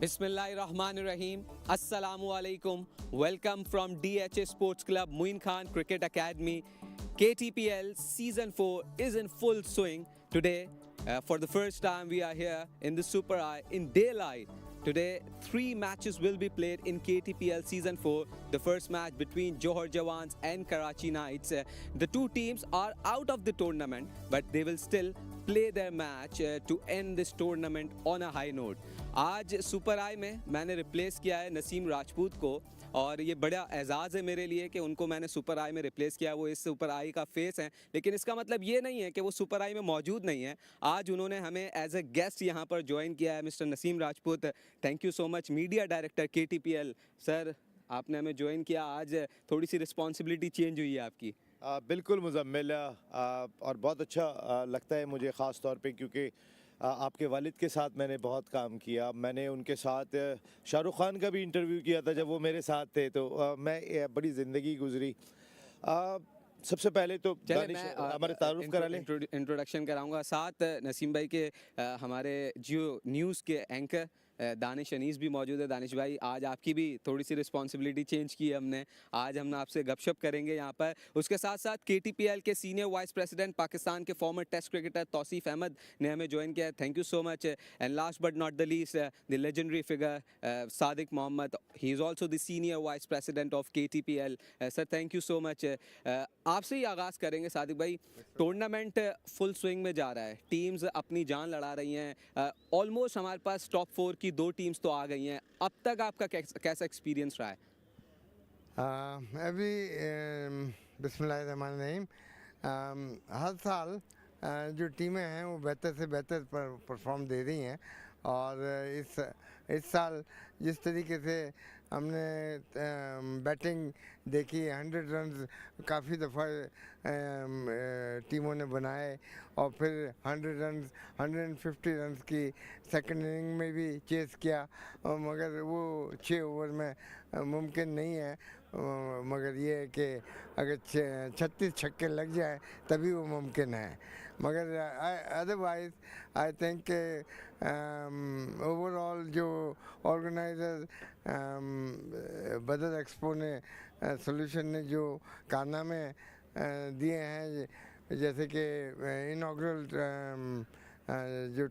Bismillahirrahmanirrahim. Assalamualaikum. Welcome from DHA Sports Club, Moin Cricket Academy. KTPL Season 4 is in full swing. Today, for the first time, we are here in the Super Eye in daylight. Today, 3 matches will be played in KTPL Season 4. The first match between Johar Jawans and Karachi Knights. The two teams are out of the tournament, but they will still play their match to end this tournament on a high note. आज super आई में मैंने replace किया है नसीम राजपूत को और ये बड़ा एजाज़ है मेरे लिए कि उनको मैंने सुपर आई में रिप्लेस किया। वो इस सुपर आई का फेस है, लेकिन इसका मतलब ये नहीं है कि वो सुपर आई में मौजूद नहीं है। आज उन्होंने हमें एज ए गेस्ट यहाँ पर ज्वाइन किया है। Mister Naseem Rajput, thank you so much. Media director KTPL, sir आपने हमें ज्वाइन किया। आज थोड़ी सी रिस्पॉन्सिबिलिटी चेंज हुई है आपकी। बिल्कुल मुज़म्मिल, और बहुत अच्छा लगता है मुझे ख़ास तौर पे क्योंकि आपके वालिद के साथ मैंने बहुत काम किया। मैंने उनके साथ शाहरुख खान का भी इंटरव्यू किया था जब वो मेरे साथ थे, तो मैं बड़ी ज़िंदगी गुजरी। सबसे पहले तो हमारे तारुफ करा लें, इंट्रोडक्शन कराऊंगा। साथ नसीम भाई के हमारे जियो न्यूज़ के एंकर दानिश अनीस भी मौजूद है। दानिश भाई, आज आपकी भी थोड़ी सी रिस्पॉन्सिबिलिटी चेंज की है हमने। आज हम आपसे गपशप करेंगे यहाँ पर। उसके साथ साथ KTPL के सीनियर वाइस प्रेसिडेंट, पाकिस्तान के former test cricketer Tauseef Ahmed ने हमें ज्वाइन किया है। Thank you so much. And last but not the least, the legendary figure Sadiq Mohammad, he is also the senior vice president of KTPL। Sir thank you so much. आपसे ही आगाज़ करेंगे सादिक भाई। Tournament full swing में जा रहा है, टीम्स अपनी जान लड़ा रही हैं। ऑलमोस्ट हमारे पास टॉप 4 की 2 टीम्स तो आ गई हैं। अब तक आपका कैसा एक्सपीरियंस रहा है? अभी बिस्मिल्लाहिर्रहमानिर्रहीम, हर साल जो टीमें हैं वो बेहतर से बेहतर परफॉर्म दे रही हैं। और इस साल जिस तरीके से हमने बैटिंग देखी, 100 रन्स काफ़ी दफ़ा टीमों ने बनाए और फिर 100 रन्स 150 रन्स की सेकंड इनिंग में भी चेस किया, मगर वो 6 ओवर में मुमकिन नहीं है। मगर ये है कि अगर 36 छक्के लग जाए तभी वो मुमकिन है। मगर अदरवाइज आई थिंक ओवरऑल जो ऑर्गेनाइज़र बदर एक्सपो ने सोल्यूशन ने जो कारनामे दिए हैं, जैसे कि इनॉग्रल जो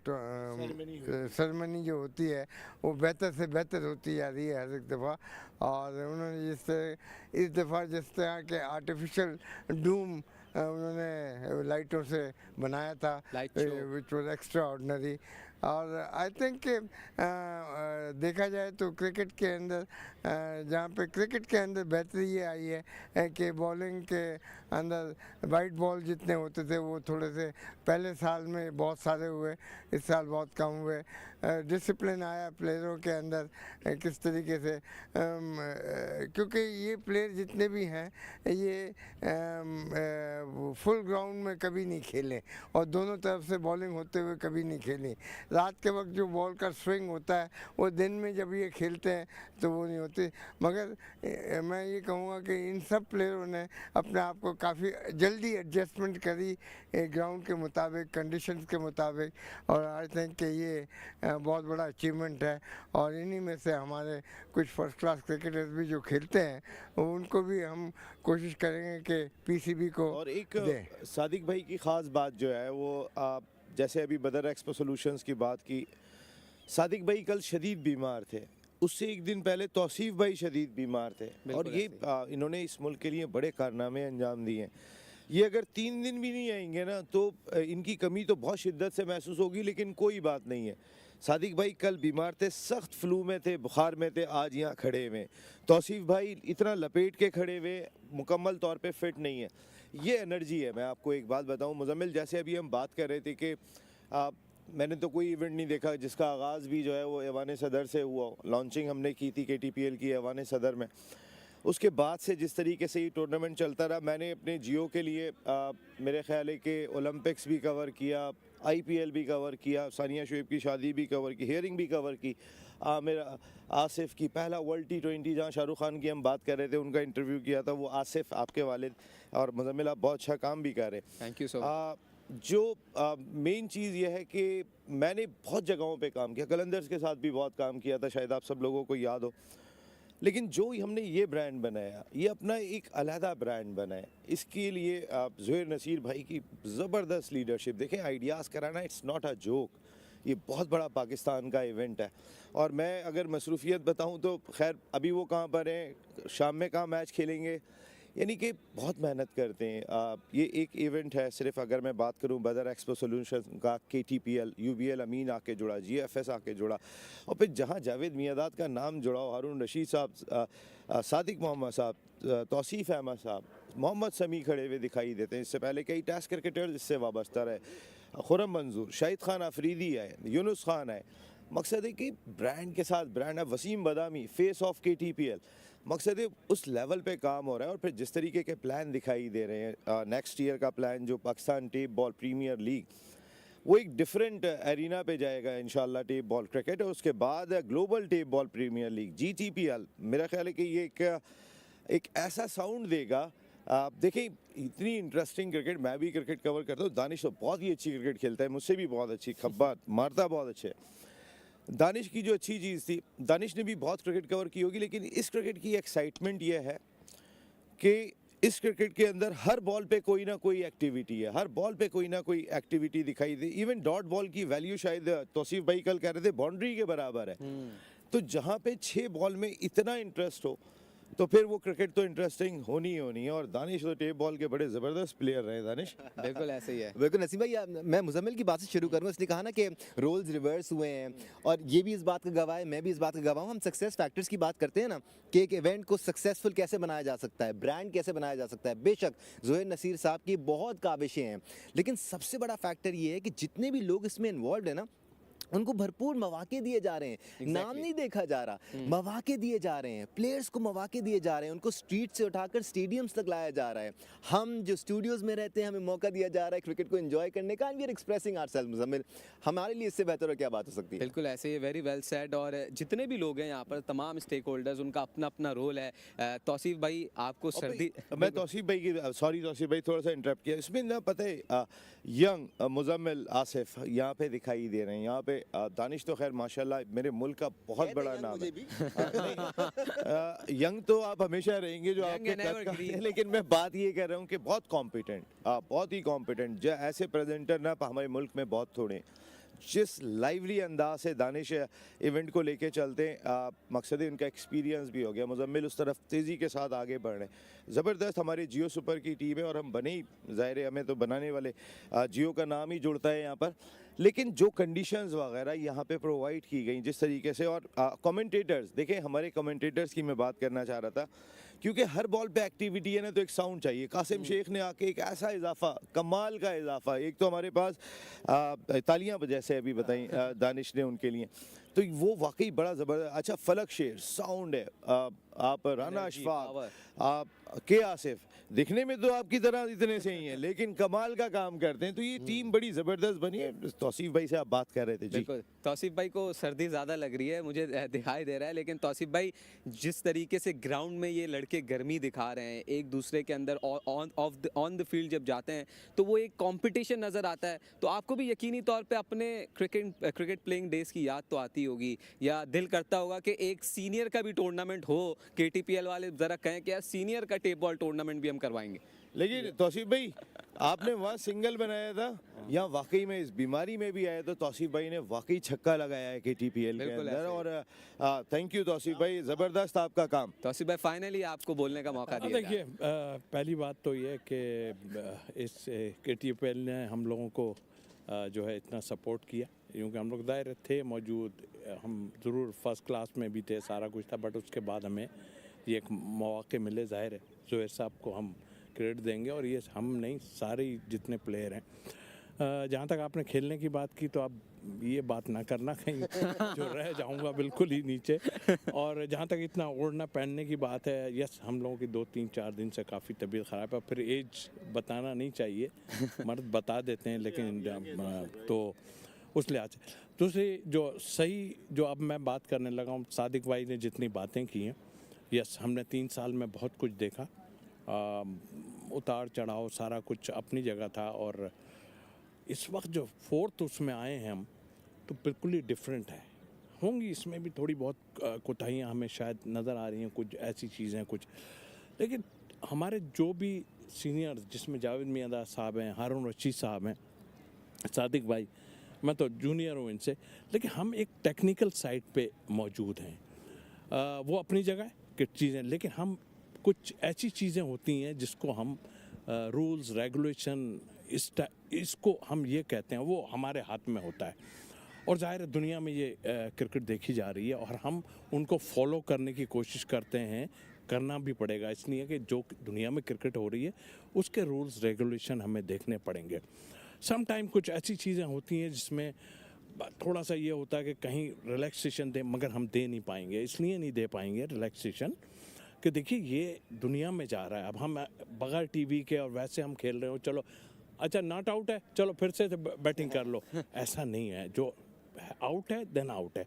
सेरेमनी जो होती है वो बेहतर से बेहतर होती जा रही है हर एक दफ़ा। और उन्होंने इस दफ़ा जिस तरह के आर्टिफिशियल डूम उन्होंने लाइटों से बनाया था, विच वॉज एक्स्ट्रा ऑर्डनरी। और आई थिंक देखा जाए तो क्रिकेट के अंदर जहाँ पे क्रिकेट के अंदर बेहतरी ये आई है कि बॉलिंग के अंदर वाइट बॉल जितने होते थे वो थोड़े से पहले साल में बहुत सारे हुए, इस साल बहुत कम हुए। डिसिप्लिन आया प्लेयरों के अंदर किस तरीके से, क्योंकि ये प्लेयर जितने भी हैं ये फुल ग्राउंड में कभी नहीं खेले और दोनों तरफ से बॉलिंग होते हुए कभी नहीं खेली। रात के वक्त जो बॉल का स्विंग होता है वो दिन में जब ये खेलते हैं तो वो नहीं होती। मगर मैं ये कहूँगा कि इन सब प्लेयरों ने अपने आप को काफ़ी जल्दी एडजस्टमेंट करी ग्राउंड के मुताबिक, कंडीशंस के मुताबिक, और आई थिंक कि ये बहुत बड़ा अचीवमेंट है। और इन्हीं में से हमारे कुछ फर्स्ट क्लास क्रिकेटर्स भी जो खेलते हैं उनको भी हम कोशिश करेंगे कि PCB को। और एक सादिक भाई की ख़ास बात जो है वो जैसे अभी बदर एक्सपो सॉल्यूशंस की बात की, सादिक भाई कल शदीद बीमार थे, उससे एक दिन पहले तौसीफ भाई शदीद बीमार थे और ये इन्होंने इस मुल्क के लिए बड़े कारनामे अंजाम दिए हैं। ये अगर 3 दिन भी नहीं आएंगे ना तो इनकी कमी तो बहुत शिद्दत से महसूस होगी, लेकिन कोई बात नहीं है। सादिक भाई कल बीमार थे, सख्त फ्लू में थे, बुखार में थे, आज यहाँ खड़े हुए। तौसीफ भाई इतना लपेट के खड़े हुए, मुकम्मल तौर पे फिट नहीं है। ये एनर्जी है। मैं आपको एक बात बताऊं मुजम्मिल, जैसे अभी हम बात कर रहे थे कि मैंने तो कोई इवेंट नहीं देखा जिसका आगाज़ भी जो है वो ऐवान सदर से हुआ। लॉन्चिंग हमने की थी KTPL की ऐवान सदर में। उसके बाद से जिस तरीके से ये टूर्नामेंट चलता रहा, मैंने अपने जियो के लिए मेरे ख्याल है कि ओलंपिक्स भी कवर किया, IPL भी कवर किया, सानिया शुएब की शादी भी कवर की, हेयरिंग भी कवर की, मेरा आसिफ की पहला वर्ल्ड T20 जहाँ शाहरुख खान की हम बात कर रहे थे उनका इंटरव्यू किया था, वो आसिफ आपके वालिद। और मुजम्मिल आप बहुत अच्छा काम भी कर रहे हैं। Thank you so much. जो मेन चीज़ ये है कि मैंने बहुत जगहों पे काम किया, कलंदर्स के साथ भी बहुत काम किया था, शायद आप सब लोगों को याद हो। लेकिन जो हमने ये ब्रांड बनाया, ये अपना एक अलहदा ब्रांड बनाया, इसके लिए ज़ोहैर नसीर भाई की ज़बरदस्त लीडरशिप। देखें, आइडियाज़ कराना इट्स नॉट अ जोक, ये बहुत बड़ा पाकिस्तान का इवेंट है। और मैं अगर मसरूफियत बताऊं तो खैर अभी वो कहाँ पर हैं, शाम में कहाँ मैच खेलेंगे, यानी कि बहुत मेहनत करते हैं। ये एक इवेंट है, सिर्फ अगर मैं बात करूं बदर एक्सपो सॉल्यूशंस का, KTPL, UBL अमीन आके जुड़ा, GFS आके जुड़ा, और फिर जहां जावेद मियादाद का नाम जुड़ा, हारून रशीद साहब, सादिक मोहम्मद साहब, तौसीफ़ अहमद साहब, मोहम्मद समी खड़े हुए दिखाई देते हैं। इससे पहले कई टेस्ट क्रिकेटर्स इससे वाबस्ता रहे, खुरम मंजूर, शाहिद खान अफरीदी है, यूनुस खान है। मकसद है कि ब्रांड के साथ ब्रांड है, वसीम बदामी फेस ऑफ KTPL। मकसद है उस लेवल पे काम हो रहा है। और फिर जिस तरीके के प्लान दिखाई दे रहे हैं, नेक्स्ट ईयर का प्लान जो Pakistan tape ball premier league, वो एक डिफरेंट एरिना पे जाएगा इंशाल्लाह, टेप बॉल क्रिकेट। और उसके बाद global tape ball premier league GTPL, मेरा ख्याल है कि ये एक ऐसा साउंड देगा। आप देखें, इतनी इंटरेस्टिंग क्रिकेट, मैं भी क्रिकेट कवर करता हूँ, दानिश तो बहुत ही अच्छी क्रिकेट खेलता है, मुझसे भी बहुत अच्छी, खब्बा मारता बहुत अच्छे। दानिश की जो अच्छी चीज़ थी, दानिश ने भी बहुत क्रिकेट कवर की होगी, लेकिन इस क्रिकेट की एक्साइटमेंट ये है कि इस क्रिकेट के अंदर हर बॉल पे कोई ना कोई एक्टिविटी है, हर बॉल पे कोई ना कोई एक्टिविटी दिखाई दे। इवन डॉट बॉल की वैल्यू शायद तौसीफ भाई कल कह रहे थे बाउंड्री के बराबर है। तो जहाँ पे 6 बॉल में इतना इंटरेस्ट हो, तो फिर वो क्रिकेट तो इंटरेस्टिंग होनी ही होनी है। और दानिश तो टेप बॉल के बड़े ज़बरदस्त प्लेयर रहे दानिश। बिल्कुल ऐसे ही है। बिल्कुल नसीम भाई, मैं मुजम्मिल की बात से शुरू करूँगा। इसने कहा ना कि रोल्स रिवर्स हुए हैं, और ये भी इस बात का गवाह है, मैं भी इस बात का गवाह हूँ। हम सक्सेस फैक्टर्स की बात करते हैं ना, कि एक इवेंट को सक्सेसफुल कैसे बनाया जा सकता है, ब्रांड कैसे बनाया जा सकता है। बेशक ज़ोहैर नसीर साहब की बहुत काबिशें हैं, लेकिन सबसे बड़ा फैक्टर ये है कि जितने भी लोग इसमें इन्वॉल्व है ना, उनको भरपूर मौके दिए जा रहे हैं। नाम नहीं देखा जा रहा, मौके दिए जा रहे हैं, प्लेयर्स को मौके दिए जा रहे हैं, उनको स्ट्रीट से उठाकर स्टेडियम्स तक लाया जा रहा है। हम जो स्टूडियोज में रहते हैं, हमें मौका दिया जा रहा है क्रिकेट को एंजॉय करने का, and we are expressing ourselves. Muzammil, हमारे लिए इससे बेहतर और क्या बात हो सकती है? बिल्कुल ऐसे ही, वेरी वेल सेड। और जितने भी लोग हैं यहाँ पर, तमाम स्टेक होल्डर्स, उनका अपना अपना रोल है। तौसीफ भाई, आपको सर्दी, मैं तौसीफ भाई की, सॉरी तौसीफ भाई, थोड़ा सा इंटरप्ट किया इसमें ना, पता है यंग मुजम्मिल आसिफ यहाँ पे दिखाई दे रहे हैं। यहाँ पे दानिश तो खैर माशाल्लाह मेरे मुल्क का बहुत बड़ा नाम है। यंग तो आप हमेशा रहेंगे जो आपके कद का है, लेकिन मैं बात ये कह रहा हूँ कि बहुत कॉम्पिटेंट, बहुत ही कॉम्पिटेंट, जो ऐसे प्रेजेंटर ना हमारे मुल्क में बहुत थोड़े। जिस लाइवली अंदाज से दानिश इवेंट को लेके चलते हैं, मकसद उनका एक्सपीरियंस भी हो गया। मुजम्मिल उस तरफ तेज़ी के साथ आगे बढ़ रहे हैं। ज़बरदस्त हमारे जियो सुपर की टीम है, और हम बने ही, ज़ाहिर है हमें तो बनाने वाले जियो का नाम ही जुड़ता है यहाँ पर। लेकिन जो कंडीशंस वगैरह यहाँ पे प्रोवाइड की गई जिस तरीके से, और कमेंटेटर्स, देखें हमारे कमेंटेटर्स की मैं बात करना चाह रहा था, क्योंकि हर बॉल पे एक्टिविटी है ना, तो एक साउंड चाहिए। कासिम शेख ने आके एक ऐसा इजाफा, कमाल का इजाफा, एक तो हमारे पास तालियां जैसे अभी बताई दानिश ने उनके लिए, तो वो वाकई बड़ा ज़बरदस्त। अच्छा, फलक शेर साउंड है, आप राना अशफाक, आप के आसिफ, दिखने में तो आपकी तरह इतने से ही हैं, लेकिन कमाल का काम करते हैं। तो ये टीम बड़ी ज़बरदस्त बनी है। तौसीफ भाई से आप बात कर रहे थे जी। बिल्कुल, तौसीफ भाई को सर्दी ज़्यादा लग रही है, मुझे दिखाई दे रहा है। लेकिन तौसीफ भाई, जिस तरीके से ग्राउंड में ये लड़के गर्मी दिखा रहे हैं, एक दूसरे के अंदर ऑन द फील्ड जब जाते हैं, तो वो एक कंपटीशन नज़र आता है। तो आपको भी यकीनी तौर पे अपने क्रिकेट प्लेइंग डेज की याद तो आती होगी, या दिल करता होगा कि एक सीनियर का भी टूर्नामेंट हो। KTPL वाले ज़रा कहें कि यार सीनियर का टेप बॉल टूर्नामेंट भी हम करवाएंगे। लेकिन तौसीफ भाई, आपने वहाँ सिंगल बनाया था, यहाँ वाकई में इस बीमारी में भी आए, तो तौसीफ भाई ने वाकई छक्का लगाया है KTPL के अंदर। और थैंक यू तौसीफ भाई, ज़बरदस्त आपका काम। तौसीफ भाई, फाइनली आपको बोलने का मौका दिया। देखिए, पहली बात तो ये कि इस KTPL ने हम लोगों को जो है इतना सपोर्ट किया, क्योंकि हम लोग दायरे थे मौजूद, हम ज़रूर फर्स्ट क्लास में भी थे, सारा कुछ था, बट उसके बाद हमें ये एक मौके मिले। ज़ाहिर है ज़ोहैर साहब को हम क्रेडिट देंगे, और ये हम नहीं, सारे जितने प्लेयर हैं। जहाँ तक आपने खेलने की बात की, तो आप ये बात ना करना कहीं जो रह जाऊंगा बिल्कुल ही नीचे। और जहाँ तक इतना ओढ़ना पहनने की बात है, यस, हम लोगों की 2-3-4 दिन से काफ़ी तबीयत ख़राब है। फिर एज बताना नहीं चाहिए, मर्द बता देते हैं, लेकिन तो उस लिहाज से। दूसरी जो सही, जो अब मैं बात करने लगा हूँ, सादिक भाई ने जितनी बातें की हैं, यस, हमने 3 साल में बहुत कुछ देखा, उतार चढ़ाव सारा कुछ अपनी जगह था। और इस वक्त जो फोर्थ उसमें आए हैं हम, तो बिल्कुल ही डिफरेंट है। होंगी इसमें भी थोड़ी बहुत कोताहियाँ हमें शायद नज़र आ रही हैं, कुछ ऐसी चीज़ें कुछ, लेकिन हमारे जो भी सीनियर, जिसमें जावेद मियाँदाद साहब हैं, हारून रशीद साहब हैं, सादिक भाई, मैं तो जूनियर हूँ इनसे, लेकिन हम एक टेक्निकल साइड पे मौजूद हैं। वो अपनी जगह कि चीज़ें, लेकिन हम कुछ ऐसी चीज़ें होती हैं जिसको हम रूल्स रेगुलेशन इसको हम ये कहते हैं, वो हमारे हाथ में होता है। और ज़ाहिर है दुनिया में ये क्रिकेट देखी जा रही है और हम उनको फॉलो करने की कोशिश करते हैं, करना भी पड़ेगा, इसलिए कि जो दुनिया में क्रिकेट हो रही है उसके रूल्स रेगुलेशन हमें देखने पड़ेंगे। सम टाइम कुछ ऐसी चीज़ें होती हैं जिसमें थोड़ा सा ये होता है कि कहीं रिलैक्सेशन दें, मगर हम दे नहीं पाएंगे, इसलिए नहीं दे पाएंगे रिलैक्सेशन कि देखिए ये दुनिया में जा रहा है। अब हम बगैर टीवी के और वैसे हम खेल रहे हो, चलो अच्छा नॉट आउट है, चलो फिर से बैटिंग कर लो, ऐसा नहीं है। जो आउट है देन आउट है।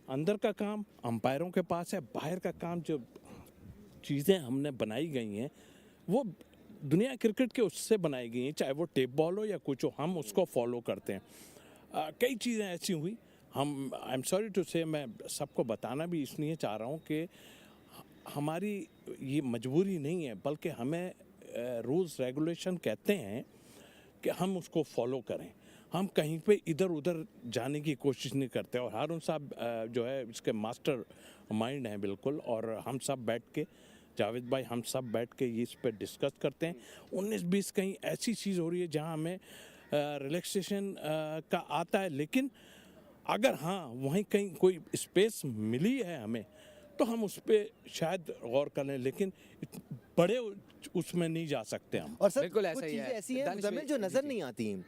अंदर का काम अंपायरों के पास है, बाहर का काम जो चीज़ें हमने बनाई गई हैं वो दुनिया क्रिकेट के उससे बनाई गई हैं, चाहे वो टेप बॉल हो या कुछ हो, हम उसको फॉलो करते हैं। कई चीज़ें ऐसी हुई, हम आई एम सॉरी टू से, मैं सबको बताना भी इसलिए चाह रहा हूँ कि हमारी ये मजबूरी नहीं है, बल्कि हमें रूल्स रेगुलेशन कहते हैं कि हम उसको फॉलो करें। हम कहीं पे इधर उधर जाने की कोशिश नहीं करते। और हारून साहब जो है इसके मास्टर माइंड हैं बिल्कुल, और हम सब बैठ के, जावेद भाई हम सब बैठ के ये इस पर डिस्कस करते हैं। 19-20 कहीं ऐसी चीज़ हो रही है जहाँ हमें रिलैक्सेशन का आता है, लेकिन अगर हाँ वहीं कहीं कोई स्पेस मिली है हमें तो हम उस पर शायद गौर करें, लेकिन बड़े उसमें नहीं जा सकते हम। और सर बिल्कुल कुछ ऐसा ही चीज़ें है। ऐसी हैं दानिश मुज़म्मिल भाई, जो नज़र जी। नहीं आती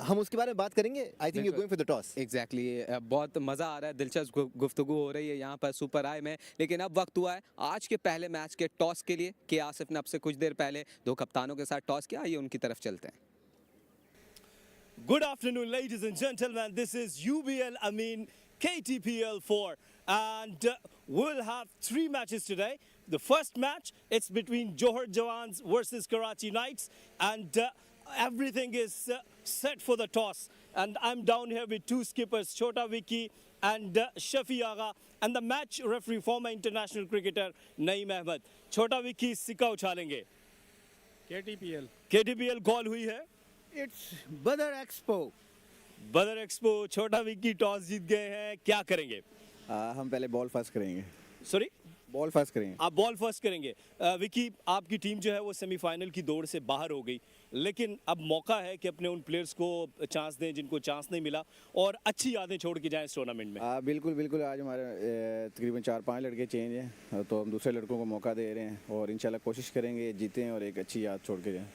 हम उसके बारे में बात करेंगे। I think you going for the toss. Exactly बहुत मज़ा आ रहा है, दिलचस्प गुफ्तगू हो रही है यहाँ पर सुपर आई में। लेकिन अब वक्त हुआ है आज के पहले मैच के टॉस के लिए कि आसिफ ने अब से कुछ देर पहले दो कप्तानों के साथ टॉस किया, आइए उनकी तरफ चलते हैं। Good afternoon, ladies and gentlemen. This is UBL, KTPL 4. And we'll have 3 matches today. The first match, it's between Johar Jawans versus Karachi Knights. And everything is set for the toss. And I'm down here with 2 skippers, Chota Vicky and Shafi Agha. And the match referee, former international cricketer, Naeem Ahmed. Chota Vicky sikka uchalenge. KTPL call हुई है। It's Badar Expo. बदर expo, छोटा Vicky toss जीत गए हैं, क्या करेंगे? हम पहले बॉल फर्स्ट करेंगे। सॉरी, बॉल फर्स्ट करेंगे। आप बॉल फर्स्ट करेंगे। विक्की, आपकी टीम जो है वो सेमीफाइनल की दौड़ से बाहर हो गई, लेकिन अब मौका है कि अपने उन प्लेयर्स को चांस दें जिनको चांस नहीं मिला और अच्छी यादें छोड़ के जाएं इस टूर्नामेंट में। बिल्कुल बिल्कुल, आज हमारे तकरीबन 4-5 लड़के चेंज हैं, तो हम दूसरे लड़कों को मौका दे रहे हैं और इंशाल्लाह कोशिश करेंगे जीतें और एक अच्छी याद छोड़ के जाएं।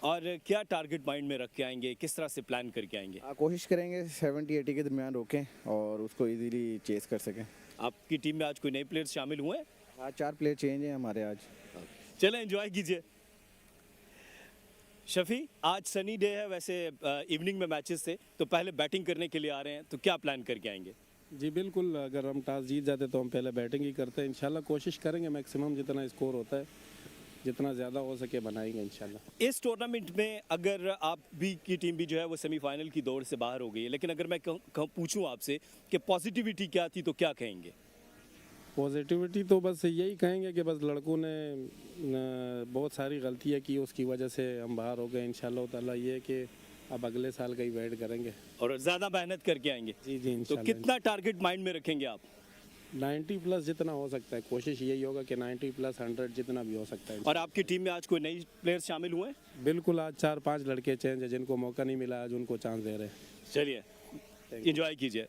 और क्या टारगेट माइंड में रख के आएंगे, किस तरह से प्लान करके आएंगे? कोशिश करेंगे 70-80 के दरमियान रोकें और उसको इजीली चेस कर सकें। आपकी टीम में आज कोई नए प्लेयर्स शामिल हुए हैं? आज 4 प्लेयर चेंज हैं हमारे आज। चलें एंजॉय कीजिए। शफी, आज सनी डे है, वैसे इवनिंग में मैचेस थे, तो पहले बैटिंग करने के लिए आ रहे हैं, तो क्या प्लान करके आएंगे? जी बिल्कुल, अगर हम टॉस जीत जाते तो हम पहले बैटिंग ही करते हैं। इंशाल्लाह कोशिश करेंगे मैक्सिमम जितना स्कोर होता है जितना ज़्यादा हो सके बनाएंगे इंशाल्लाह। इस टूर्नामेंट में अगर आप भी की टीम भी जो है वो सेमीफाइनल की दौड़ से बाहर हो गई है, लेकिन अगर मैं पूछूं आपसे कि पॉजिटिविटी क्या थी तो क्या कहेंगे? पॉजिटिविटी तो बस यही कहेंगे कि बस लड़कों ने बहुत सारी गलतियाँ की, उसकी वजह से हम बाहर हो गए। इंशाल्लाह ताला ये कि अब अगले साल का ही वेट करेंगे और ज़्यादा मेहनत करके आएंगे। जी जी तो इंशाल्लाह। कितना टारगेट माइंड में रखेंगे आप? 90 प्लस जितना हो सकता है, कोशिश यही होगा कि 90 प्लस 100 जितना भी हो सकता है। और आपकी टीम में आज कोई नई प्लेयर्स शामिल हुए हैं? बिल्कुल, आज 4-5 लड़के चेंज हैं जिनको मौका नहीं मिला, आज उनको चांस दे रहे हैं। चलिए एंजॉय कीजिए।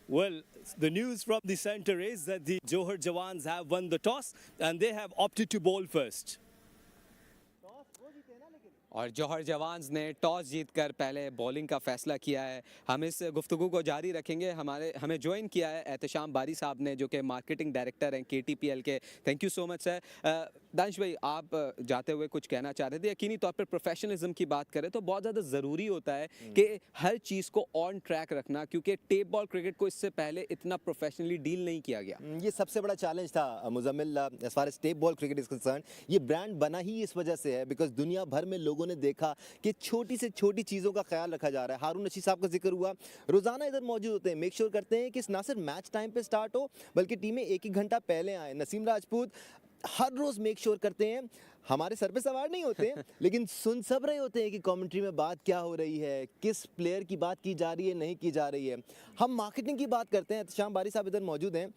Well, the news from the center is that the Johar Jawans have won the toss and they have opted to bowl first. और जौहर जवान्स ने टॉस जीतकर पहले बॉलिंग का फैसला किया है। हम इस गुफ्तगू को जारी रखेंगे। हमें ज्वाइन किया है एहतशाम बारी साहब ने, जो कि मार्केटिंग डायरेक्टर हैं KTPL के। Thank you so much sir. Danish भाई, आप जाते हुए कुछ कहना चाह रहे थे। यकीनी तौर पर प्रोफेशनलिज्म की बात करें तो बहुत ज़्यादा ज़रूरी होता है कि हर चीज़ को ऑन ट्रैक रखना, क्योंकि टेप बॉल क्रिकेट को इससे पहले इतना प्रोफेशनली डील नहीं किया गया। ये सबसे बड़ा चैलेंज था Muzammil, as far as tape ball cricket is concern. ये ब्रांड बना ही इस वजह से है बिकॉज दुनिया भर में लोगों ने देखा कि छोटी से छोटी चीज़ों का ख्याल रखा जा रहा है। हारून रशीद साहब का जिक्र हुआ, रोजाना इधर मौजूद होते हैं, मेक श्योर करते हैं कि ना सिर्फ मैच टाइम पे स्टार्ट हो बल्कि टीमें एक घंटा पहले आए। नसीम राजपूत हर रोज मेक श्योर करते हैं, हमारे सर पे सवार नहीं होते हैं लेकिन सुन सब रहे होते हैं कि कमेंट्री में बात क्या हो रही है, किस प्लेयर की बात की जा रही है, नहीं की जा रही है। हम मार्केटिंग की बात करते हैं, शाम बारी साहब इधर मौजूद हैं।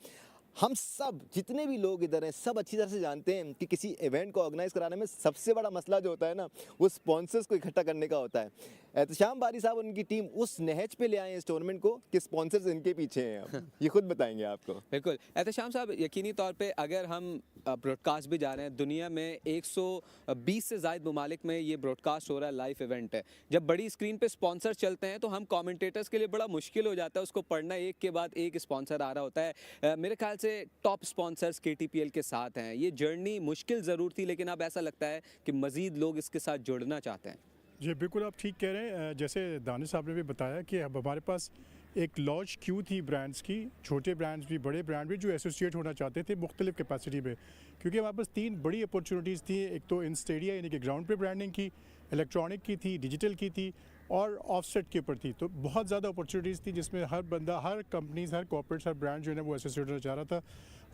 हम सब जितने भी लोग इधर हैं सब अच्छी तरह से जानते हैं कि किसी इवेंट को ऑर्गेनाइज कराने में सबसे बड़ा मसला जो होता है ना, वो स्पॉन्सर्स को इकट्ठा करने का होता है। एहतशाम बारी साहब उनकी टीम उस नहज पे ले आए हैं इस टूर्नामेंट को कि स्पॉन्सर्स इनके पीछे हैं। अब ये खुद बताएंगे आपको। बिल्कुल एहतशाम साहब, यकीनी तौर पे अगर हम ब्रॉडकास्ट भी जा रहे हैं, दुनिया में 120 से ज़ायद ममालिक में ये ब्रॉडकास्ट हो रहा है, लाइव इवेंट है। जब बड़ी स्क्रीन पे स्पॉन्सर चलते हैं तो हम कमेंटेटर्स के लिए बड़ा मुश्किल हो जाता है उसको पढ़ना, एक के बाद एक स्पॉन्सर आ रहा होता है। मेरे ख्याल से टॉप स्पॉन्सर्स KTPL के साथ हैं। ये जर्नी मुश्किल ज़रूर थी, लेकिन अब ऐसा लगता है कि मज़ीद लोग इसके साथ जुड़ना चाहते हैं। जी बिल्कुल, आप ठीक कह रहे हैं। जैसे दानिश साहब ने भी बताया कि अब हमारे पास एक लॉन्च क्यू थी ब्रांड्स की, छोटे ब्रांड्स भी बड़े ब्रांड भी जो एसोसिएट होना चाहते थे मुख्तलिफ कैपेसिटी पे, क्योंकि हमारे पास 3 बड़ी अपॉर्चुनिटीज़ थी। एक तो इन स्टेडिया यानी कि ग्राउंड पे ब्रांडिंग की, इलेक्ट्रॉनिक की थी, डिजिटल की थी और ऑफसेट के ऊपर थी। तो बहुत ज़्यादा अपॉर्चुनिटीज़ थी जिसमें हर बंदा, हर कंपनीज, हर कॉर्पोरेट्स, हर ब्रांड जो है ना वो एसोसिएट होना चाह रहा था।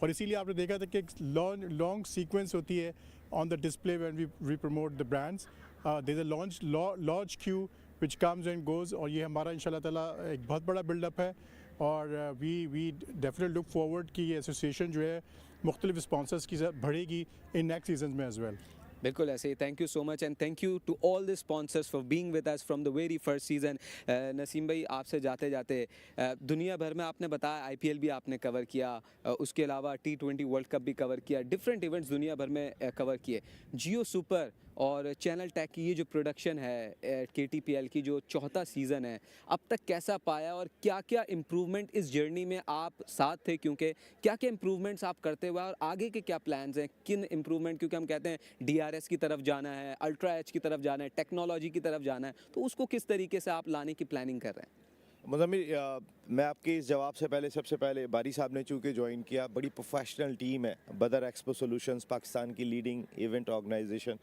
और इसीलिए आपने देखा था कि एक लॉन्ग सीक्वेंस होती है on the display when we promote the brands. There is a launch queue which comes and goes, और ये हमारा इंशाल्लाह ताला एक बहुत बड़ा बिल्डअप है। और वी डेफिनेटली लुक फॉरवर्ड कि ये एसोसिएशन जो है मुख्तलिफ स्पॉन्सर्स की बढ़ेगी इन नेक्स्ट सीजन में एज वेल। बिल्कुल ऐसे ही। Thank you so much and thank you to all the sponsors for being with us from the very first season. Naseem भाई, आपसे जाते जाते दुनिया भर में आपने बताया IPL भी आपने कवर किया, उसके अलावा T20 वर्ल्ड कप भी कवर किया, डिफरेंट इवेंट्स दुनिया भर में कवर किए। जियो सुपर और चैनल टेक की ये जो प्रोडक्शन है KTPL की, जो 4था सीज़न है, अब तक कैसा पाया और क्या क्या इम्प्रूवमेंट इस जर्नी में आप साथ थे, क्योंकि क्या क्या इम्प्रूवमेंट्स आप करते हुए और आगे के क्या प्लान्स हैं, किन इम्प्रूवमेंट, क्योंकि हम कहते हैं DRS की तरफ जाना है, अल्ट्रा एच की तरफ जाना है, टेक्नोलॉजी की तरफ जाना है, तो उसको किस तरीके से आप लाने की प्लानिंग कर रहे हैं? मुज़म्मिल, मैं आपके इस जवाब से पहले सबसे पहले बारी साहब ने चूँकि ज्वाइन किया, बड़ी प्रोफेशनल टीम है बदर एक्सपो सॉल्यूशंस, पाकिस्तान की लीडिंग इवेंट ऑर्गेनाइजेशन।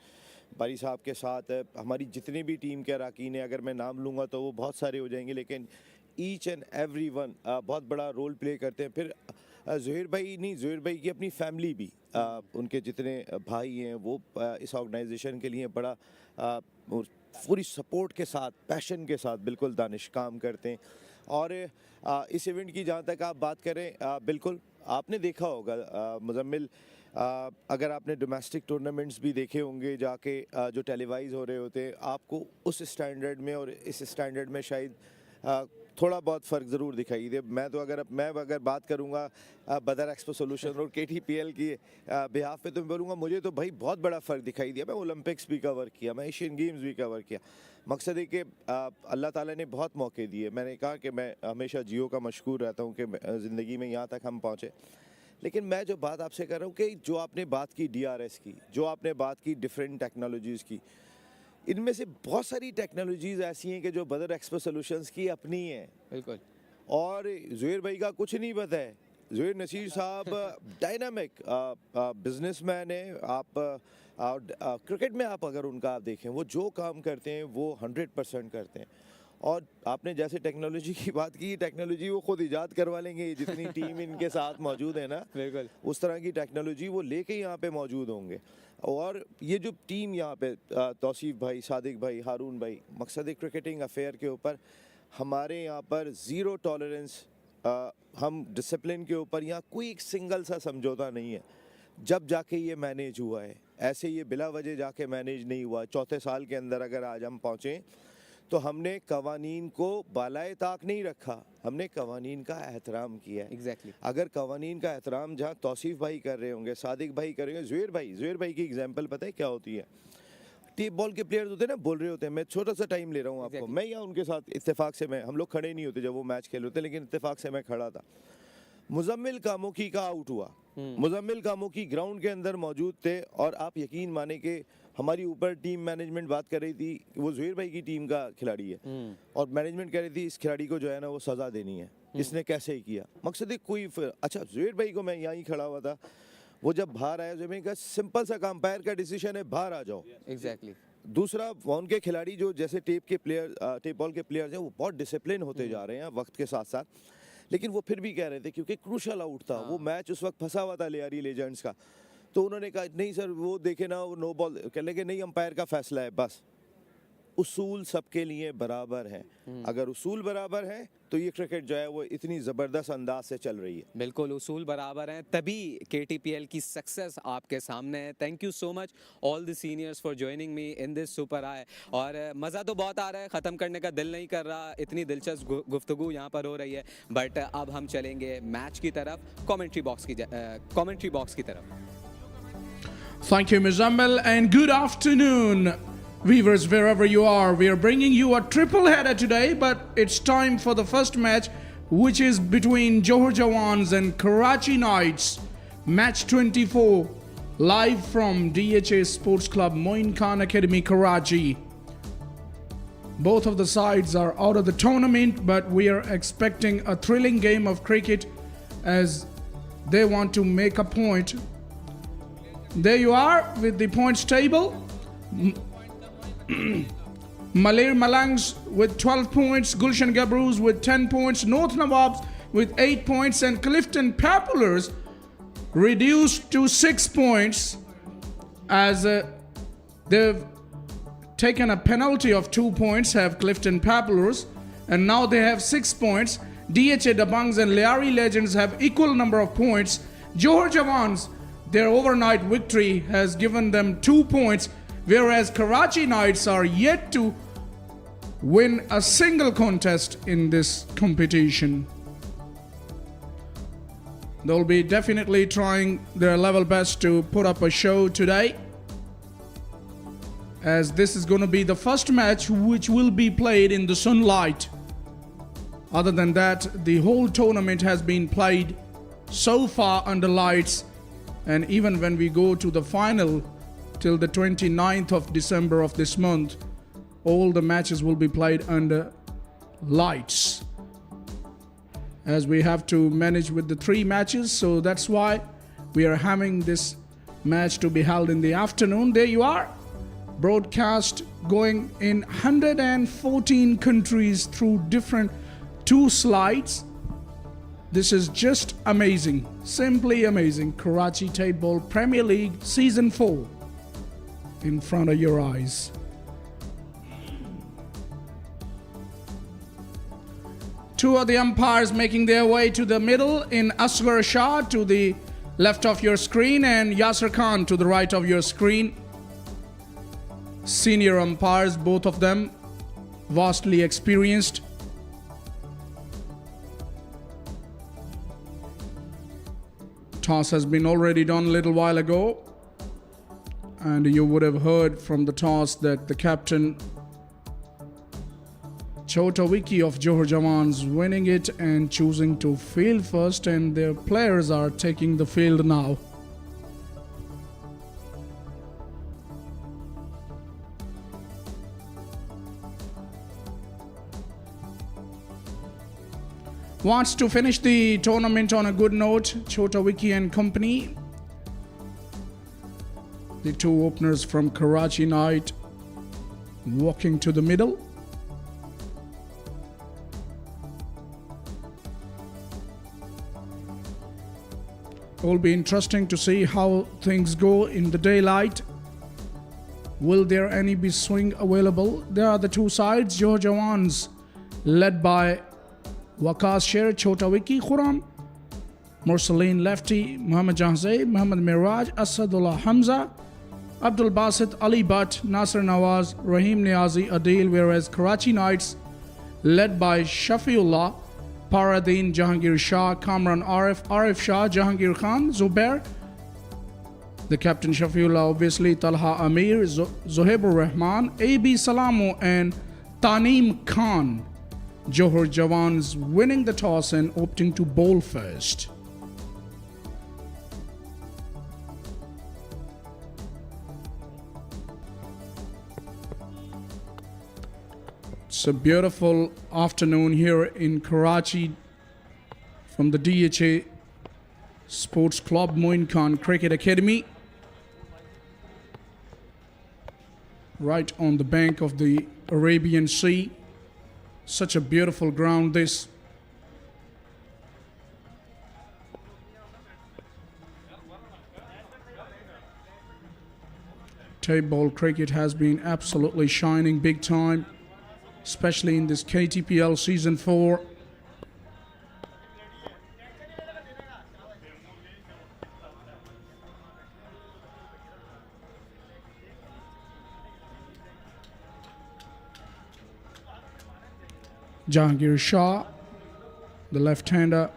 बारी साहब के साथ हमारी जितनी भी टीम के अरकान हैं, अगर मैं नाम लूँगा तो वो बहुत सारे हो जाएंगे, लेकिन ईच एंड एवरी वन बहुत बड़ा रोल प्ले करते हैं। फिर ज़ुहैर भाई की अपनी फैमिली भी, उनके जितने भाई हैं वो इस ऑर्गेनाइजेशन के लिए बड़ा पूरी सपोर्ट के साथ, पैशन के साथ बिल्कुल दानिश काम करते हैं। और इस इवेंट की जहाँ तक आप बात करें, बिल्कुल आपने देखा होगा मुज़म्मिल, अगर आपने डोमेस्टिक टूर्नामेंट्स भी देखे होंगे जाके, जो टेलीवाइज हो रहे होते हैं, आपको उस स्टैंडर्ड में और इस स्टैंडर्ड में शायद थोड़ा बहुत फ़र्क ज़रूर दिखाई दे। मैं अगर बात करूँगा बदर एक्सपो सॉल्यूशन और KTPL की बिहाफ पे, तो मैं बोलूँगा मुझे तो भाई बहुत बड़ा फ़र्क दिखाई दिया। मैं ओलंपिक्स भी कवर किया, मैं एशियन गेम्स भी कवर किया। मकसद है कि अल्लाह ताला ने बहुत मौके दिए। मैंने कहा कि मैं हमेशा जियो का मशकूर रहता हूँ कि ज़िंदगी में यहाँ तक हम पहुँचे। लेकिन मैं जो बात आपसे कर रहा हूँ कि जो आपने बात की DRS की, जो आपने बात की डिफरेंट टेक्नोलॉजीज़ की, इनमें से बहुत सारी टेक्नोलॉजीज़ ऐसी हैं कि जो बदर एक्सपो सॉल्यूशंस की अपनी हैं। बिल्कुल। और ज़ुहैर भाई का कुछ नहीं पता है। ज़ुहैर नसीर साहब डायनामिक बिजनेसमैन है। आप क्रिकेट में आप अगर उनका आप देखें, वो जो काम करते हैं वो 100% करते हैं। और आपने जैसे टेक्नोलॉजी की बात की, टेक्नोलॉजी वो खुद इजाद करवा लेंगे, जितनी टीम इनके साथ मौजूद है ना, बिल्कुल उस तरह की टेक्नोलॉजी वो लेके यहाँ पे मौजूद होंगे। और ये जो टीम यहाँ पे तौसीफ भाई, सादिक भाई, हारून भाई, मकसद क्रिकेटिंग अफेयर के ऊपर हमारे यहाँ पर ज़ीरो टॉलरेंस, हम डिसिप्लिन के ऊपर यहाँ कोई एक सिंगल सा समझौता नहीं है। जब जाके ये मैनेज हुआ है, ऐसे ये बिला वजह जाके मैनेज नहीं हुआ। चौथे साल के अंदर अगर आज हम पहुँचें तो हमने कवानीन को बालाए ताक नहीं रखा, हमने कवानीन का एहतराम किया है। एग्जैक्टली। अगर कवानीन का एहतराम जहाँ तौसीफ भाई कर रहे होंगे, सादिक भाई कर रहे होंगे, ज़ुहैर भाई की एग्जांपल पता है क्या होती है? टेप बॉल के प्लेयर्स होते हैं ना, बोल रहे होते हैं, मैं छोटा सा टाइम ले रहा हूँ आपको, मैं यहाँ उनके साथ इत्तेफाक से, हम लोग खड़े नहीं होते जब वो मैच खेल रहे होते, लेकिन इत्तेफाक से मैं खड़ा था। मुजम्मिल का मुखी का आउट हुआ, मुजम्मिल कामोकी ग्राउंड के अंदर मौजूद थे और आप यकीन माने कि हमारी ऊपर टीम मैनेजमेंट बात कर रही थी, वो ज़ुहैर भाई की टीम का खिलाड़ी है और मैनेजमेंट कह रही थी इस खिलाड़ी को जो है ना वो सज़ा देनी है, इसने कैसे ही किया। मकसद है कोई अच्छा ज़ुहैर भाई को मैं यहीं खड़ा हुआ था, वो जब बाहर आया ज़ुहैर भाई का सिंपल सा कंपायर का डिसीजन है बाहर आ जाओ। एग्जैक्टली। दूसरा उनके खिलाड़ी जो जैसे टेप बॉल के प्लेयर्स हैं वो बहुत डिसिप्लिन होते जा रहे हैं वक्त के साथ साथ, लेकिन वो फिर भी कह रहे थे क्योंकि क्रूशल आउट था, वो मैच उस वक्त फंसा हुआ था लियारी लेजेंड्स का, तो उन्होंने कहा नहीं सर वो देखे ना वो नो बॉल, कह लेंगे नहीं अंपायर का फैसला है। बस उसूल सबके लिए बराबर है, अगर उसूल बराबर है तो ये क्रिकेट जो है वो इतनी ज़बरदस्त अंदाज से चल रही है। बिल्कुल उसूल बराबर हैं, तभी KTPL की सक्सेस आपके सामने है। Thank you so much all the seniors for joining me in this super I. और मज़ा तो बहुत आ रहा है, ख़त्म करने का दिल नहीं कर रहा, इतनी दिलचस्प गुफ्तगू यहाँ पर हो रही है। बट अब हम चलेंगे मैच की तरफ, कमेंट्री बॉक्स की तरफ। Thank you, Muzammil, and good afternoon, viewers, wherever you are. We are bringing you a triple header today, but it's time for the first match, which is between Johar Jawans and Karachi Knights. Match 24, live from DHA Sports Club, Moin Academy, Karachi. Both of the sides are out of the tournament, but we are expecting a thrilling game of cricket as they want to make a point. There you are with the points table. Malir Malangs with 12 points, Gulshan Gabrus with 10 points, North Nawabs with 8 points, and Clifton Papulars reduced to 6 points as they've taken a penalty of 2 points, have Clifton Papulars, and now they have 6 points. DHA Dabangs and Liari Legends have equal number of points. Johar Jawans, their overnight victory has given them 2 points, whereas Karachi Knights are yet to win a single contest in this competition. They'll be definitely trying their level best to put up a show today, as this is going to be the first match which will be played in the sunlight. Other than that, the whole tournament has been played so far under lights, and even when we go to the final till the 29th of December of this month, all the matches will be played under lights, as we have to manage with the 3 matches. So that's why we are having this match to be held in the afternoon. There you are, broadcast going in 114 countries through different 2 slides. This is just amazing, simply amazing. Karachi Tape Ball Premier League Season 4 in front of your eyes. Two of the umpires making their way to the middle in Asghar Shah to the left of your screen and Yasir Khan to the right of your screen. Senior umpires, both of them vastly experienced. Toss has been already done a little while ago, and you would have heard from the toss that the captain Chota Wiki of Johar Jawans winning it and choosing to field first, and their players are taking the field now. Wants to finish the tournament on a good note, Chota Wiki and company. The 2 openers from Karachi Knight walking to the middle. It will be interesting to see how things go in the daylight. Will there any be swing available? There are the 2 sides. Johar Jawans led by Waqas Sher, Chota Wiki, Khuram, Mursaleen Lefty, Muhammad Jahzai, Muhammad Miraj, Asadullah Hamza, Abdul Basit, Ali Butt, Nasir Nawaz, Rahim Niazi, Adil, whereas Karachi Knights led by Shafiullah, Paradeen, Jahangir Shah, Kamran Arif Shah, Jahangir Khan, Zubair, the captain Shafiullah, obviously, Talha Amir, Zohaibur Rahman, AB Salamo, and Taneem Khan. Johar Jawans winning the toss and opting to bowl first. It's a beautiful afternoon here in Karachi from the DHA Sports Club Moin Cricket Academy. Right on the bank of the Arabian Sea. Such a beautiful ground this. Tape ball cricket has been absolutely shining big time, especially in this KTPL Season 4. Jahangir Shah, the left-hander,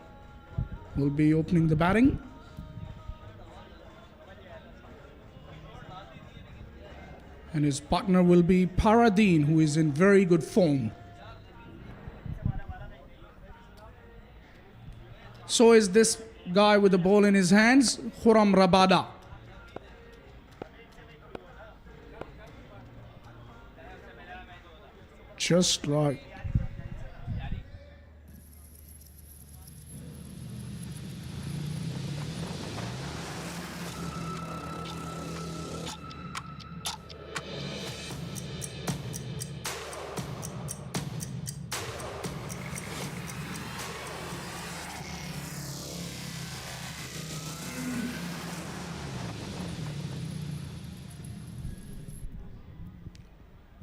will be opening the batting. And his partner will be Paradeen, who is in very good form. So is this guy with the ball in his hands, Khurram Rabada. Just right.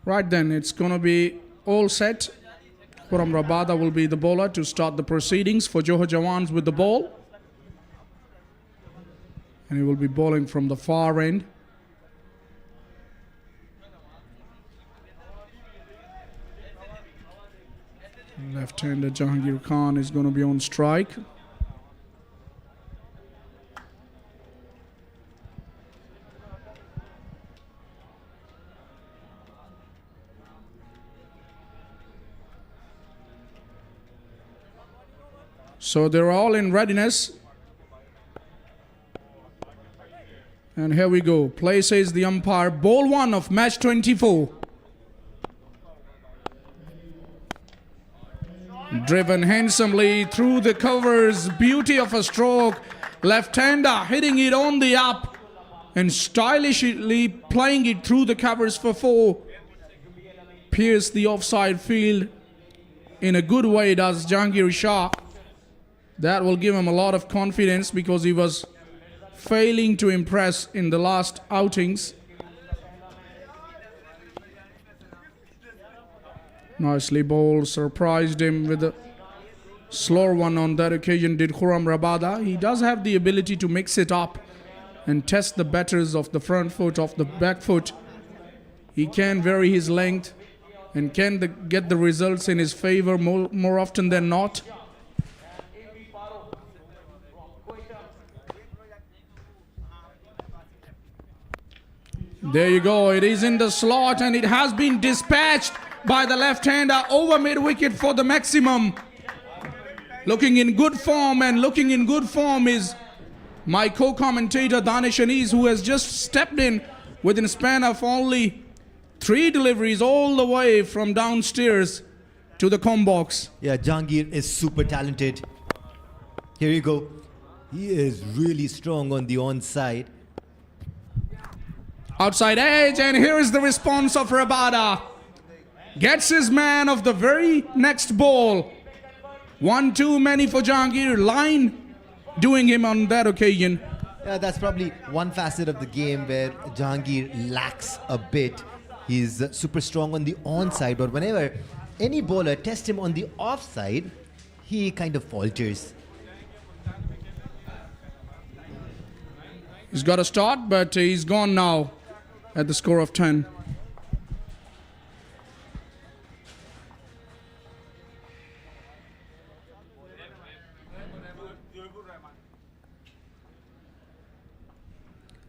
Right then, it's going to be all set. Khurram Rabada will be the bowler to start the proceedings for Johar Jawans with the ball. And he will be bowling from the far end. Left-hander Jahangir Khan is going to be on strike. So they're all in readiness. And here we go. Play says the umpire. Ball 1 of match 24. Driven handsomely through the covers. Beauty of a stroke. Left-hander hitting it on the up. And stylishly playing it through the covers for 4. Pierce the offside field. In a good way does Jahangir Shah. That will give him a lot of confidence because he was failing to impress in the last outings. Nicely bowled, surprised him with a slower one on that occasion did Khurram Rabada. He does have the ability to mix it up and test the batters of the front foot, of the back foot. He can vary his length and can get the results in his favor more often than not. There you go, it is in the slot and it has been dispatched by the left-hander over mid-wicket for the maximum. Looking in good form, and looking in good form is my co-commentator Danish Anis, who has just stepped in within a span of only 3 deliveries all the way from downstairs to the com box. Yeah, Jahangir is super talented. Here you go. He is really strong on the onside. Outside edge, and here is the response of Rabada. Gets his man of the very next ball. 1 too many for Jahangir. Line doing him on that occasion. Yeah, that's probably one facet of the game where Jahangir lacks a bit. He's super strong on the onside, but whenever any bowler tests him on the offside, he kind of falters. He's got a start, but he's gone now at the score of 10.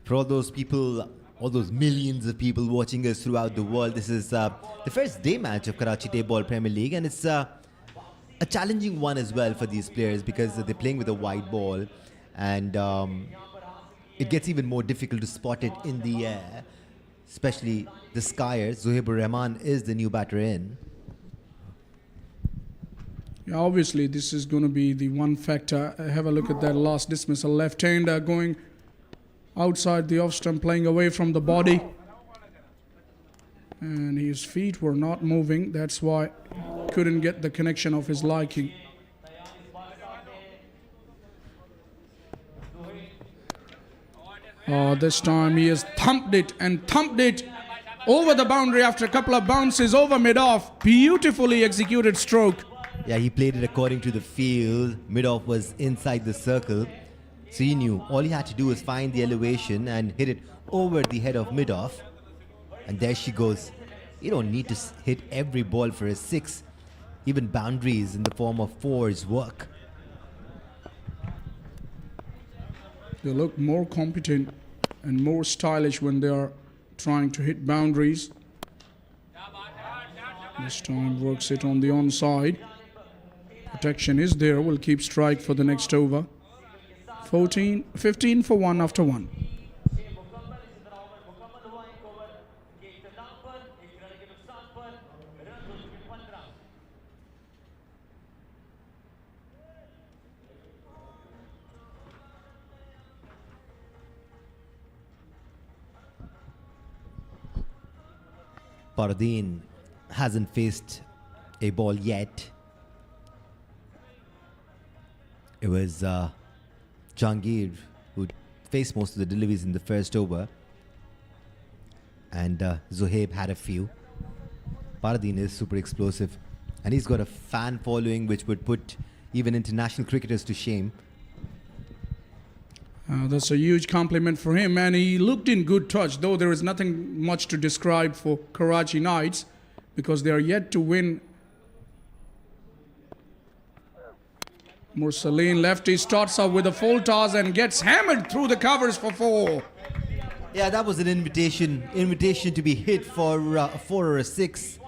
For all those people, all those millions of people watching us throughout the world, this is the first day match of Karachi Tape Ball Premier League, and it's a challenging one as well for these players because they're playing with a wide ball, and it gets even more difficult to spot it in the air, especially the skiers. Zohaibur Rahman is the new batter in. Yeah, obviously, this is going to be the one factor. Have a look at that last dismissal. Left-hander going outside the off-stump, playing away from the body. And his feet were not moving. That's why couldn't get the connection of his liking. This time he has thumped it over the boundary after a couple of bounces over mid-off. Beautifully executed stroke. Yeah, he played it according to the field. Mid-off was inside the circle. So he knew all he had to do was find the elevation and hit it over the head of mid-off. And there she goes. You don't need to hit every ball for a 6. Even boundaries in the form of 4s work. They look more competent and more stylish when they are trying to hit boundaries. This time works it on the onside. Protection is there. Will keep strike for the next over. 15 for 1 after 1. Paradeen hasn't faced a ball yet. It was Jahangir who faced most of the deliveries in the first over. And Zohaib had a few. Paradeen is super explosive. And he's got a fan following which would put even international cricketers to shame. That's a huge compliment for him, and he looked in good touch, though there is nothing much to describe for Karachi Knights because they are yet to win. Mursaleen lefty starts off with a full toss and gets hammered through the covers for 4. Yeah, that was an invitation to be hit for a 4 or a 6.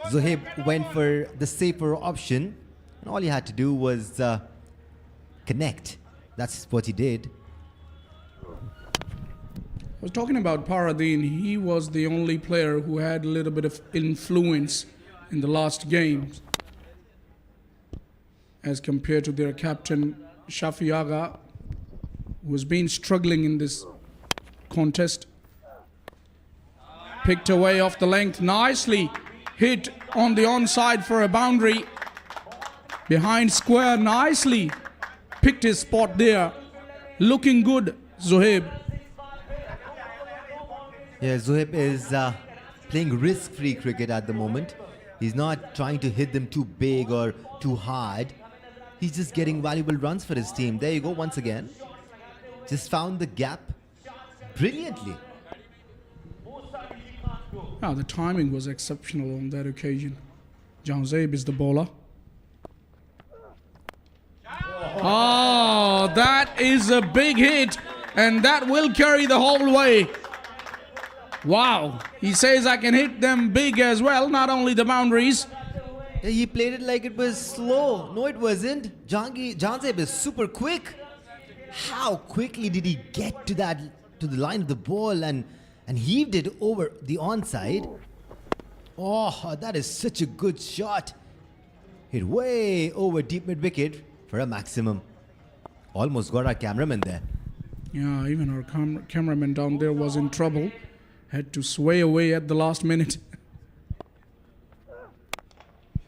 Zohaib went for the safer option, and all he had to do was connect. That's what he did. I was talking about Paradeen. He was the only player who had a little bit of influence in the last games as compared to their captain Shafi Agha, who has been struggling in this contest. Picked away off the length, nicely hit on the onside for a boundary. Behind square, nicely picked his spot there. Looking good, Zohaib. Yeah, Zohaib is playing risk-free cricket at the moment. He's not trying to hit them too big or too hard. He's just getting valuable runs for his team. There you go once again. Just found the gap brilliantly. The timing was exceptional on that occasion. Zohaib is the bowler. That is a big hit, and that will carry the whole way. Wow, he says I can hit them big as well, not only the boundaries. Yeah, he played it like it was slow. No, it wasn't. Zohaib is super quick. How quickly did he get to the line of the ball and heaved it over the onside? Oh, that is such a good shot. Hit way over deep mid wicket for a maximum. Almost got our cameraman there. Yeah, even our cameraman down there was in trouble. Had to sway away at the last minute.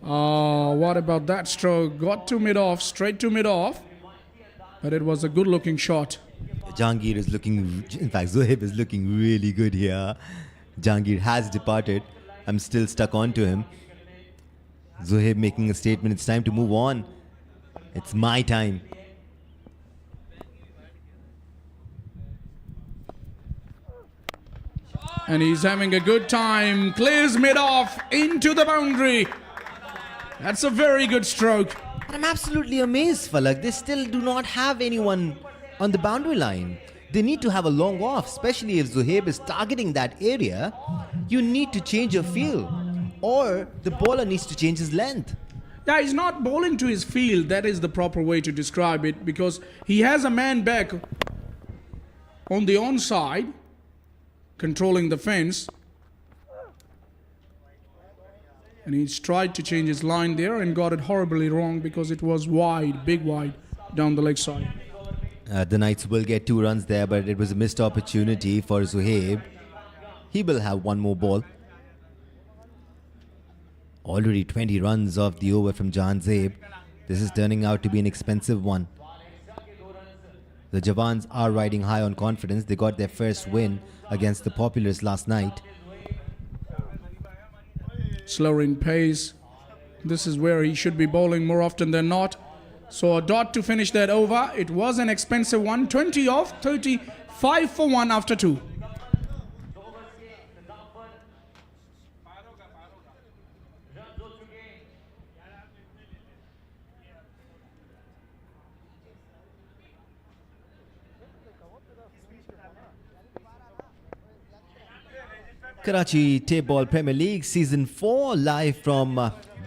What about that stroke? Got to mid-off, straight to mid-off. But it was a good-looking shot. Jahangir is looking, in fact, Zohaib is looking really good here. Jahangir has departed. I'm still stuck on to him. Zohaib making a statement, it's time to move on. It's my time. And he's having a good time. Clears mid-off into the boundary. That's a very good stroke. But I'm absolutely amazed, Falak. They still do not have anyone on the boundary line. They need to have a long off, especially if Zohaib is targeting that area. You need to change your feel, or the bowler needs to change his length. Yeah, he's not bowling to his field. That is the proper way to describe it, because he has a man back on the onside, controlling the fence. And he's tried to change his line there and got it horribly wrong because it was wide, big wide, down the leg side. The Knights will get 2 runs there, but it was a missed opportunity for Zuhaib. He will have one more ball. Already 20 runs off the over from Johar Jawans. This is turning out to be an expensive one. The Jawans are riding high on confidence. They got their first win against the Populars last night. Slower in pace. This is where he should be bowling more often than not. So a dot to finish that over. It was an expensive one. 20 off, 35 for 1 after 2. Karachi Table Premier League Season 4 live from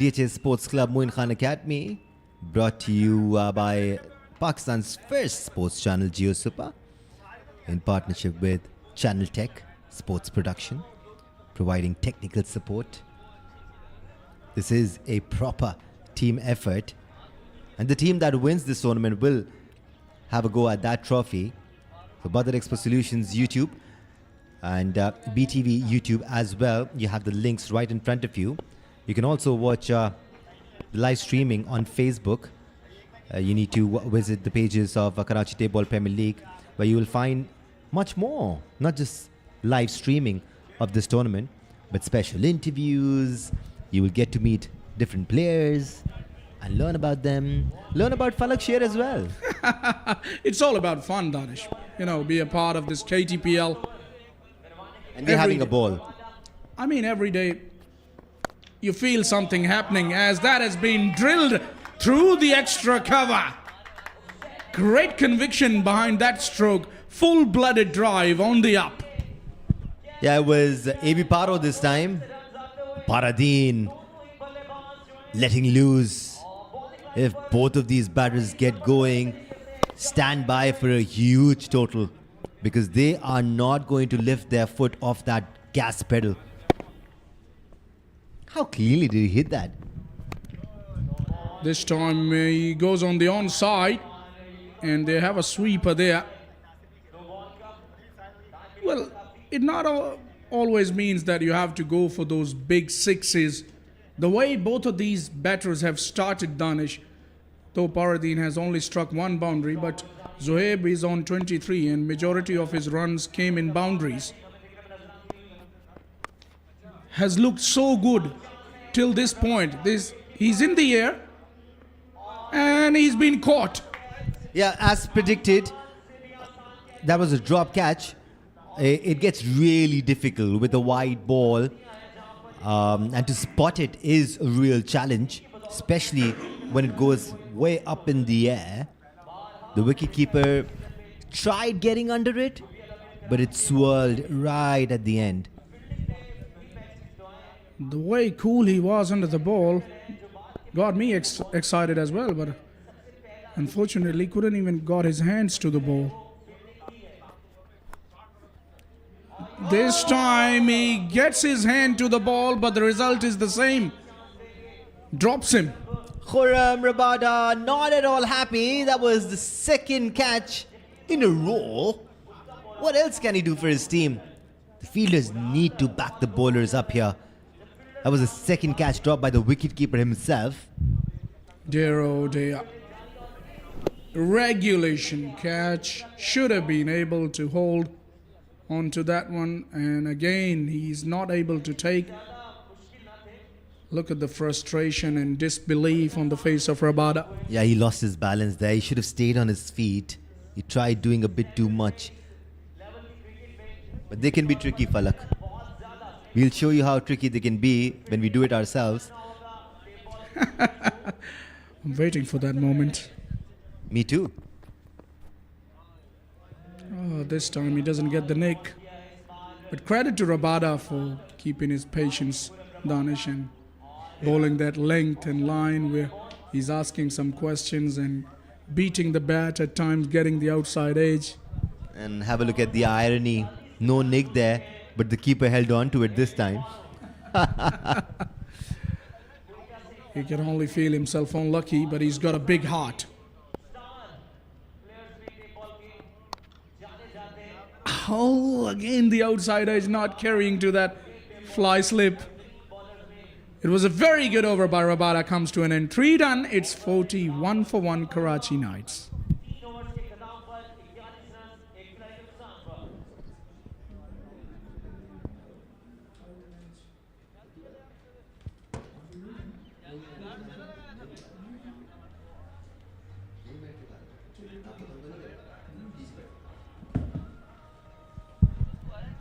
DHS Sports Club Moin Academy, brought to you by Pakistan's first sports channel Geo Super in partnership with Channel Tech Sports Production, providing technical support. This is a proper team effort, and the team that wins this tournament will have a go at that trophy. So Badar Expo Solutions YouTube and BTV YouTube as well. You have the links right in front of you. You can also watch the live streaming on Facebook. You need to visit the pages of Karachi Table Premier League, where you will find much more, not just live streaming of this tournament, but special interviews. You will get to meet different players and learn about them, learn about Falak Sher as well. It's all about fun, Danish. You know, be a part of this KTPL. And they're having a ball. I mean, every day you feel something happening as that has been drilled through the extra cover. Great conviction behind that stroke. Full-blooded drive on the up. Yeah, it was AB Paro this time. Paradeen letting loose. If both of these batters get going, stand by for a huge total, because they are not going to lift their foot off that gas pedal. How cleanly did he hit that? This time he goes on the onside and they have a sweeper there. Well, it not always means that you have to go for those big sixes. The way both of these batters have started, Danish, though Paradeen has only struck one boundary, but Zohaib is on 23 and majority of his runs came in boundaries. Has looked so good till this point. He's in the air and he's been caught. Yeah, as predicted, that was a drop catch. It gets really difficult with a wide ball, and to spot it is a real challenge, especially when it goes way up in the air. The wicketkeeper tried getting under it, but it swirled right at the end. The way cool he was under the ball got me excited as well, but unfortunately couldn't even got his hands to the ball. This time he gets his hand to the ball, but the result is the same. Drops him. Khurram Rabada not at all happy. That was the second catch in a row. What else can he do for his team? The fielders need to back the bowlers up here. That was the second catch dropped by the wicketkeeper himself. Dear oh dear. Regulation catch. Should have been able to hold onto that one, and again he's not able to take. Look at the frustration and disbelief on the face of Rabada. Yeah, he lost his balance there. He should have stayed on his feet. He tried doing a bit too much. But they can be tricky, Falak. We'll show you how tricky they can be when we do it ourselves. I'm waiting for that moment. Me too. Oh, this time he doesn't get the nick. But credit to Rabada for keeping his patience, Danish, and bowling that length and line where he's asking some questions and beating the bat at times, getting the outside edge. And have a look at the irony. No nick there, but the keeper held on to it this time. He can only feel himself unlucky, but he's got a big heart. Oh, again the outsider is not carrying to that fly slip. It was a very good over by Rabada, comes to an end. 3 done, it's 41 for 1 Karachi Knights.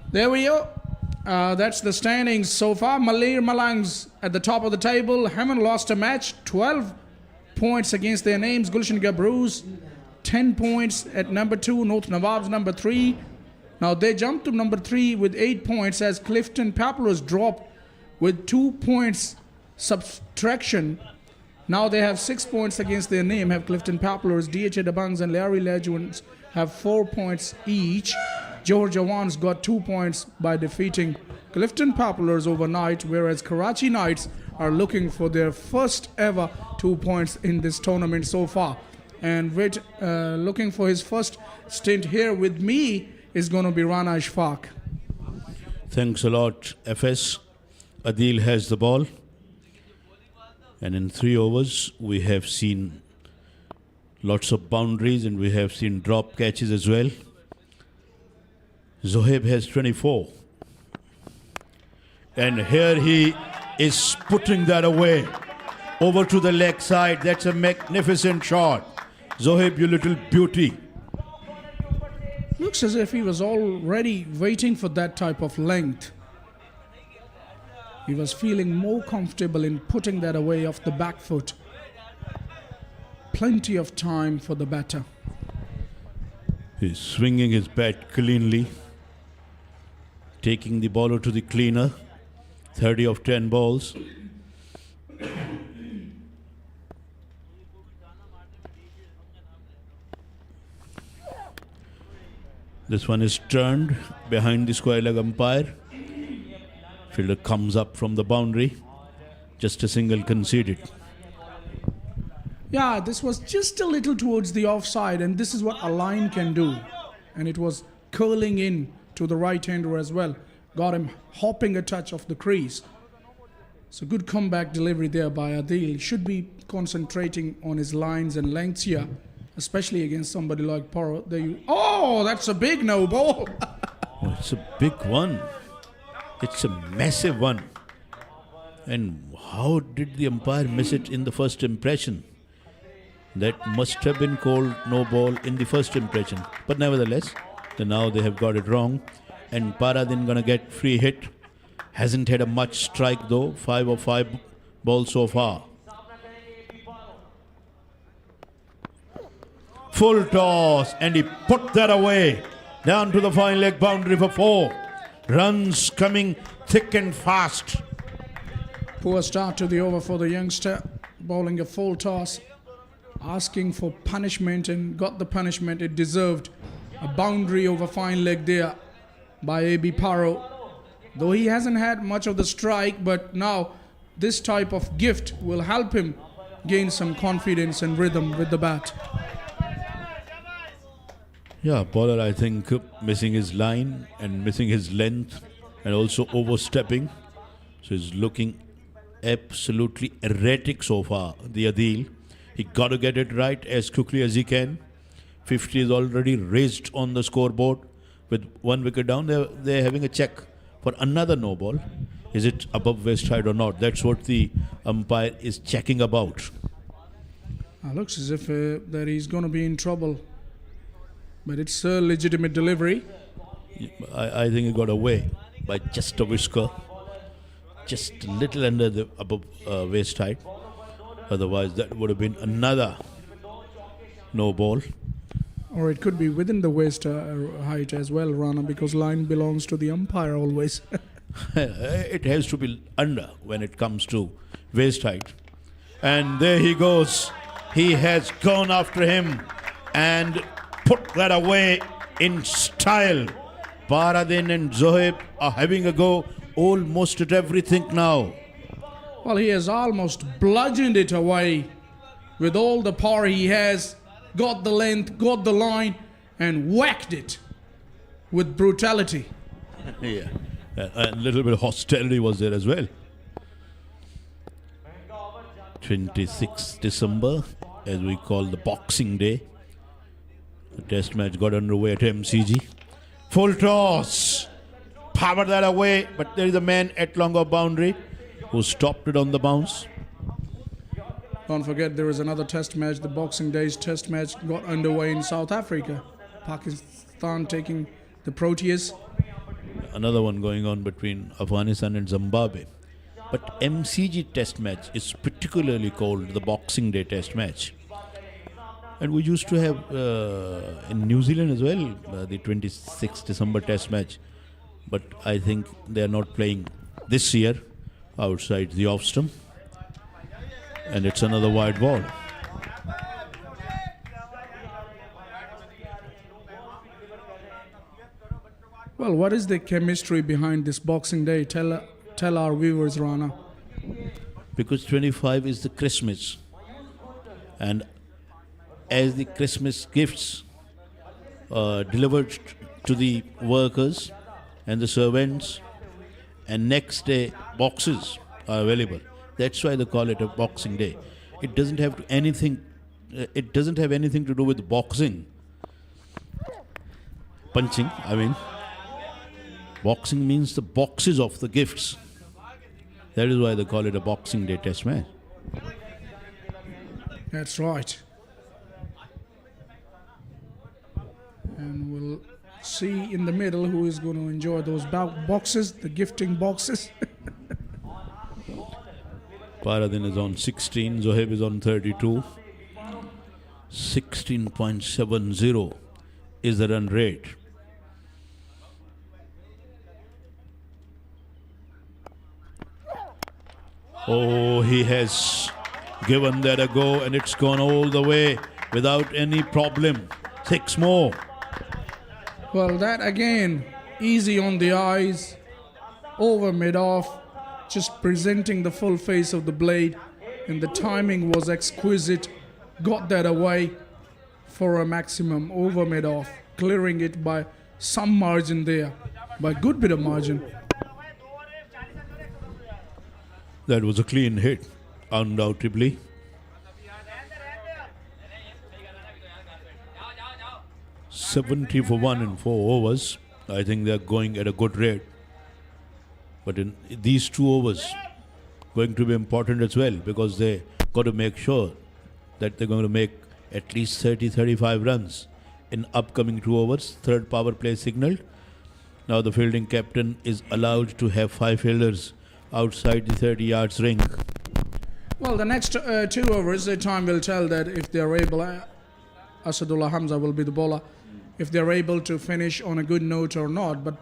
There we go. That's the standings so far. Malir Malangs at the top of the table. Haven't lost a match. 12 points against their names. Gulshan Gabroos, 10 points at number 2. North Nawab's number 3. Now they jumped to number 3 with 8 points as Clifton Papler's dropped with 2 points subtraction. Now they have 6 points against their name. Have Clifton Papler's, DH Dabangs and Larry Legends have 4 points each. Johar Jawans got 2 points by defeating Clifton Papler's overnight, whereas Karachi Knights are looking for their first ever 2 points in this tournament so far. And looking for his first stint here with me is going to be Rana Ishfaq. Thanks a lot, FS. Adil has the ball. And in 3 overs, we have seen lots of boundaries and we have seen drop catches as well. Zohaib has 24. And here he is putting that away. Over to the leg side. That's a magnificent shot. Zohaib, you little beauty. Looks as if he was already waiting for that type of length. He was feeling more comfortable in putting that away off the back foot. Plenty of time for the batter. He's swinging his bat cleanly. Taking the bowler to the cleaner. 30 of 10 balls. This one is turned behind the square leg umpire. Fielder comes up from the boundary. Just a single conceded. Yeah, this was just a little towards the offside, and this is what a line can do. And it was curling in to the right-hander as well. Got him hopping a touch off the crease. So good comeback delivery there by Adil. He should be concentrating on his lines and lengths here, especially against somebody like Paro. Oh, that's a big no ball. Oh, it's a big one. It's a massive one. And how did the umpire miss it in the first impression? That must have been called no ball in the first impression. But nevertheless, now they have got it wrong. And Paradin gonna get free hit. Hasn't had a much strike though. 5 of 5 balls so far. Full toss and he put that away. Down to the fine leg boundary for 4. Runs coming thick and fast. Poor start to the over for the youngster. Bowling a full toss. Asking for punishment and got the punishment it deserved. A boundary over fine leg there by A.B. Paro. Though he hasn't had much of the strike, but now this type of gift will help him gain some confidence and rhythm with the bat. Yeah, bowler I think missing his line and missing his length and also overstepping. So he's looking absolutely erratic so far, the Adil. He got to get it right as quickly as he can. 50 is already raised on the scoreboard with 1 wicket down. They're having a check for another no ball. Is it above waist height or not? That's what the umpire is checking about. Looks as if that he's going to be in trouble. But it's a legitimate delivery. I think he got away by just a whisker. Just a little under the above waist height. Otherwise, that would have been another no ball. Or it could be within the waist height as well, Rana, because line belongs to the umpire always. It has to be under when it comes to waist height. And there he goes. He has gone after him and put that away in style. Baradin and Zohaib are having a go almost at everything now. Well, he has almost bludgeoned it away with all the power he has, got the length, got the line, and whacked it with brutality. Yeah. And a little bit of hostility was there as well. 26th December, as we call the Boxing Day. The test match got underway at MCG. Full toss. Power that away, but there is a man at long of boundary who stopped it on the bounce. Don't forget there is another test match. The Boxing Day's test match got underway in South Africa. Pakistan taking the Proteas. Another one going on between Afghanistan and Zimbabwe. But MCG test match is particularly called the Boxing Day test match. And we used to have in New Zealand as well, the 26th December test match. But I think they are not playing this year outside the off stump. And it's another wide ball. Well, what is the chemistry behind this Boxing Day? Tell our viewers, Rana. Because 25 is the Christmas. And as the Christmas gifts delivered to the workers and the servants, and next day boxes are available. That's why they call it a Boxing Day. It doesn't have anything. It doesn't have anything to do with boxing. Punching, I mean. Boxing means the boxes of the gifts. That is why they call it a Boxing Day test match. That's right. And we'll see in the middle who is going to enjoy those boxes, the gifting boxes. Paradin is on 16, Zohaib is on 32. 16.70 is the run rate. Oh, he has given that a go and it's gone all the way without any problem. 6 more. Well, that again, easy on the eyes, over mid-off, just presenting the full face of the blade, and the timing was exquisite. Got that away for a maximum over mid-off, clearing it by some margin there, by a good bit of margin. That was a clean hit, undoubtedly. $70 for 1 in 4 overs. I think they're going at a good rate. But in these 2 overs, going to be important as well, because they got to make sure that they're going to make at least 30-35 runs in upcoming 2 overs. Third power play signaled. Now the fielding captain is allowed to have 5 fielders outside the 30 yards ring. Well, the next 2 overs, the time will tell that if they're able, Asadullah Hamza will be the bowler, if they're able to finish on a good note or not. But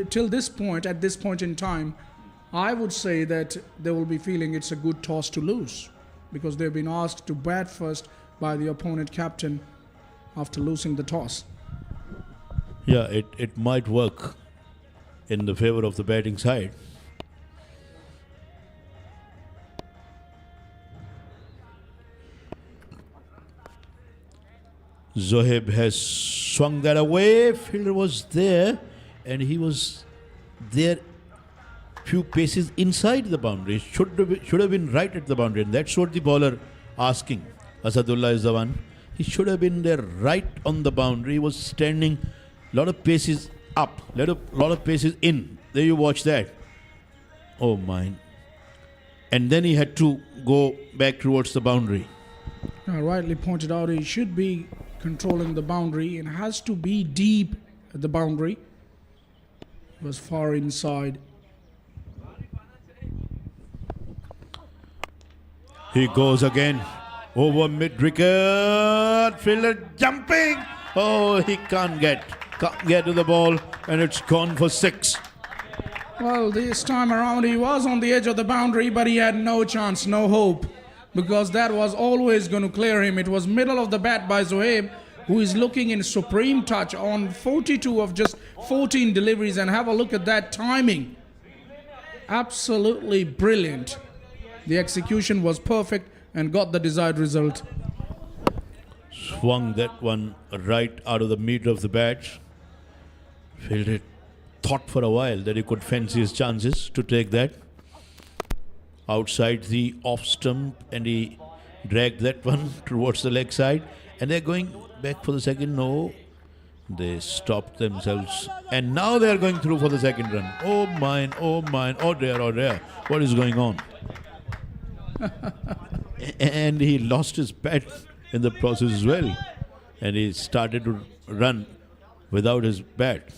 till this point, at this point in time, I would say that they will be feeling it's a good toss to lose, because they've been asked to bat first by the opponent captain after losing the toss. Yeah, it might work in the favor of the batting side. Zohaib has swung that away. Fielder was there, and he was there few paces inside the boundary. Should have been right at the boundary, and that's what the bowler asking. Asadullah is the one. He should have been there right on the boundary. He was standing a lot of paces up, lot of paces in. There you watch that. Oh my. And then he had to go back towards the boundary. Rightly pointed out, he should be controlling the boundary and has to be deep at the boundary. It was far inside. He goes again over mid-wicket. Fielder jumping. Oh, he can't get to the ball, and it's gone for 6. Well, this time around he was on the edge of the boundary, but he had no chance, no hope, because that was always going to clear him. It was middle of the bat by Zohaib, who is looking in supreme touch on 42 of just 14 deliveries, and have a look at that timing. Absolutely brilliant. The execution was perfect and got the desired result. Swung that one right out of the middle of the bat. Fielded, thought for a while that he could fancy his chances to take that. Outside the off stump, and he dragged that one towards the leg side. And they're going back for the second. No, they stopped themselves. And now they're going through for the second run. Oh mine, oh mine, oh dear, oh dear. What is going on? And he lost his bat in the process as well. And he started to run without his bat.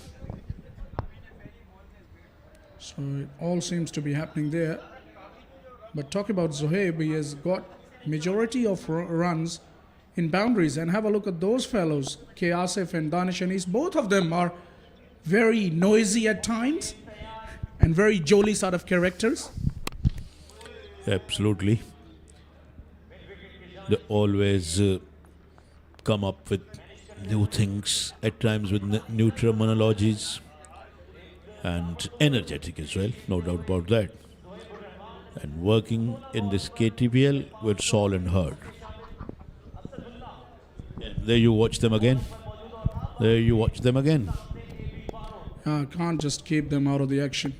So it all seems to be happening there. But talk about Zohaib, he has got majority of runs in boundaries, and have a look at those fellows, K. Asif and Danish Anis. Both of them are very noisy at times and very jolly sort of characters. Absolutely. They always come up with new things, at times with new terminologies, and energetic as well, no doubt about that. And working in this KTPL with Saul and Hurd. There you watch them again. There you watch them again. Can't just keep them out of the action.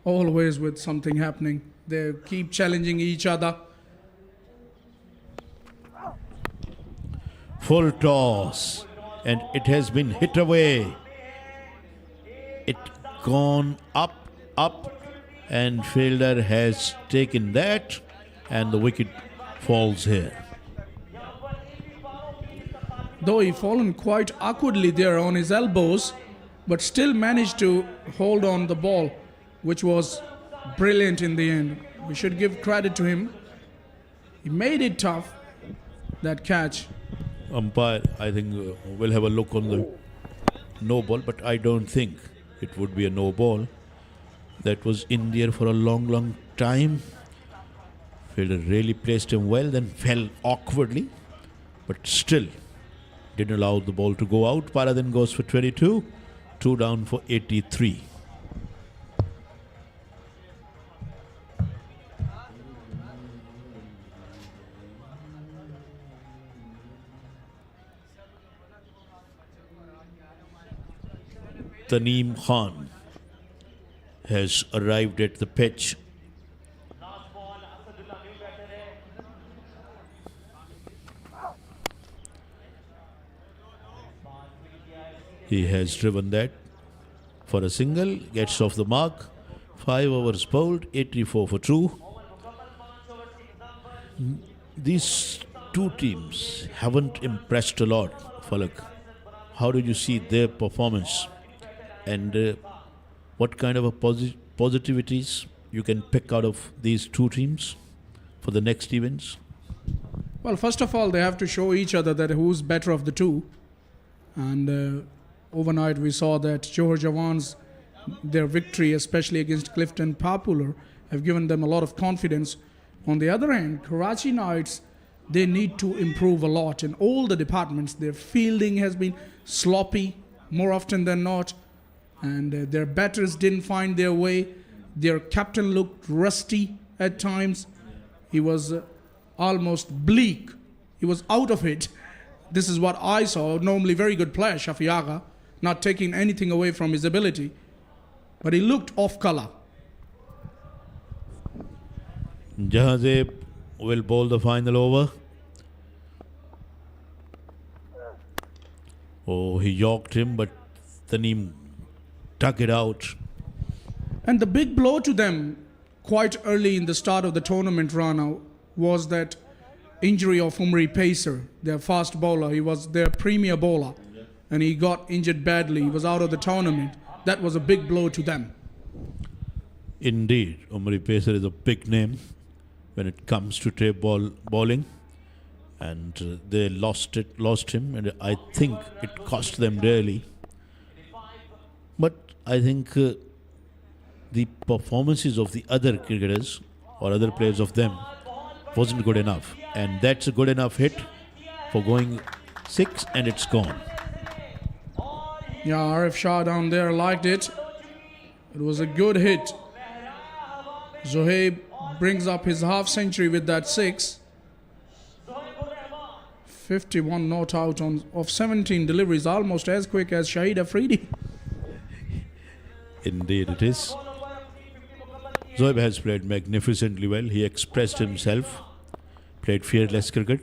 Always with something happening. They keep challenging each other. Full toss. And it has been hit away. It gone up, up. And fielder has taken that. And the wicket falls here. Though he fallen quite awkwardly there on his elbows, but still managed to hold on the ball, which was brilliant in the end. We should give credit to him. He made it tough, that catch. Umpire, I think, will have a look on the no ball, but I don't think it would be a no ball. That was in the air for a long, long time. Fielder really placed him well, then fell awkwardly, but still didn't allow the ball to go out. Para then goes for 22, 2 down for 83. Taneem Khan has arrived at the pitch. He has driven that for a single, gets off the mark. 5 overs bowled, 84 for 2. These two teams haven't impressed a lot, Falak. How did you see their performance? And what kind of a positivities you can pick out of these two teams for the next events? Well, first of all, they have to show each other that who's better of the two. And overnight we saw that Johar Jawans, their victory, especially against Clifton Popular, have given them a lot of confidence. On the other hand, Karachi Knights, they need to improve a lot in all the departments. Their fielding has been sloppy more often than not, and their batters didn't find their way. Their captain looked rusty at times. He was almost bleak. He was out of it. This is what I saw. Normally very good player, Shafi Agha, not taking anything away from his ability. But he looked off color. Jahazeb will bowl the final over. Oh, he yorked him, but Taneem dug it out. And the big blow to them quite early in the start of the tournament run was that injury of Umri Pacer, their fast bowler. He was their premier bowler, and he got injured badly. He was out of the tournament. That was a big blow to them. Indeed, Umri Pacer is a big name when it comes to tape bowling, and they lost him, and I think it cost them dearly. But I think the performances of the other cricketers or other players of them wasn't good enough, and that's a good enough hit for going 6, and it's gone. Yeah, Arif Shah down there liked it. It was a good hit. Zohaib brings up his half century with that 6. 51 not out of 17 deliveries, almost as quick as Shahid Afridi. Indeed it is. Zoeb has played magnificently well. He expressed himself, played fearless cricket.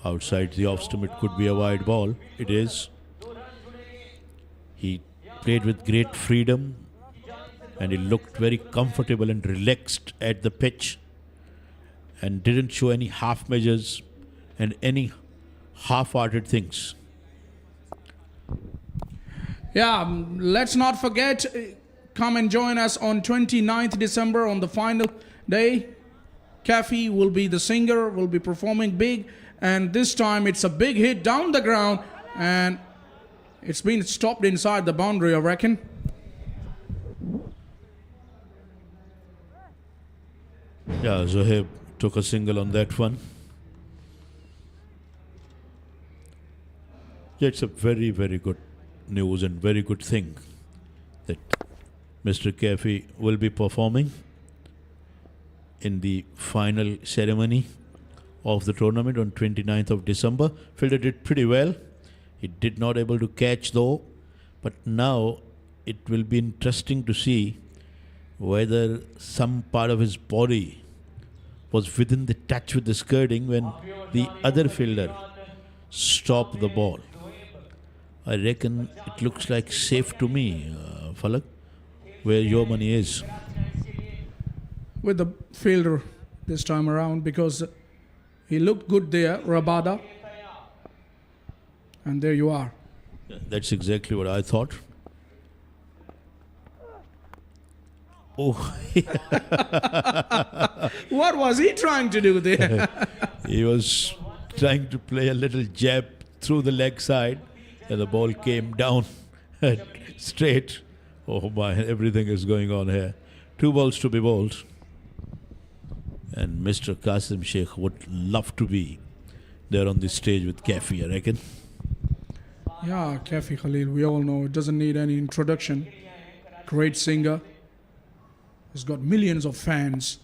Outside the off stump, it could be a wide ball. It is. He played with great freedom and he looked very comfortable and relaxed at the pitch and didn't show any half measures and any half-hearted things. Yeah, let's not forget, come and join us on 29th December on the final day. Kafi will be the singer, will be performing big, and this time it's a big hit down the ground and it's been stopped inside the boundary, I reckon. Yeah, Zohaib took a single on that one. Yeah, it's a very, very good news and very good thing that Mr. Kafi will be performing in the final ceremony of the tournament on 29th of December. Fielder did pretty well. He did not able to catch though, but now it will be interesting to see whether some part of his body was within the touch with the skirting when the other fielder stopped the ball. I reckon it looks like safe to me, Falak, where your money is. With the fielder this time around, because he looked good there, Rabada. And there you are. That's exactly what I thought. Oh. What was he trying to do there? He was trying to play a little jab through the leg side and the ball came down straight. Oh my, everything is going on here. 2 balls to be bowled. And Mr. Qasim Sheikh would love to be there on the stage with Kafi, I reckon. Yeah, Kafi Khalil, we all know, it doesn't need any introduction. Great singer. He's got millions of fans.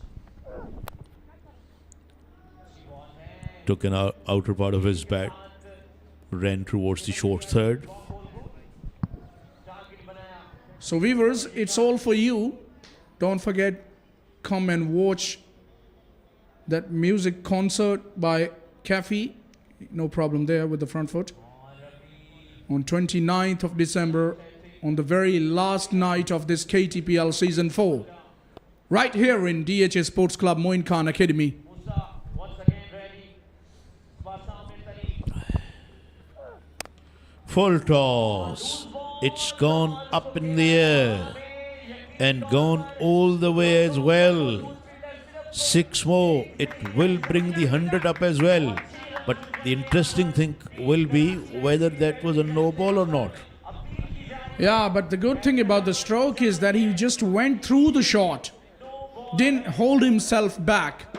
Took an outer part of his bat, ran towards the short third. So viewers, it's all for you. Don't forget, come and watch that music concert by Kafi. No problem there with the front foot. On 29th of December, on the very last night of this KTPL Season 4. Right here in DHA Sports Club, Moin Khan Academy. Full toss. It's gone up in the air and gone all the way as well. 6 more. It will bring the 100 up as well. But the interesting thing will be whether that was a no ball or not. Yeah, but the good thing about the stroke is that he just went through the shot. Didn't hold himself back.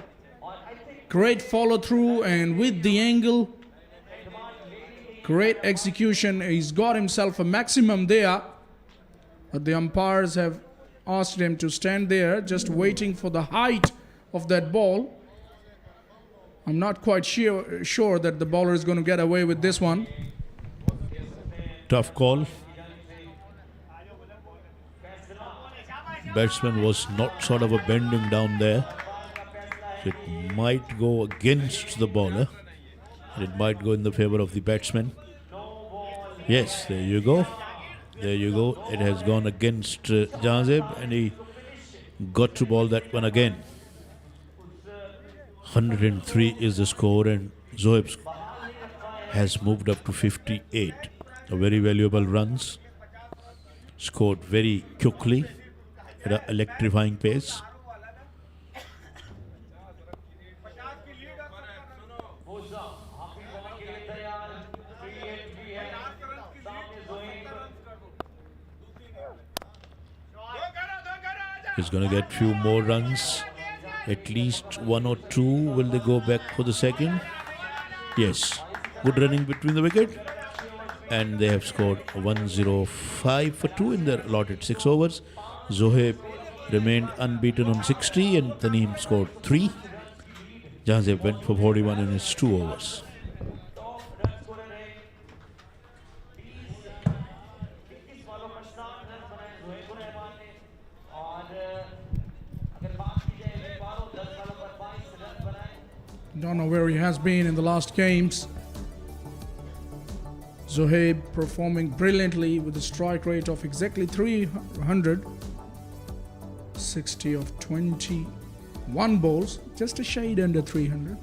Great follow through and with the angle. Great execution. He's got himself a maximum there. But the umpires have asked him to stand there just waiting for the height of that ball. I'm not quite sure that the bowler is going to get away with this one. Tough call. Batsman was not sort of a bending down there. So it might go against the bowler. It might go in the favor of the batsman. Yes, there you go. There you go. It has gone against Jazeb and he got to bowl that one again. 103 is the score and Zoeb has moved up to 58. A very valuable runs. Scored very quickly at an electrifying pace. He's going to get few more runs. At least 1 or 2. Will they go back for the second? Yes. Good running between the wicket. And they have scored 105 for 2 in their allotted 6 overs. Zohaib remained unbeaten on 60 and Taneem scored 3. Jahazeb went for 41 in his 2 overs. Don't know where he has been in the last games. Zohaib performing brilliantly with a strike rate of exactly 300. 60 of 21 balls, just a shade under 300.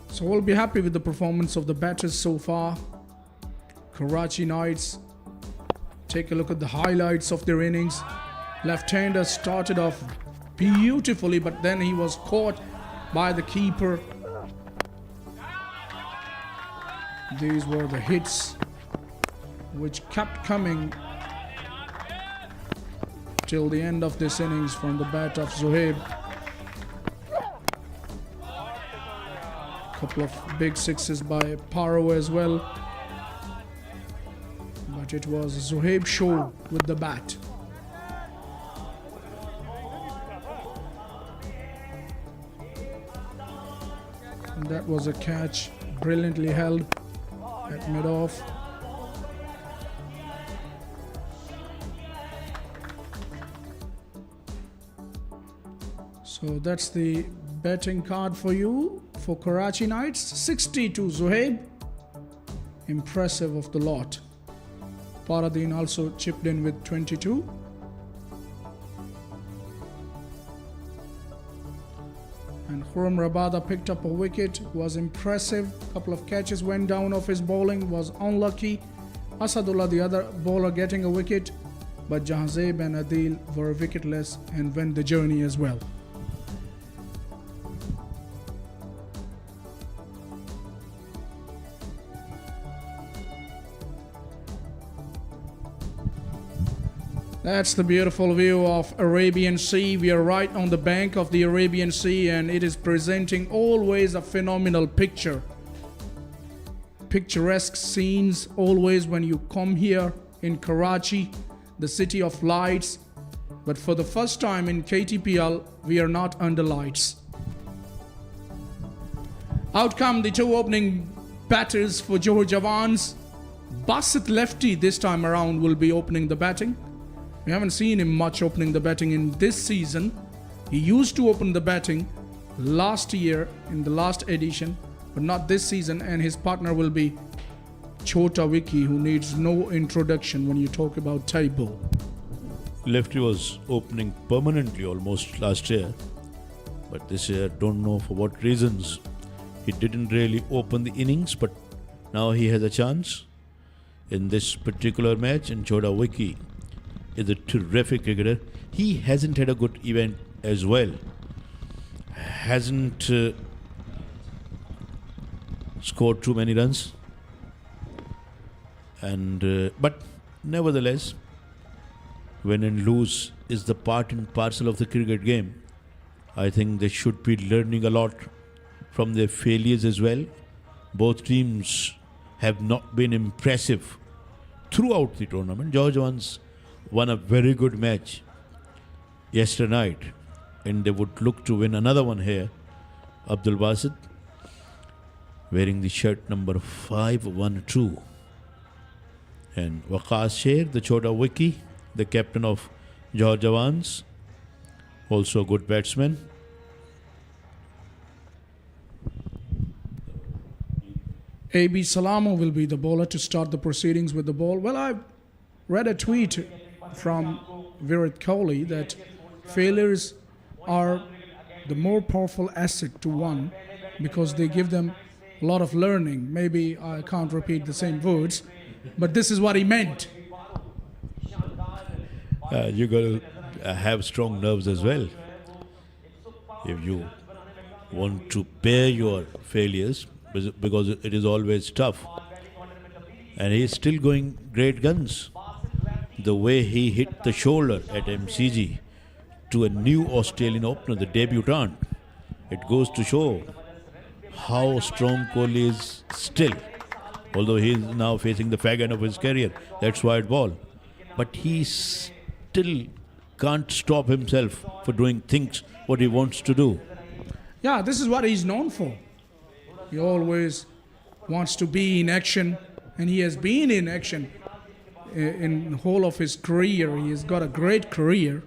So we'll be happy with the performance of the batters so far. Karachi Knights, take a look at the highlights of their innings. Left-hander started off beautifully, but then he was caught by the keeper. These were the hits which kept coming till the end of this innings from the bat of Zohaib. Couple of big sixes by Paro as well. But it was Zohaib show with the bat. And that was a catch brilliantly held at mid-off. So that's the betting card for you for Karachi Knights. 60 to Zohaib. Impressive of the lot. Paradeen also chipped in with 22. And Khurram Rabada picked up a wicket. Was impressive. Couple of catches went down off his bowling. Was unlucky. Asadullah, the other bowler, getting a wicket. But Jahazeb and Adil were wicketless and went the journey as well. That's the beautiful view of Arabian Sea. We are right on the bank of the Arabian Sea and it is presenting always a phenomenal picture. Picturesque scenes always when you come here in Karachi, the city of lights. But for the first time in KTPL, we are not under lights. Out come the two opening batters for Johar Jawans. Basit lefty this time around will be opening the batting. We haven't seen him much opening the batting in this season. He used to open the batting last year in the last edition, but not this season. And his partner will be Chota Wiki, who needs no introduction when you talk about table. Lefty was opening permanently almost last year, but this year don't know for what reasons he didn't really open the innings, but now he has a chance in this particular match. And Chota Wiki is a terrific cricketer. He hasn't had a good event as well. Hasn't scored too many runs. And but nevertheless, win and lose is the part and parcel of the cricket game. I think they should be learning a lot from their failures as well. Both teams have not been impressive throughout the tournament. Johar Jawans won a very good match yesterday night, and they would look to win another one here. Abdul Basit wearing the shirt number 512. And Waqas Sher, the Chota Wiki, the captain of Johar Jawans, also a good batsman. AB Salamo will be the bowler to start the proceedings with the ball. Well, I read a tweet from Virat Kohli that failures are the more powerful asset to one because they give them a lot of learning. Maybe I can't repeat the same words, but this is what he meant. You got to have strong nerves as well. If you want to bear your failures, because it is always tough. And he is still going great guns. The way he hit the shoulder at MCG to a new Australian opener, the debutant, It goes to show how strong Kohli is still. Although he is now facing the fag end of his career, that's white ball. But he still can't stop himself for doing things what he wants to do. Yeah, this is what he's known for. He always wants to be in action, and he has been in action in the whole of his career. He has got a great career.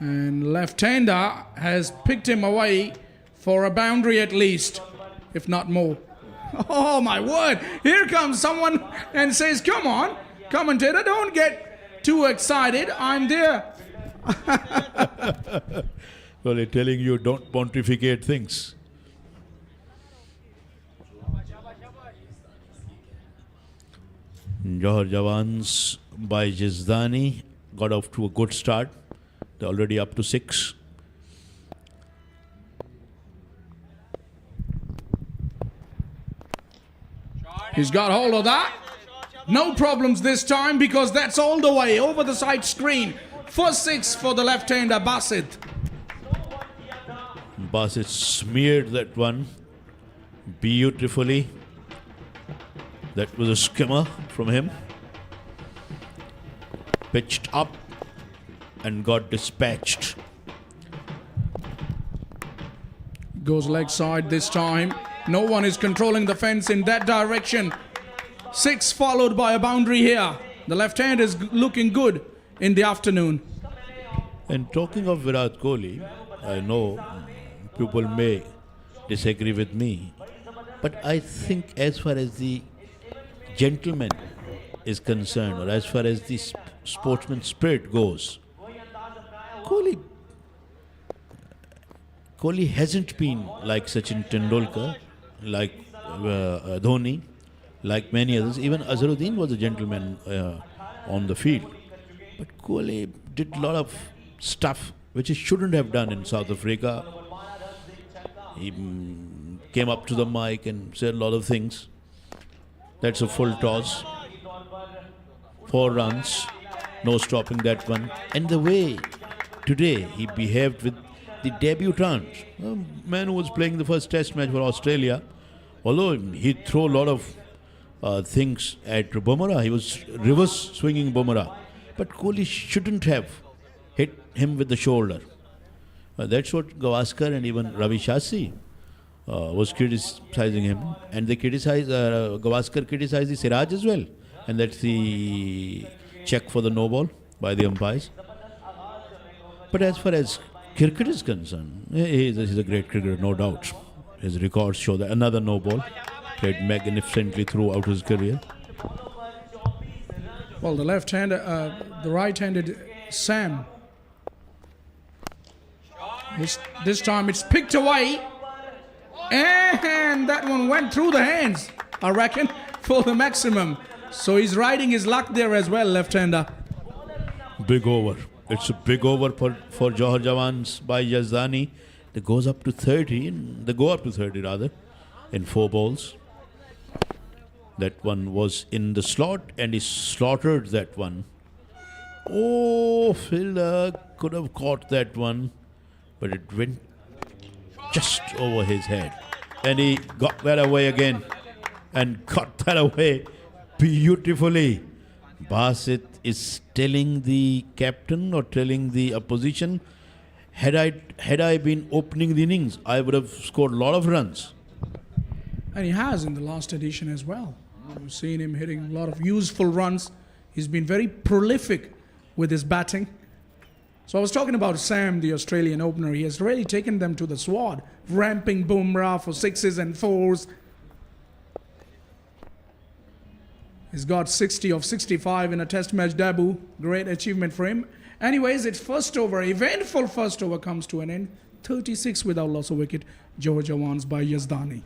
And left-hander has picked him away for a boundary at least, if not more. Oh my word, here comes someone and says, come on, commentator, don't get too excited, I'm there. Well, they're telling you don't pontificate things. Johar Jawans by Jizdani got off to a good start. They're already up to 6. He's got hold of that. No problems this time because that's all the way over the side screen. First 6 for the left-hander Basit. Basit smeared that one beautifully. That was a skimmer from him. Pitched up and got dispatched. Goes leg side this time. No one is controlling the fence in that direction. 6 followed by a boundary here. The left hand is looking good in the afternoon. And talking of Virat Kohli, I know people may disagree with me, but I think as far as the gentleman is concerned, or as far as the sportsman spirit goes, Kohli hasn't been like Sachin Tendulkar, like Dhoni, like many others. Even Azharuddin was a gentleman on the field. But Kohli did a lot of stuff which he shouldn't have done in South Africa. He came up to the mic and said a lot of things. That's a full toss. 4 runs. No stopping that one. And the way today he behaved with the debutant, a man who was playing the first test match for Australia, although he threw a lot of things at Bumrah, he was reverse swinging Bumrah. But Kohli shouldn't have hit him with the shoulder. That's what Gavaskar and even Ravi Shastri was criticizing him. And they criticized, Gavaskar criticized the Siraj as well. And that's the check for the no ball by the umpires. But as far as cricket is concerned, he's a great cricketer, no doubt. His records show that. Another no ball, played magnificently throughout his career. Well, the left-hander, the right-handed Sam. This time it's picked away. And that one went through the hands, I reckon, for the maximum. So he's riding his luck there as well, left-hander. Big over. It's a big over for Johar Jawans by Yazdani. They goes up to 30, they go up to 30 rather, in 4 balls. That one was in the slot and he slaughtered that one. Oh, fielder could have caught that one, but it went just over his head. And he got that away again and got that away beautifully. Basit is telling the captain or telling the opposition, had I been opening the innings, I would have scored a lot of runs. And he has in the last edition as well. We've seen him hitting a lot of useful runs. He's been very prolific with his batting. So I was talking about Sam, the Australian opener. He has really taken them to the sword, ramping Bumrah for 6s and 4s. He's got 60 of 65 in a test match debut. Great achievement for him. Anyways, it's first over. Eventful first over comes to an end. 36 without loss of wicket. Johar Jawans by Yazdani.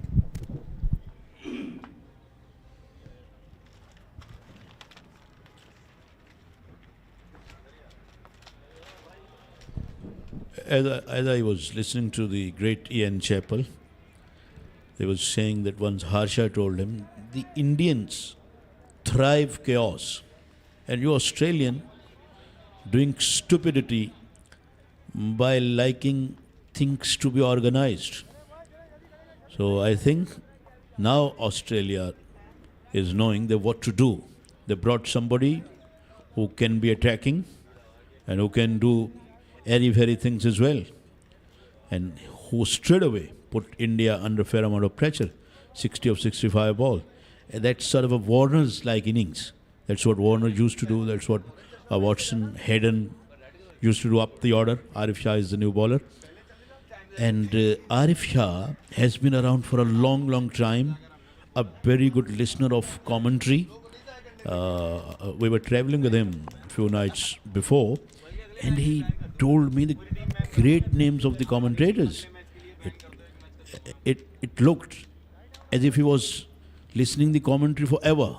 As I was listening to the great Ian Chappell, he was saying that once Harsha told him, the Indians thrive chaos. And you Australian doing stupidity, by liking things to be organized. So I think now Australia is knowing what to do. They brought somebody who can be attacking and who can do airy-fairy things as well, and who straight away put India under a fair amount of pressure, 60 of 65 ball. And that's sort of a Warner's-like innings. That's what Warner used to do. That's what Watson, Hayden used to do up the order. Arif Shah is the new bowler. And Arif Shah has been around for a long, long time, a very good listener of commentary. We were traveling with him a few nights before, and he told me the great names of the commentators. It looked as if he was listening the commentary forever.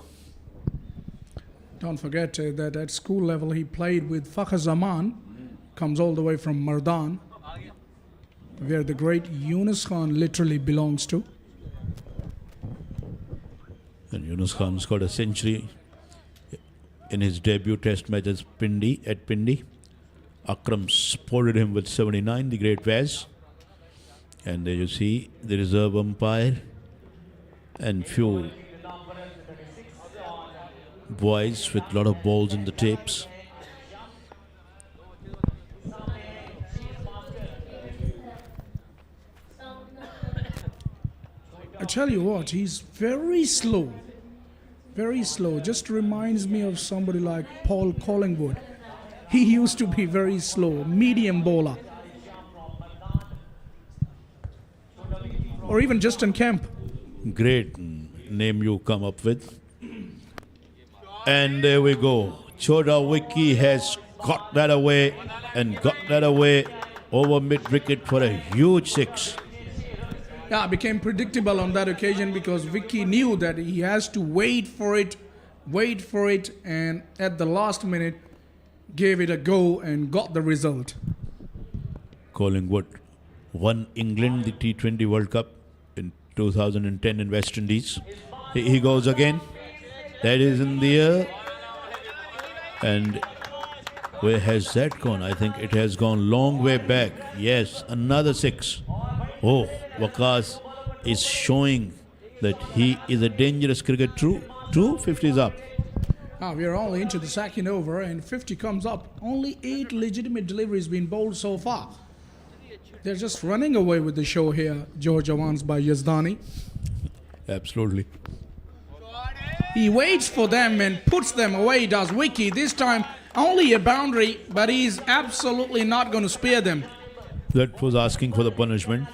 Don't forget that at school level he played with Fakhr Zaman, comes all the way from Mardan, where the great Yunus Khan literally belongs to. And Yunus Khan scored a century in his debut test match at Pindi. Akram supported him with 79, the great Vaz. And there you see the reserve umpire and few boys with a lot of balls in the tapes. I tell you what, he's very slow. Very slow. Just reminds me of somebody like Paul Collingwood. He used to be very slow, medium bowler. Or even Justin Kemp. Great name you come up with. And there we go. Chota Vicky has got that away and got that away over mid-wicket for a huge six. Yeah, it became predictable on that occasion because Vicky knew that he has to wait for it, and at the last minute gave it a go and got the result. Collingwood won England the T20 World Cup in 2010 in West Indies. He goes again. That is in the air. And where has that gone? I think it has gone long way back. Yes, another six. Oh, Waqas is showing that he is a dangerous cricketer. True, 50 is up. We are only into the second over and 50 comes up. Only 8 legitimate deliveries been bowled so far. They're just running away with the show here. Johar Jawans by Yazdani. Absolutely. He waits for them and puts them away, does Vicky. This time only a boundary, but he's absolutely not going to spare them. That was asking for the punishment.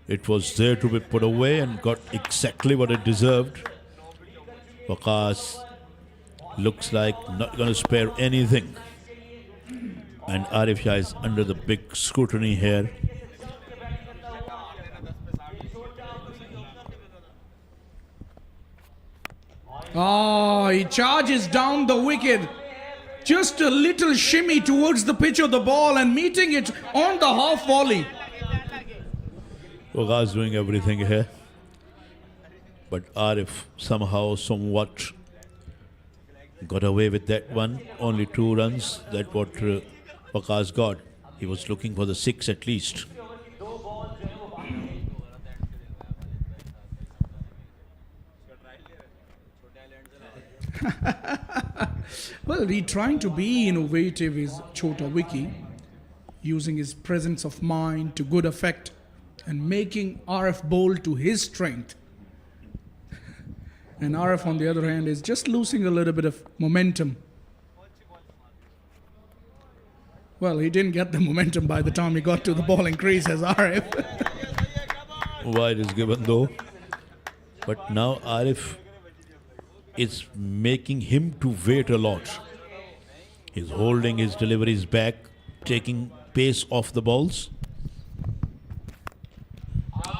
It was there to be put away and got exactly what it deserved. Waqas looks like not going to spare anything. And Arif Shah is under the big scrutiny here. He charges down the wicket. Just a little shimmy towards the pitch of the ball and meeting it on the half volley. Waqas doing everything here. But Arif somehow, somewhat got away with that one. Only 2 runs. That's what Waqas got. He was looking for the 6 at least. Well, he trying to be innovative is Chota Vicky, using his presence of mind to good effect and making RF bowl to his strength. And RF, on the other hand, is just losing a little bit of momentum. Well, he didn't get the momentum by the time he got to the bowling crease as RF. Wide is given though. But now Arif is making him to wait a lot. He's holding his deliveries back, taking pace off the balls.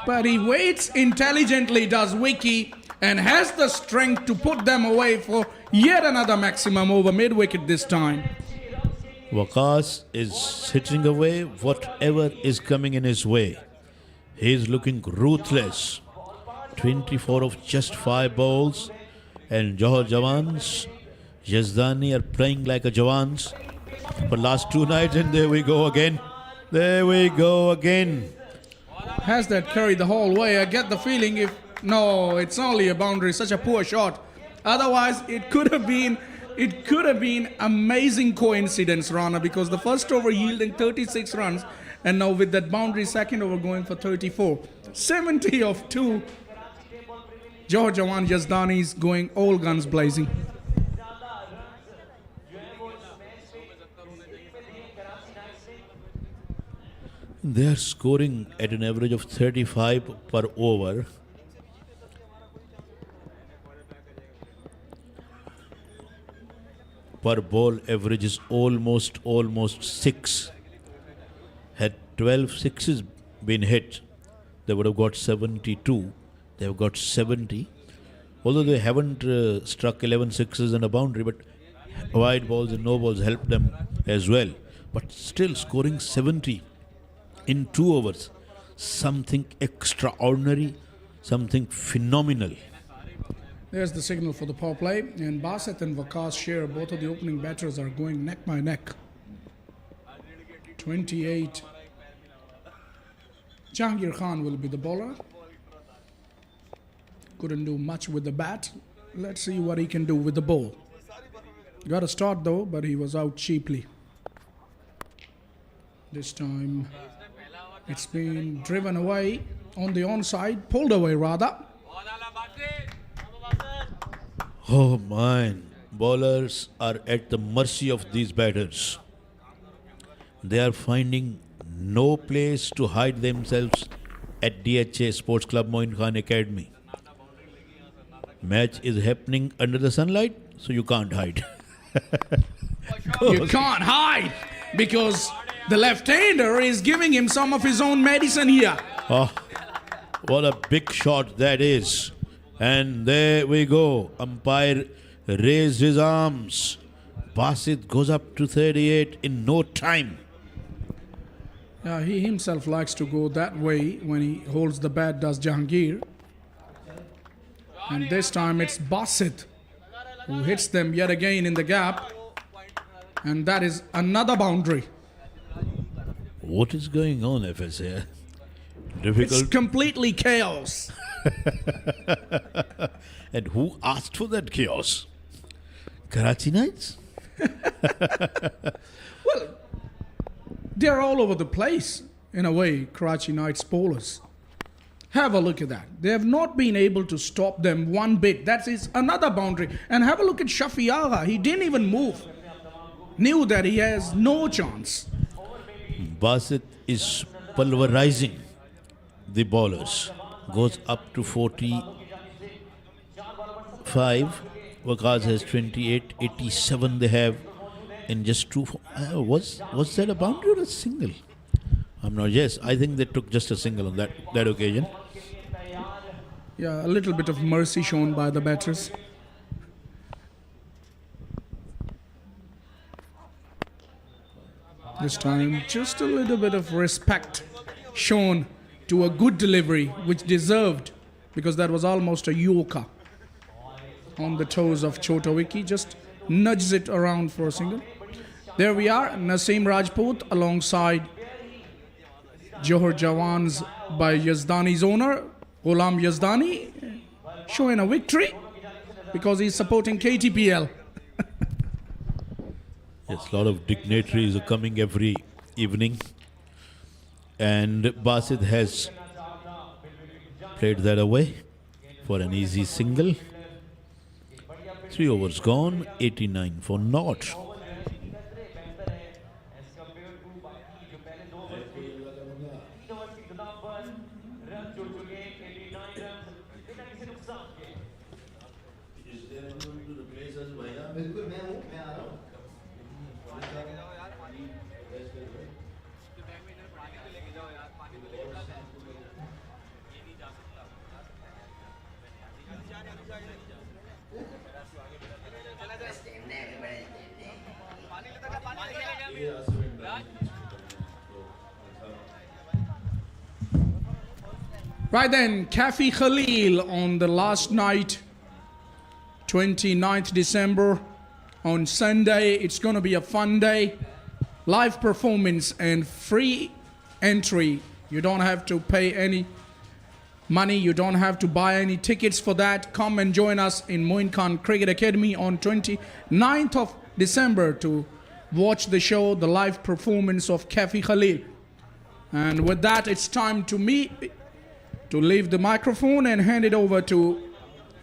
But he waits intelligently, does Vicky, and has the strength to put them away for yet another maximum over mid-wicket this time. Waqas is hitting away whatever is coming in his way. He is looking ruthless. 24 of just 5 balls. And Johar Jawans, Yazdani are playing like a Jawans. for last 2 nights, and there we go again. There we go again. Has that carried the whole way? I get the feeling if no, it's only a boundary. Such a poor shot. Otherwise, it could have been amazing coincidence, Rana, because the first over yielding 36 runs, and now with that boundary, second over going for 34. 70 of 2. Johar Jawans Yazdani is going all guns blazing. They are scoring at an average of 35 per over. Per ball average is almost 6. Had 12 sixes been hit, they would have got 72. They have got 70. Although they haven't struck 11 sixes and a boundary, but wide balls and no balls helped them as well. But still scoring 70 in 2 overs. Something extraordinary, something phenomenal. There's the signal for the power play, and Basit and Waqas Sher, both of the opening batters, are going neck by neck. 28. Jahangir Khan will be the bowler. Couldn't do much with the bat. Let's see what he can do with the ball. Got a start though, but he was out cheaply. This time it's been driven away on the onside, pulled away rather. Oh man, bowlers are at the mercy of these batters. They are finding no place to hide themselves at DHA Sports Club Moin Khan Academy. Match is happening under the sunlight, so you can't hide. You can't hide because the left-hander is giving him some of his own medicine here. Oh, what a big shot that is. And there we go. Umpire raised his arms. Basit goes up to 38 in no time. He himself likes to go that way when he holds the bat, does Jahangir. And this time it's Basit who hits them yet again in the gap. And that is another boundary. What is going on, FSA? Difficult. It's completely chaos. And who asked for that chaos? Karachi Knights? Well, they're all over the place, in a way, Karachi Knights bowlers. Have a look at that. They have not been able to stop them one bit. That is another boundary. And have a look at Shafi Agha. He didn't even move. Knew that he has no chance. Basit is pulverizing the bowlers. Goes up to 45. Waqas has 28. 87 they have in just 2. Was that a boundary or a single? I'm not. Yes, I think they took just a single on that occasion. Yeah, a little bit of mercy shown by the batters. This time, just a little bit of respect shown to a good delivery, which deserved, because that was almost a Yorker on the toes of Chota Wiki. Just nudges it around for a single. There we are, Naseem Rajput alongside Johar Jawans by Yazdani's owner, Ghulam Yazdani, showing a victory because he's supporting KTPL. Yes, a lot of dignitaries are coming every evening. And Basit has played that away for an easy single. 3 overs gone, 89 for naught. Right then, Kafi Khalil on the last night, 29th December. On Sunday, it's going to be a fun day. live performance and free entry. You don't have to pay any money. You don't have to buy any tickets for that. Come and join us in Moin Cricket Academy on 29th of December to watch the show, the live performance of Kafi Khalil. And with that, it's time to leave the microphone and hand it over to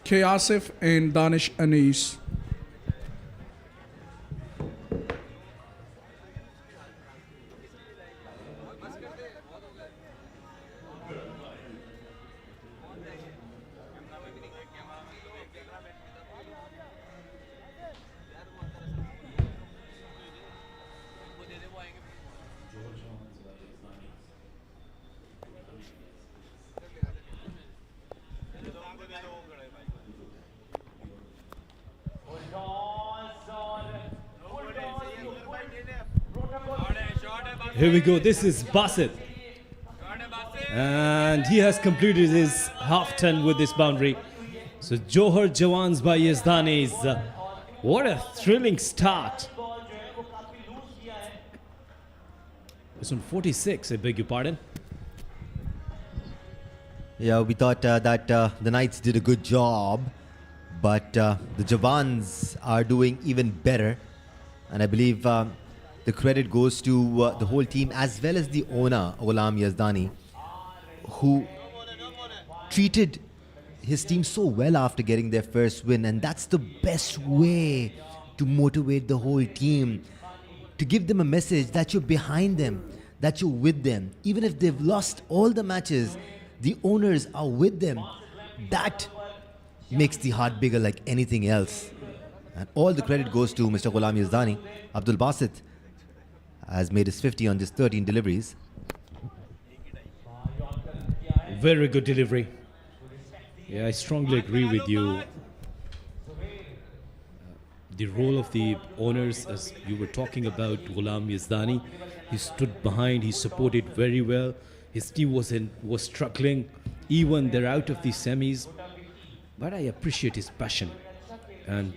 K. Asif and Danish Anis. Here we go. This is Basit. And he has completed his half ton with this boundary. So Johar Jawans by Yazdanis. What a thrilling start. It's on 46, I beg your pardon. Yeah, we thought that the Knights did a good job, but the Jawans are doing even better. And I believe the credit goes to the whole team as well as the owner, Ghulam Yazdani, who treated his team so well after getting their first win. And that's the best way to motivate the whole team, to give them a message that you're behind them, that you're with them. Even if they've lost all the matches, the owners are with them. That makes the heart bigger like anything else. And all the credit goes to Mr. Ghulam Yazdani. Abdul Basit has made his 50 on just 13 deliveries. Very good delivery. Yeah, I strongly agree with you. The role of the owners, as you were talking about, Ghulam Yazdani, he stood behind, he supported very well. His team was struggling. Even they're out of the semis. But I appreciate his passion. And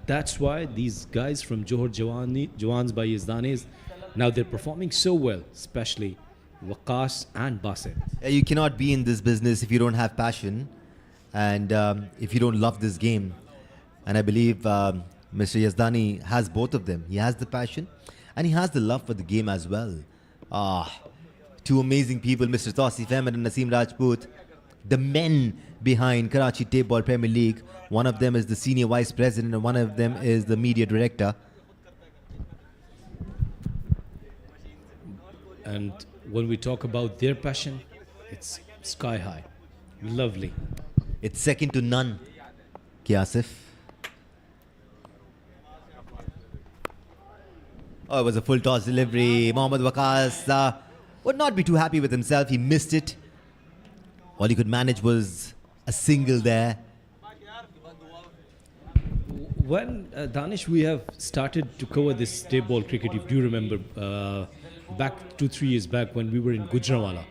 that's why these guys from Johar Jawans by Yazdanis, now they're performing so well, especially Waqas and Basit. You cannot be in this business if you don't have passion and if you don't love this game. And I believe Mr. Yazdani has both of them. He has the passion and he has the love for the game as well. Two amazing people, Mr. Tausif Ahmed and Naseem Rajput, the men behind Karachi Tape Ball Premier League. One of them is the senior vice president and one of them is the media director. And when we talk about their passion, it's sky high. Lovely. It's second to none, Kiasif. Oh, it was a full toss delivery. Mohammad Waqas would not be too happy with himself. He missed it. All he could manage was a single there. When Danish, we have started to cover this tape ball cricket, if you remember, back 2-3 years back when we were in Gujranwala,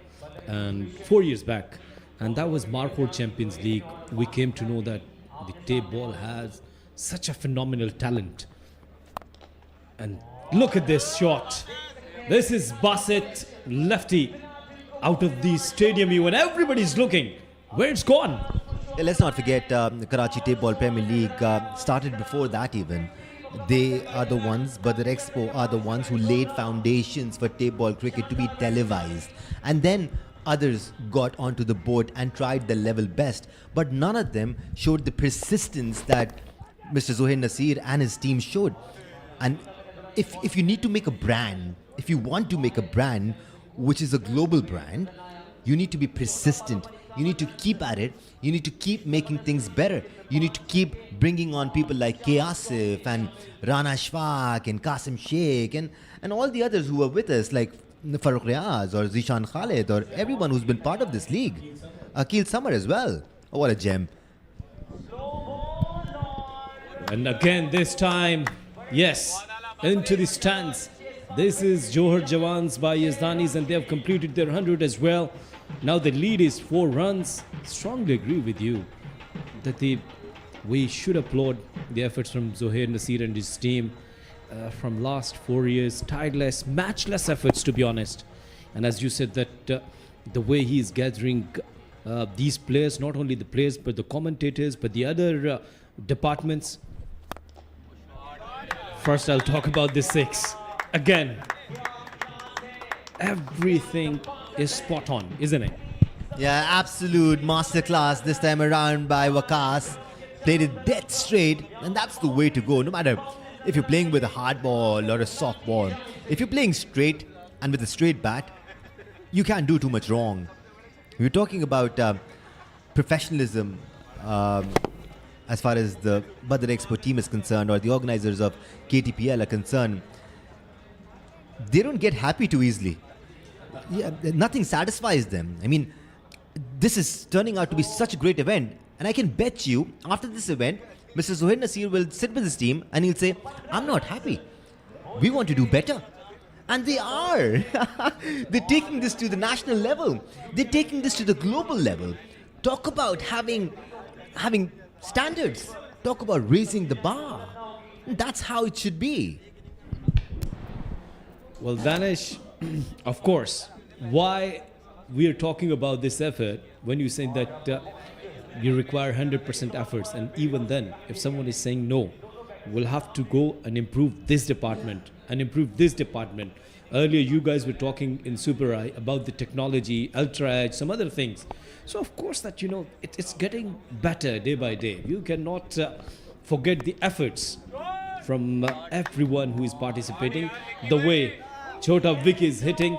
and 4 years back, and that was Markhor Champions League. We came to know that the tape ball has such a phenomenal talent. And look at this shot. This is Basit, lefty, out of the stadium when everybody's looking. Where it's gone. Let's not forget the Karachi Tape Ball Premier League started before that even. They are the ones, Badar Expo are the ones who laid foundations for tape ball cricket to be televised. And then others got onto the boat and tried their level best. But none of them showed the persistence that Mr. Zohair Nasir and his team showed. And if you need to make a brand, if you want to make a brand, which is a global brand, you need to be persistent. You need to keep at it. You need to keep making things better. You need to keep bringing on people like K. Asif and Rana Ashfaq and Qasim Sheikh and all the others who are with us, like Farooq Riaz or Zishan Khalid or everyone who's been part of this league. Akil Samar as well. Oh, what a gem. And again, this time, yes, into the stands. This is Johar Jawans by Yazdanis, and they have completed their 100 as well. Now the lead is 4 runs. Strongly agree with you that we should applaud the efforts from Zohair Nasir and his team. from last 4 years, tireless, matchless efforts, to be honest. And as you said, that the way he is gathering these players, not only the players, but the commentators, but the other departments. First, I'll talk about the 6. Again, everything is spot on, isn't it? Yeah, absolute masterclass this time around by Waqas. Played it dead straight, and that's the way to go. No matter if you're playing with a hard ball or a soft ball, if you're playing straight and with a straight bat, you can't do too much wrong. We're talking about professionalism as far as the Badar Expo team is concerned, or the organizers of KTPL are concerned. They don't get happy too easily. Yeah, nothing satisfies them. I mean, this is turning out to be such a great event, and I can bet you after this event, Mr. Zohair Nasir will sit with his team and he'll say, I'm not happy. We want to do better. And they are. They're taking this to the national level. They're taking this to the global level. Talk about having standards. Talk about raising the bar. That's how it should be. Well, Danish, of course, why we are talking about this effort when you say that you require 100% efforts, and even then, if someone is saying no, we'll have to go and improve this department and improve this department. Earlier, you guys were talking in Super I about the technology, Ultra Edge, some other things. So, of course, that, you know, it's getting better day by day. You cannot forget the efforts from everyone who is participating. The way Chota Vic is hitting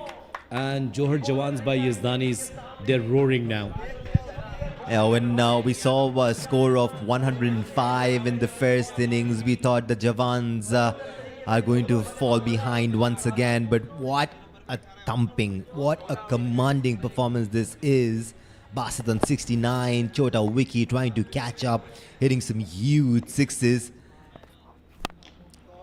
and Johar Jawans by Yazdanis, they're roaring now. Yeah, when we saw a score of 105 in the first innings, we thought the Jawans are going to fall behind once again. But what a thumping, what a commanding performance this is. Basit on 69, Chota Wiki trying to catch up, hitting some huge sixes.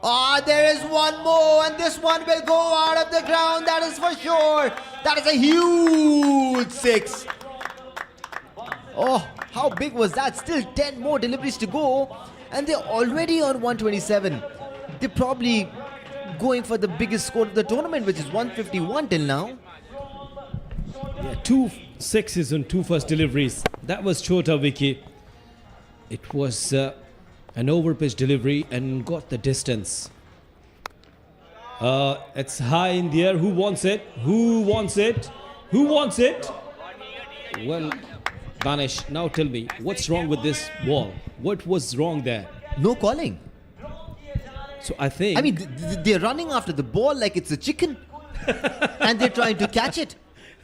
Oh, there is one more, and this one will go out of the ground, that is for sure. That is a huge 6. Oh, how big was that? Still 10 more deliveries to go, and they're already on 127. They're probably going for the biggest score of the tournament, which is 151 till now. Yeah, 2 6s on 2 first deliveries. That was Chota Wiki. It was an overpitch delivery and got the distance. It's high in the air. Who wants it? Who wants it? Who wants it? Well, Danish, now tell me, what's wrong with this ball? What was wrong there? No calling. So I think... I mean, they're running after the ball like it's a chicken. And they're trying to catch it.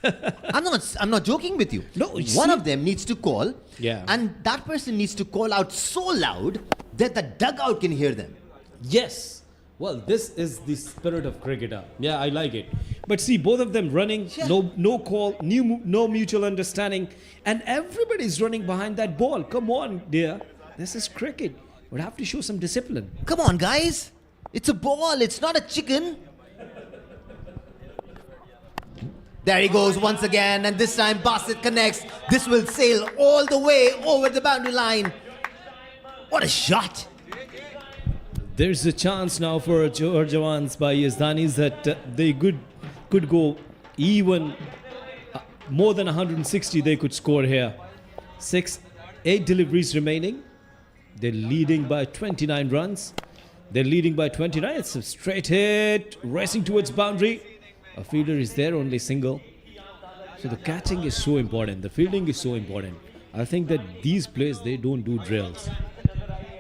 I'm not joking with you. No, one of them needs to call. Yeah. And that person needs to call out so loud that the dugout can hear them. Yes. Well, this is the spirit of cricketer. Yeah, I like it. But see, both of them running, no call, no mutual understanding, and everybody's running behind that ball. Come on, dear. This is cricket. We'll have to show some discipline. Come on, guys. It's a ball. It's not a chicken. There he goes once again, and this time Basit connects. This will sail all the way over the boundary line. What a shot. There's a chance now for Johar Jawans by Yazdanis that they could go even more than 160 they could score here. 8 deliveries remaining. They're leading by 29 runs. They're leading by 29. It's a straight hit, racing towards boundary. A fielder is there, only single. So the catching is so important. The fielding is so important. I think that these players, they don't do drills.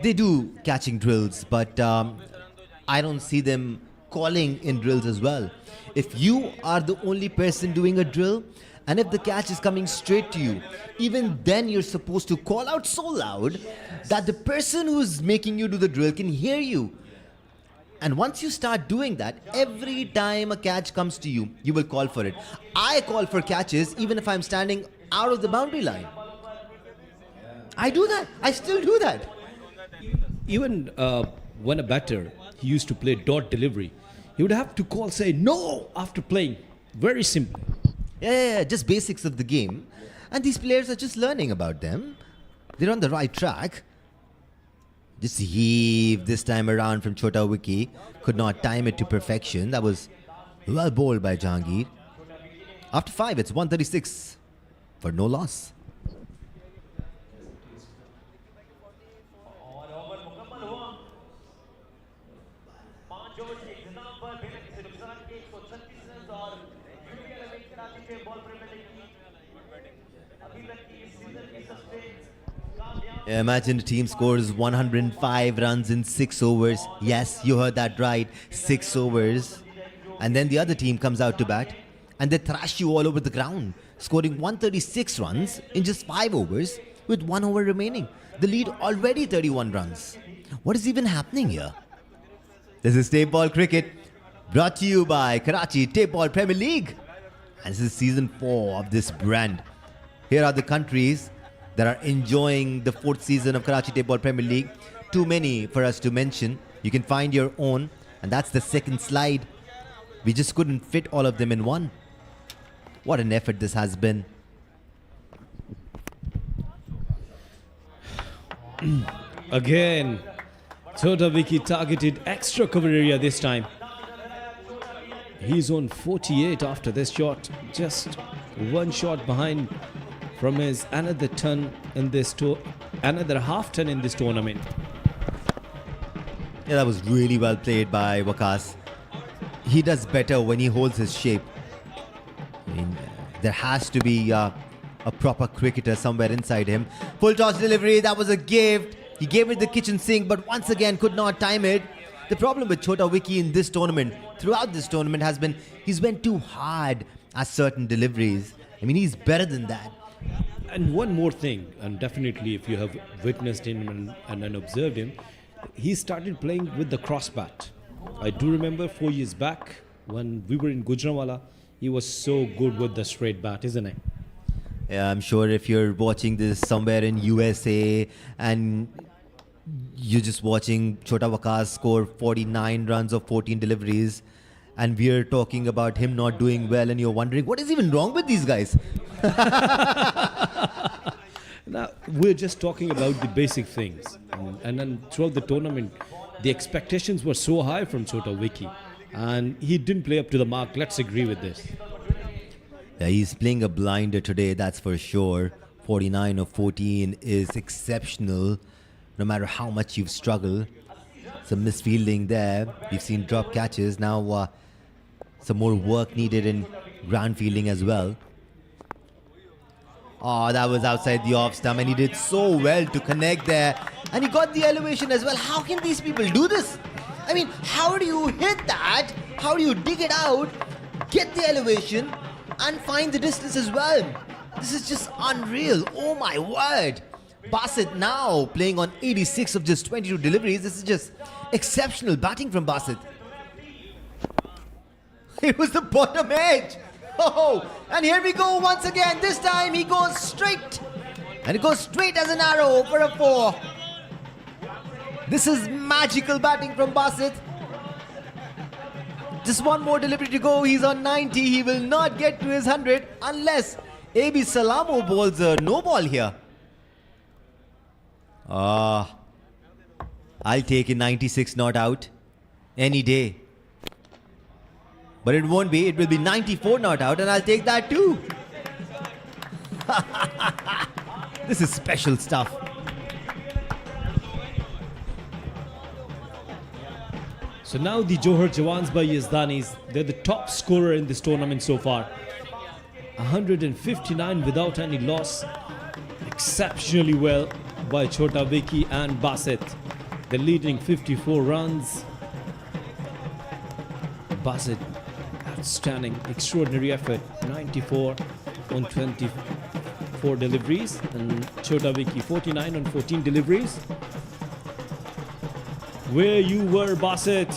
They do catching drills, but I don't see them calling in drills as well. If you are the only person doing a drill, and if the catch is coming straight to you, even then you're supposed to call out so loud that the person who's making you do the drill can hear you. And once you start doing that, every time a catch comes to you, you will call for it. I call for catches even if I'm standing out of the boundary line. I do that. I still do that. Even when a batter, he used to play dot delivery, he would have to call, say, no, after playing. Very simple. Yeah, just basics of the game. And these players are just learning about them. They're on the right track. Just heave this time around from Chota Wiki. Could not time it to perfection. That was well bowled by Jahangir. After 5, it's 136 for no loss. Imagine the team scores 105 runs in 6 overs. Yes, you heard that right. 6 overs. And then the other team comes out to bat and they thrash you all over the ground, scoring 136 runs in just 5 overs with 1 over remaining. The lead already 31 runs. What is even happening here? This is Tape Ball Cricket, brought to you by Karachi Tape Ball Premier League. And this is season 4 of this brand. Here are the countries that are enjoying the 4th season of Karachi Tape Ball Premier League. Too many for us to mention. You can find your own, and that's the second slide. We just couldn't fit all of them in one. What an effort this has been. Again, Chota Wiki targeted extra cover area this time. He's on 48 after this shot, just 1 shot behind from his another half ton in this tournament. Yeah, that was really well played by Waqas. He does better when he holds his shape. I mean, there has to be a proper cricketer somewhere inside him. Full toss delivery, that was a gift. He gave it the kitchen sink, but once again could not time it. The problem with Chota Wiki in this tournament, throughout this tournament, has been he's went too hard at certain deliveries. I mean, he's better than that. And one more thing, and definitely if you have witnessed him and observed him, he started playing with the cross bat. I do remember 4 years back when we were in Gujranwala, he was so good with the straight bat, isn't he? Yeah, I'm sure if you're watching this somewhere in USA and you're just watching Chota Waqas score 49 runs of 14 deliveries, and we're talking about him not doing well, and you're wondering, what is even wrong with these guys? Now, we're just talking about the basic things. And then throughout the tournament, the expectations were so high from Chota Wiki. And he didn't play up to the mark. Let's agree with this. Yeah, he's playing a blinder today, that's for sure. 49 of 14 is exceptional, no matter how much you've struggled. Some misfielding there. We've seen drop catches. Now, some more work needed in ground fielding as well. Oh, that was outside the off stump, and he did so well to connect there. And he got the elevation as well. How can these people do this? I mean, how do you hit that? How do you dig it out, get the elevation, and find the distance as well? This is just unreal. Oh my word. Basit now playing on 86 of just 22 deliveries. This is just exceptional batting from Basit. It was the bottom edge. Oh, and here we go once again. This time he goes straight. And it goes straight as an arrow for a 4. This is magical batting from Basit. Just one more delivery to go. He's on 90. He will not get to his 100 unless AB Salamo bowls a no ball here. I'll take a 96 not out any day. But it won't be. It will be 94 not out, and I'll take that too. This is special stuff. So now the Johar Jawans by Yazdanis, they're the top scorer in this tournament so far. 159 without any loss. Exceptionally well by Chota Wiki and Basit. They're leading 54 runs. Basit, outstanding, extraordinary effort. 94 on 24 deliveries. And Chota Wiki, 49 on 14 deliveries. Where you were, Basit.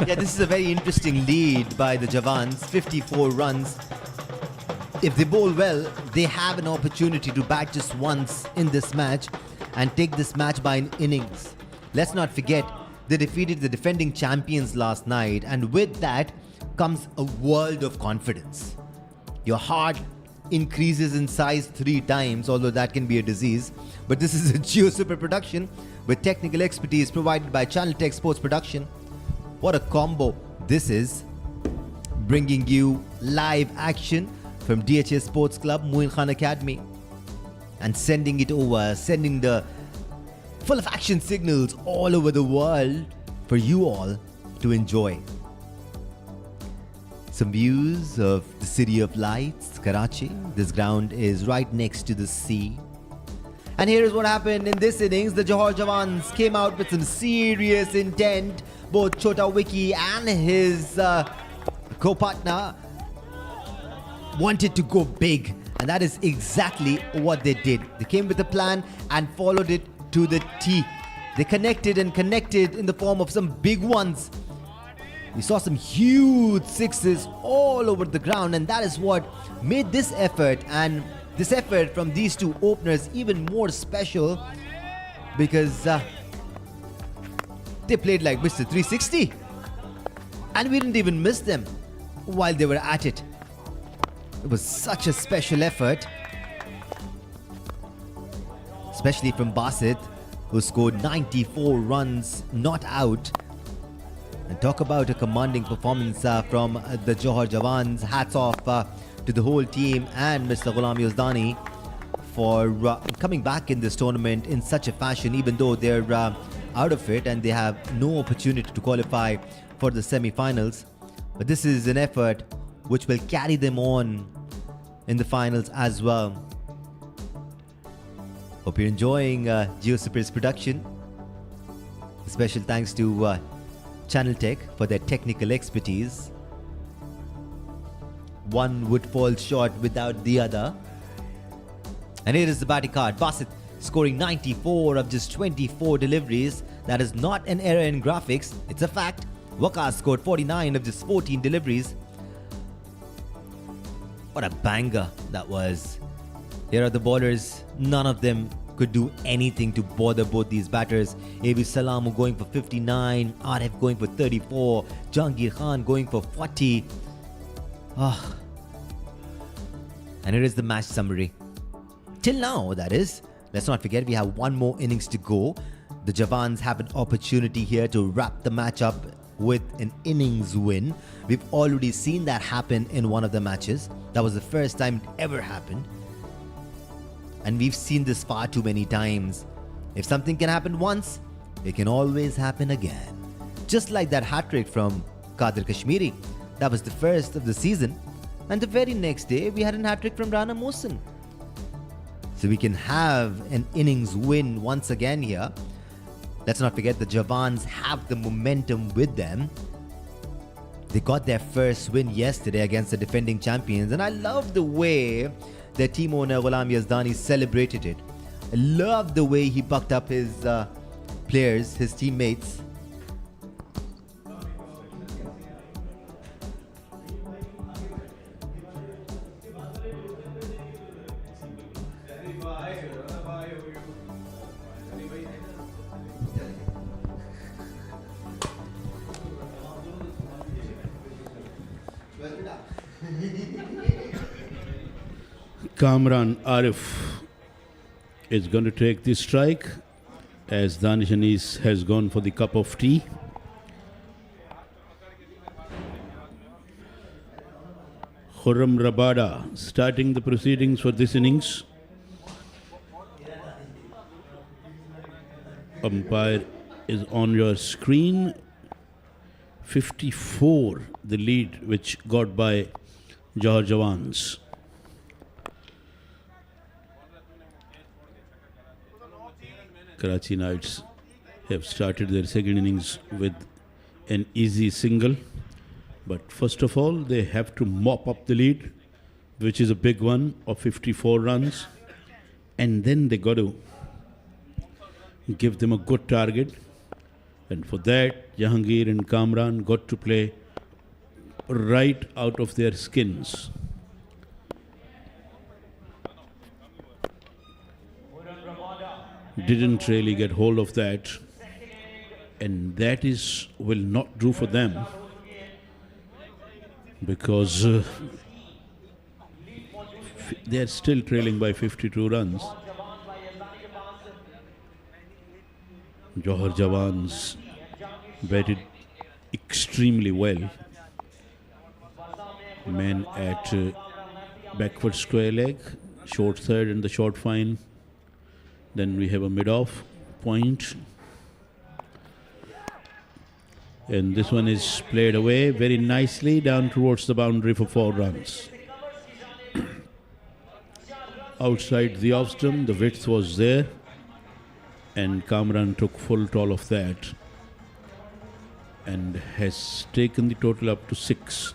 Yeah, this is a very interesting lead by the Jawans. 54 runs. If they bowl well, they have an opportunity to bat just once in this match and take this match by an innings. Let's not forget, they defeated the defending champions last night, and with that comes a world of confidence. Your heart increases in size 3 times, although that can be a disease. But this is a Geo Super production with technical expertise provided by Channel Tech Sports Production. What a combo this is, bringing you live action from DHS Sports Club, Moin Academy, and sending it over, sending the full of action signals all over the world for you all to enjoy. Some views of the city of lights, Karachi. This ground is right next to the sea. And here is what happened in this innings. The Johar Jawans came out with some serious intent. Both Chota Wiki and his co-partner wanted to go big. And that is exactly what they did. They came with a plan and followed it to the T. They connected and connected in the form of some big ones. We saw some huge sixes all over the ground, and that is what made this effort and this effort from these two openers even more special, because they played like Mr. 360 and we didn't even miss them while they were at it. It was such a special effort, especially from Basit, who scored 94 runs not out. And talk about a commanding performance from the Johar Jawans. Hats off to the whole team and Mr. Ghulam Yazdani for coming back in this tournament in such a fashion, even though they're out of it and they have no opportunity to qualify for the semi-finals. But this is an effort which will carry them on in the finals as well. Hope you're enjoying Geo Super's production. Special thanks to Channel Tech for their technical expertise. One would fall short without the other. And here is the batting card. Basit scoring 94 of just 24 deliveries. That is not an error in graphics, it's a fact. Waqas scored 49 of just 14 deliveries. What a banger that was. Here are the bowlers. None of them could do anything to bother both these batters. AB Salamu going for 59, Arif going for 34, Jahangir Khan going for 40. And here is the match summary. Till now, that is. Let's not forget we have one more innings to go. The Jawans have an opportunity here to wrap the match up with an innings win. We've already seen that happen in one of the matches. That was the first time it ever happened. And we've seen this far too many times. If something can happen once, it can always happen again. Just like that hat-trick from Qadir Kashmiri. That was the first of the season. And the very next day, we had a hat-trick from Rana Mohsin. So we can have an innings win once again here. Let's not forget the Jawans have the momentum with them. They got their first win yesterday against the defending champions. And I love the way their team owner Ghulam Yazdani celebrated it. I love the way he bucked up his players, his teammates. Kamran Arif is going to take the strike as Danish Anis has gone for the cup of tea. Khurram Rabada starting the proceedings for this innings. Umpire is on your screen. 54 the lead which got by Johar Jawans. Karachi Knights have started their second innings with an easy single. But first of all, they have to mop up the lead, which is a big one of 54 runs. And then they got to give them a good target. And for that, Jahangir and Kamran got to play right out of their skins. Didn't really get hold of that, and that will not do for them, they are still trailing by 52 runs. Johar Jawans batted extremely well. Man at backward square leg, short third and the short fine. Then we have a mid-off point. And this one is played away very nicely down towards the boundary for 4 runs. Outside the off stump, the width was there, and Kamran took full toll of that and has taken the total up to 6.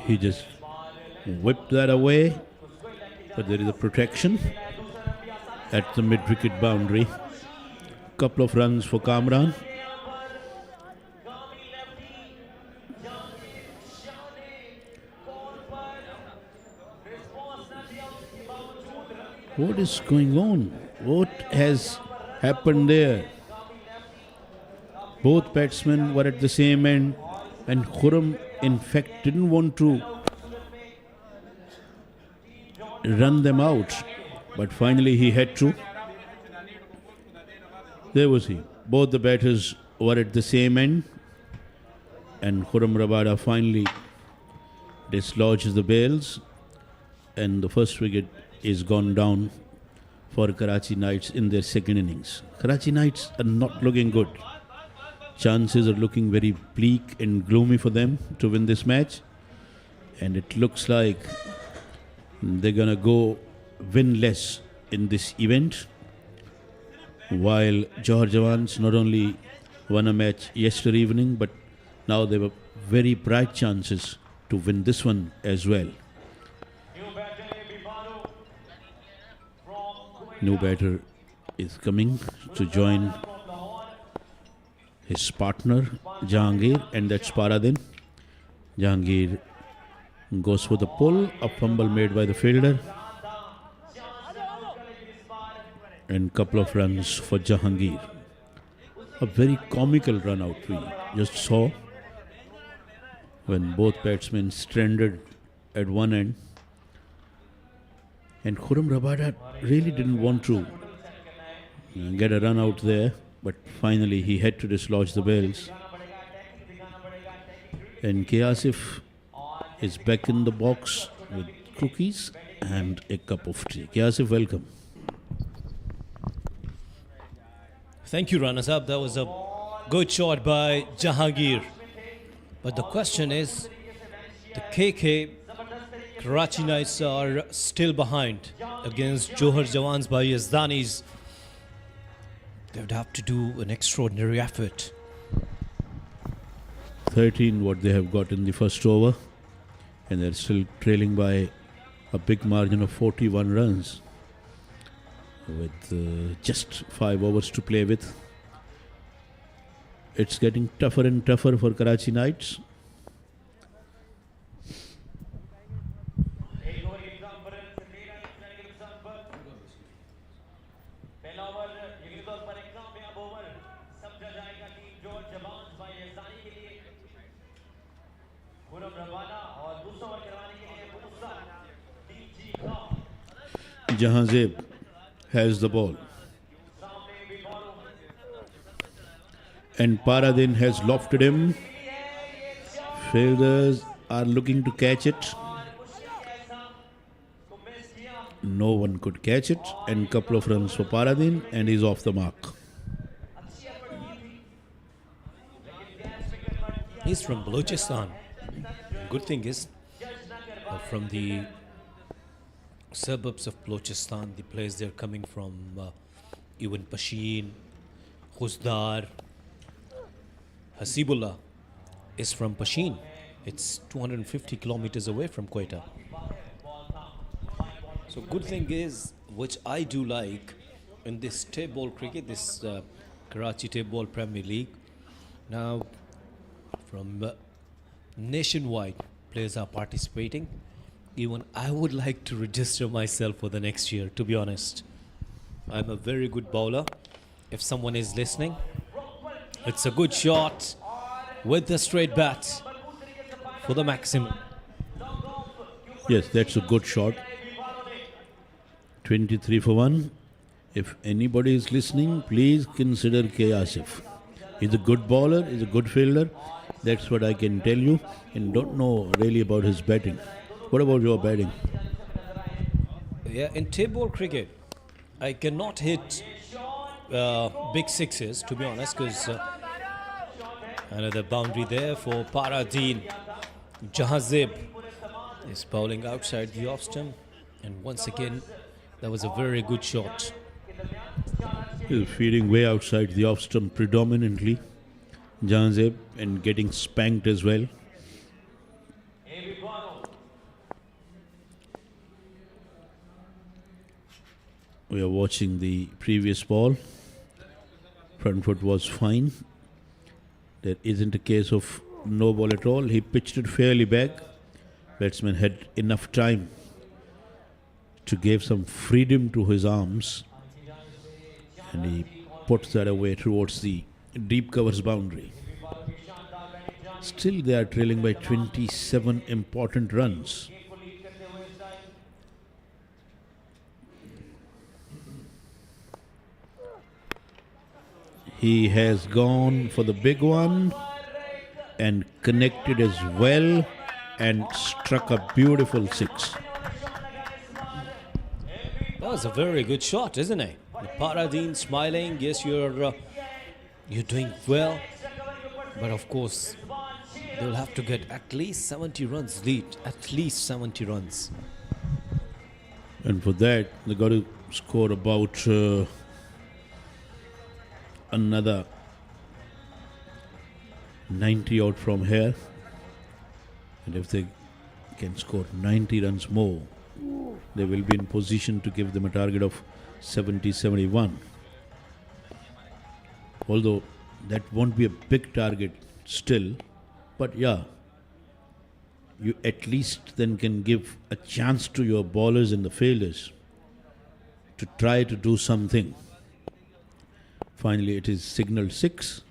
He just whipped that away, but there is a protection at the mid-wicket boundary. Couple of runs for Kamran. What is going on? What has happened there? Both batsmen were at the same end, and Khurram in fact didn't want to run them out, but finally he had to. There was he. Both the batters were at the same end, and Khurram Rabada finally dislodges the bails, and the first wicket is gone down for Karachi Knights in their second innings. Karachi Knights are not looking good. Chances are looking very bleak and gloomy for them to win this match, and it looks like they're gonna go winless in this event. While Johar Jawans not only won a match yesterday evening, but now they have very bright chances to win this one as well. New batter is coming to join his partner Jahangir, and that's Paradin. Jahangir goes for the pull, a fumble made by the fielder, and couple of runs for Jahangir. A very comical run out we just saw when both batsmen stranded at one end, and Khurram Rabada really didn't want to get a run out there, but finally he had to dislodge the bails. And K. Asif is back in the box with cookies and a cup of tea. K. Asif, welcome. Thank you, Rana Saab. That was a good shot by Jahangir. But the question is, the KK Karachi Knights are still behind against Johar Jawans by Yazdanis. They would have to do an extraordinary effort. 13 what they have got in the first over, and they're still trailing by a big margin of 41 runs with just 5 overs to play with. It's getting tougher and tougher for Karachi Knights. Jahangir has the ball, and Paradin has lofted him. Fielders are looking to catch it. No one could catch it, and couple of runs for Paradin, and he's off the mark. He's from Balochistan. Good thing is, from the suburbs of Balochistan, the players they're coming from, even Pashin, Khuzdar, Hasibullah is from Pashin. It's 250 kilometers away from Quetta. So good thing is, which I do like in this table cricket, this Karachi Table Premier League. Now, from nationwide, players are participating. even I would like to register myself for the next year, to be honest. I'm a very good bowler. If someone is listening, it's a good shot with the straight bat for the maximum. Yes, that's a good shot. 23 for 1. If anybody is listening, please consider K. Asif. He's a good bowler, he's a good fielder. That's what I can tell you. And don't know really about his batting. What about your batting? Yeah, in table cricket, I cannot hit big sixes, to be honest, because another boundary there for Paradeen. Jahazib is bowling outside the off stump, and once again, that was a very good shot. He's feeding way outside the off stump predominantly. Janzeb and getting spanked as well. We are watching the previous ball. Front foot was fine. There isn't a case of no ball at all. He pitched it fairly back. Batsman had enough time to give some freedom to his arms, and he puts that away towards the deep covers boundary. Still they are trailing by 27 important runs. He has gone for the big one and connected as well and struck a beautiful six. That was a very good shot, isn't it? Paradeen smiling. Yes, you're doing well, but of course they'll have to get at least 70 runs lead. At least 70 runs. And for that, they got to score about another 90 out from here. And if they can score 90 runs more, they will be in position to give them a target of 70-71. Although that won't be a big target still, but yeah, you at least then can give a chance to your bowlers and the fielders to try to do something. Finally, it is signaled 6.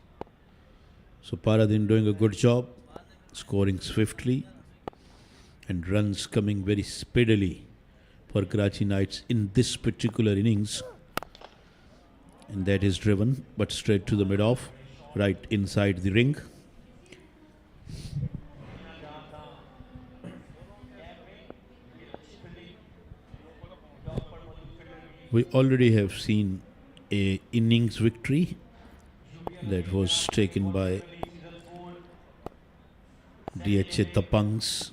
So Paradin doing a good job, scoring swiftly, and runs coming very speedily for Karachi Knights in this particular innings. And that is driven, but straight to the mid-off, right inside the ring. We already have seen a innings victory that was taken by DHA Tapangs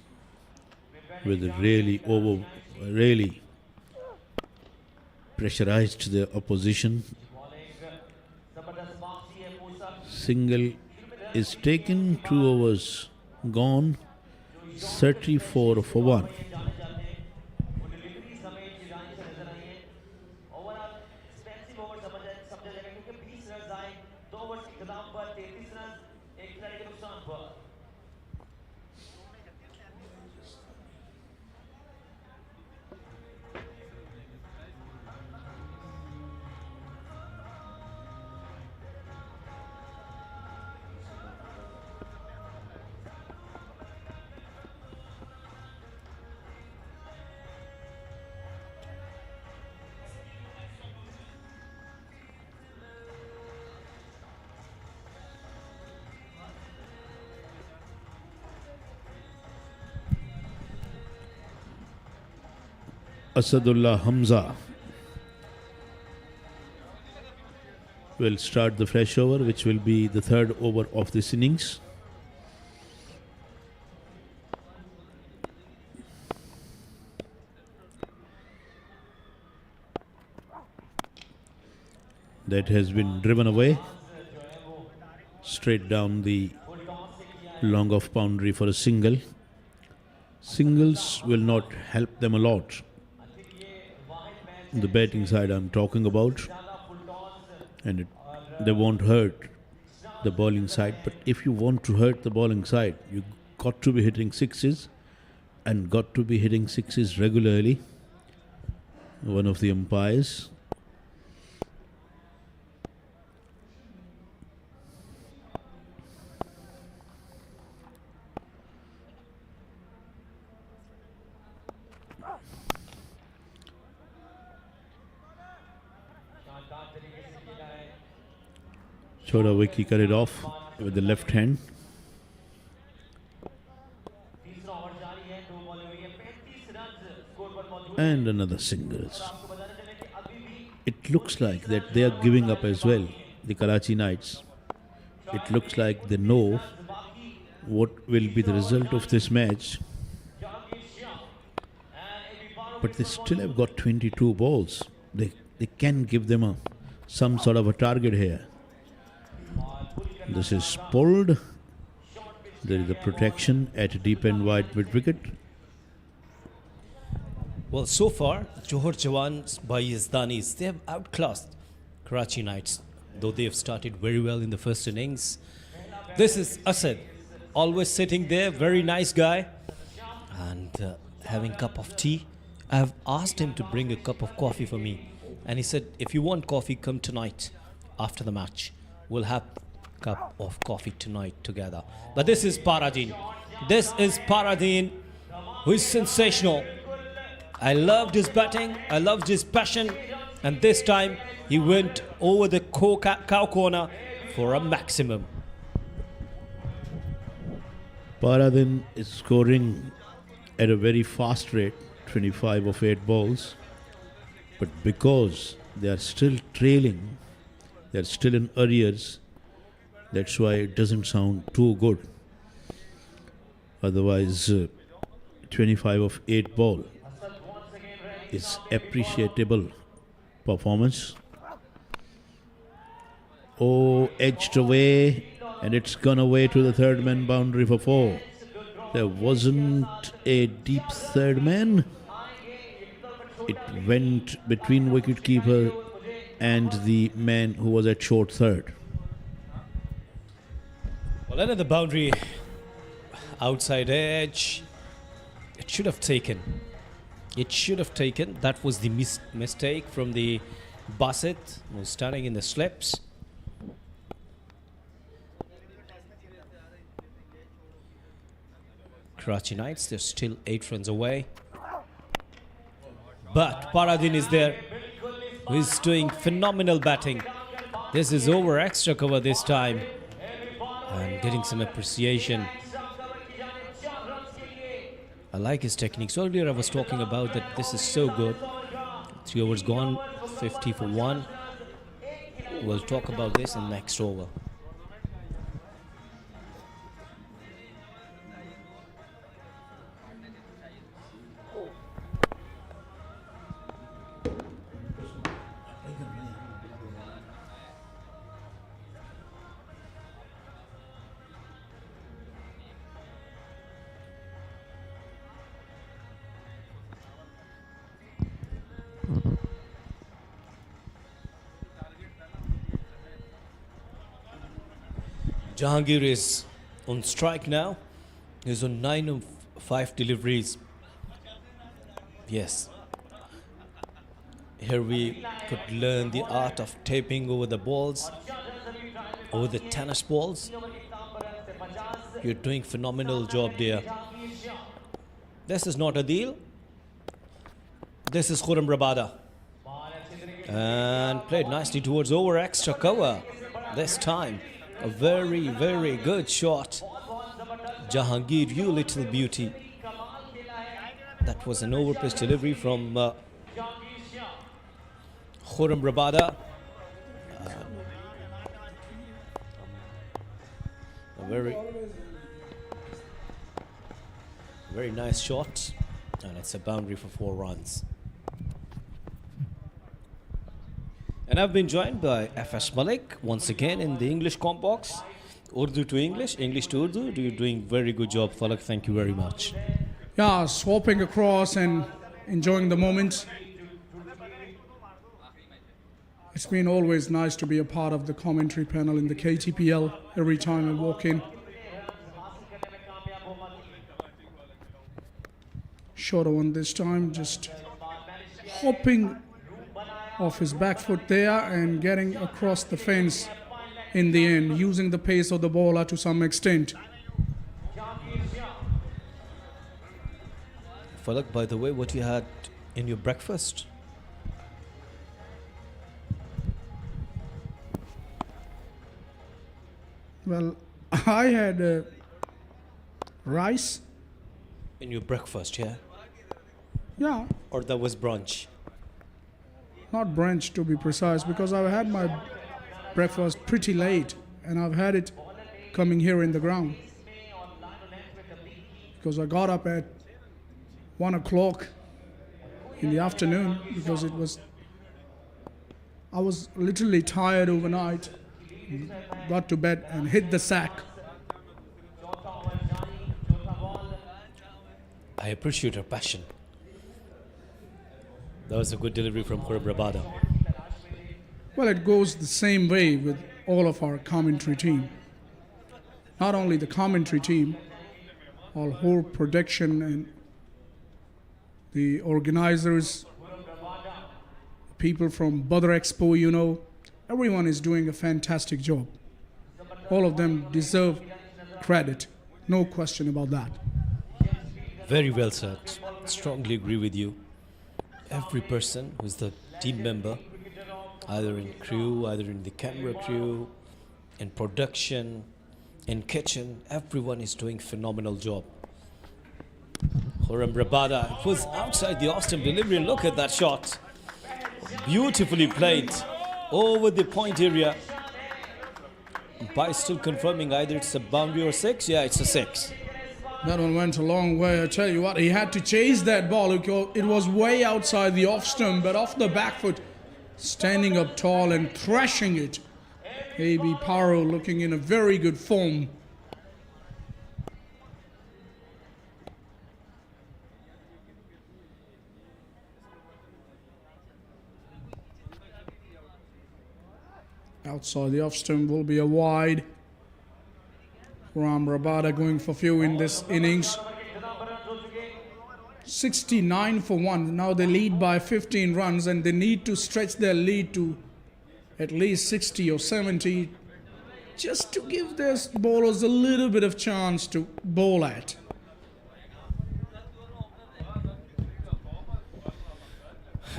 with really pressurized the opposition. Single is taken, 2 overs gone, 34 for 1. Asadullah Hamza will start the fresh over, which will be the 3rd over of this innings. That has been driven away straight down the long off boundary for a single. Singles will not help them a lot. The batting side I'm talking about, and they won't hurt the bowling side. But if you want to hurt the bowling side, you got to be hitting sixes and got to be hitting sixes regularly. One of the umpires. Choda Wiki cut it off with the left hand. And another singles. It looks like that they are giving up as well, the Karachi Knights. It looks like they know what will be the result of this match. But they still have got 22 balls. They can give them some sort of a target here. This is pulled. There is a protection at deep and wide mid wicket. Well, so far, Johar Jawans by Yazdanis, they have outclassed Karachi Knights, though they have started very well in the first innings. This is Asad, always sitting there, very nice guy, and having a cup of tea. I have asked him to bring a cup of coffee for me, and he said, if you want coffee, come tonight after the match. We'll have a cup of coffee tonight together. But this is Paradin. This is Paradin, who is sensational. I loved his batting, I loved his passion, and this time he went over the cow corner for a maximum. Paradin is scoring at a very fast rate, 25 of 8 balls. But because they are still trailing, they are still in arrears, that's why it doesn't sound too good. Otherwise, 25 of 8 ball is appreciable performance. Oh, edged away, and it's gone away to the third man boundary for 4. There wasn't a deep third man. It went between wicketkeeper and the man who was at short third. Well, another boundary, outside edge. It should have taken. It should have taken. That was the mistake from the Bassett, who was standing in the slips. Karachi Knights, they're still 8 runs away. But Paradin is there, who is doing phenomenal batting. This is over extra cover this time, and getting some appreciation. I like his technique. So earlier I was talking about that this is so good. 3 overs gone, 50 for 1. We'll talk about this in next over. Jahangir is on strike now. He's on 9 of 5 deliveries. Yes. Here we could learn the art of taping over the balls, over the tennis balls. You're doing phenomenal job there. This is not a deal. This is Khurram Rabada. And played nicely towards over extra cover this time. A very, very good shot. Jahangir, you little beauty. That was an overpitch delivery from Khurram Rabada. A very nice shot. And it's a boundary for 4 runs. And I've been joined by FS Malik once again in the English comp box. Urdu to English, English to Urdu. You're doing very good job, Falak. Thank you very much. Yeah, swapping across and enjoying the moment. It's been always nice to be a part of the commentary panel in the KTPL every time I walk in. shorter one this time, just hopping off his back foot there and getting across the fence in the end, using the pace of the bowler to some extent. Falak, by the way, what you had in your breakfast? Well, I had rice. In your breakfast, yeah? Yeah, Or that was brunch? not brunch to be precise, because I've had my breakfast pretty late and I've had it coming here in the ground. Because I got up at 1 o'clock in the afternoon because I was literally tired overnight. Got to bed and hit the sack. I appreciate your passion. That was a good delivery from Khurram Rabada. Well, it goes the same way with all of our commentary team. Not only the commentary team, our whole production and the organizers, people from Badar Expo, everyone is doing a fantastic job. All of them deserve credit, no question about that. Very well said. Strongly agree with you. Every person who's the team member, either in crew, either in the camera crew, in production, in kitchen, everyone is doing phenomenal job. Khurram Rabada, it was outside the off-stump delivery. Look at that shot. Beautifully played over the point area. Umpire still confirming either it's a boundary or six. Yeah, it's a six. That one went a long way. I tell you what, he had to chase that ball. It was way outside the off stump, but off the back foot, standing up tall and thrashing it. A.B. Paro looking in a very good form. Outside the off stump will be a wide. Khurram Rabada going for few in this innings. 69 for 1. Now they lead by 15 runs and they need to stretch their lead to at least 60 or 70 just to give their bowlers a little bit of chance to bowl at.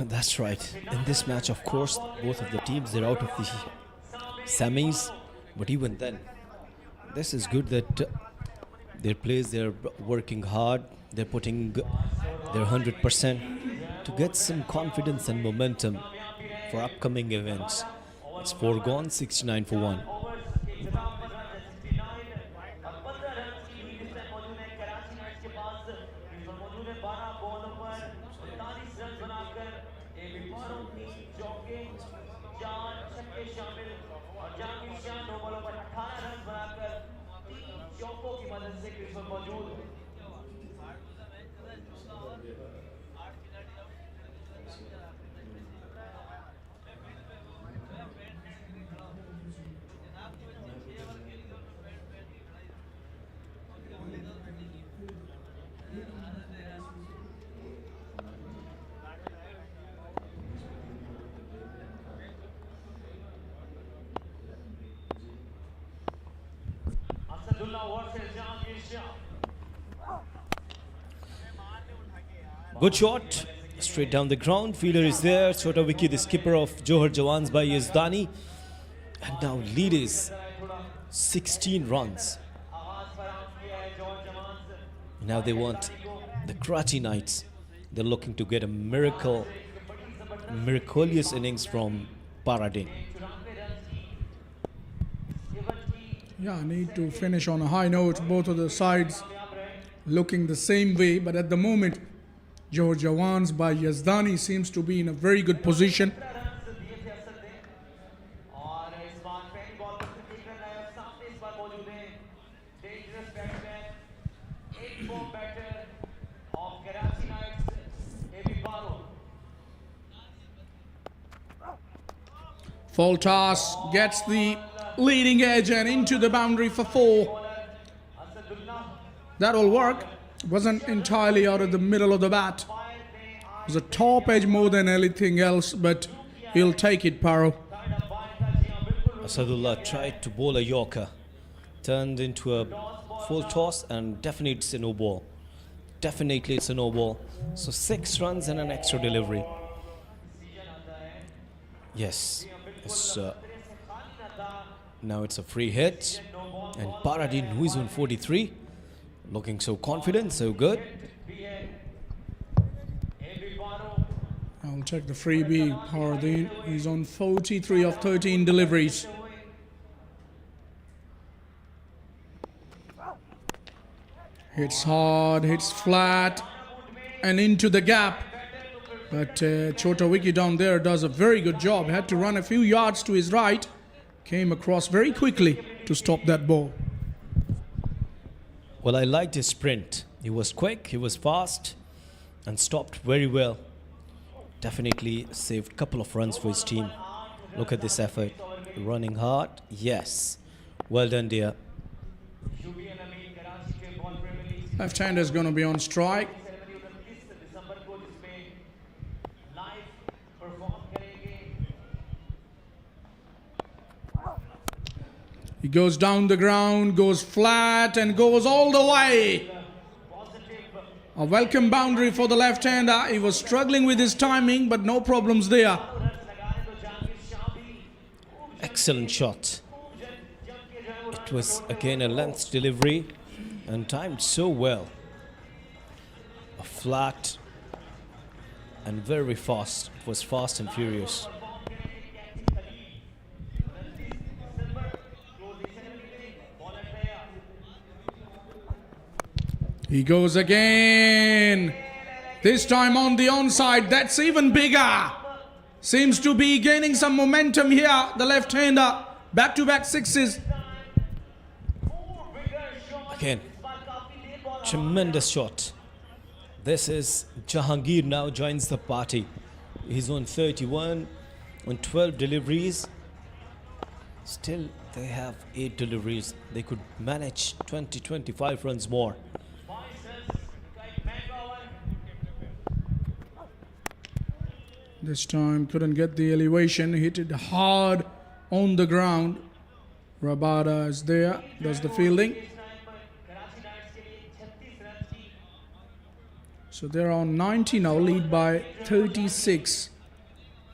That's right. In this match, of course, both of the teams, they're out of the semis. But even then, this is good that their players, they're working hard. They're putting their 100% to get some confidence and momentum for upcoming events. It's foregone, 69 for 1. Good shot, straight down the ground. Fielder is there. Chota Vicky, the skipper of Johar Jawans by Yazdani. And now lead is 16 runs. Now they want the Karachi Knights. They're looking to get a miraculous innings from Paradin. Yeah, need to finish on a high note. Both of the sides looking the same way, but at the moment, Johar Jawans by Yazdani seems to be in a very good position. Full toss gets the leading edge and into the boundary for 4. That'll work. Wasn't entirely out of the middle of the bat. It was a top edge more than anything else, but he'll take it, Paro. Asadullah tried to bowl a Yorker, turned into a full toss, and definitely it's a no ball. Definitely it's a no ball. So 6 runs and an extra delivery. Yes, now it's a free hit, and Paradin, who is on 43, looking so confident, so good. I'll check the freebie. Paradin, he's on 43 of 13 deliveries. Hits hard, hits flat, and into the gap. But Chota Wiki down there does a very good job. Had to run a few yards to his right. Came across very quickly to stop that ball. Well, I liked his sprint. He was quick, he was fast, and stopped very well. Definitely saved a couple of runs for his team. Look at this effort. Running hard. Yes. Well done, dear. Left-hander is going to be on strike. He goes down the ground, goes flat, and goes all the way. A welcome boundary for the left-hander. He was struggling with his timing, but no problems there. Excellent shot. It was again a length delivery and timed so well. A flat and very fast. It was fast and furious. He goes again. This time on the onside. That's even bigger. Seems to be gaining some momentum here. The left-hander. Back-to-back sixes. Again, tremendous shot. This is Jahangir now joins the party. He's on 31, on 12 deliveries. Still, they have 8 deliveries. They could manage 20-25 runs more. This time couldn't get the elevation. Hit it hard on the ground. Rabada is there. Does the fielding. So they're on 90 now, lead by 36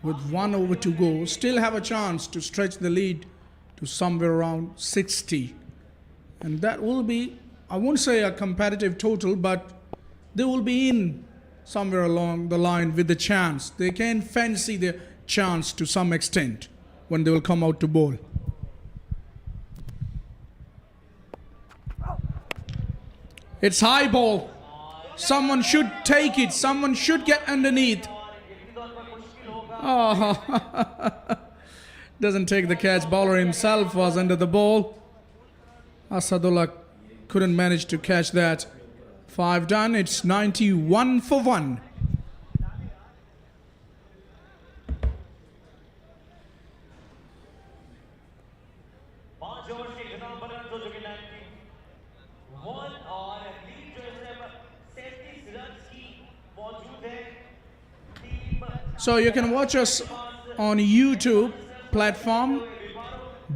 with 1 over to go. Still have a chance to stretch the lead to somewhere around 60. And that will be, I won't say a competitive total, but they will be in somewhere along the line with the chance. They can fancy the chance to some extent when they will come out to bowl. It's high ball. Someone should take it. Someone should get underneath. Oh, doesn't take the catch. Bowler himself was under the ball. Asadullah couldn't manage to catch that. 5 done. It's 91 for 1. So you can watch us on YouTube platform,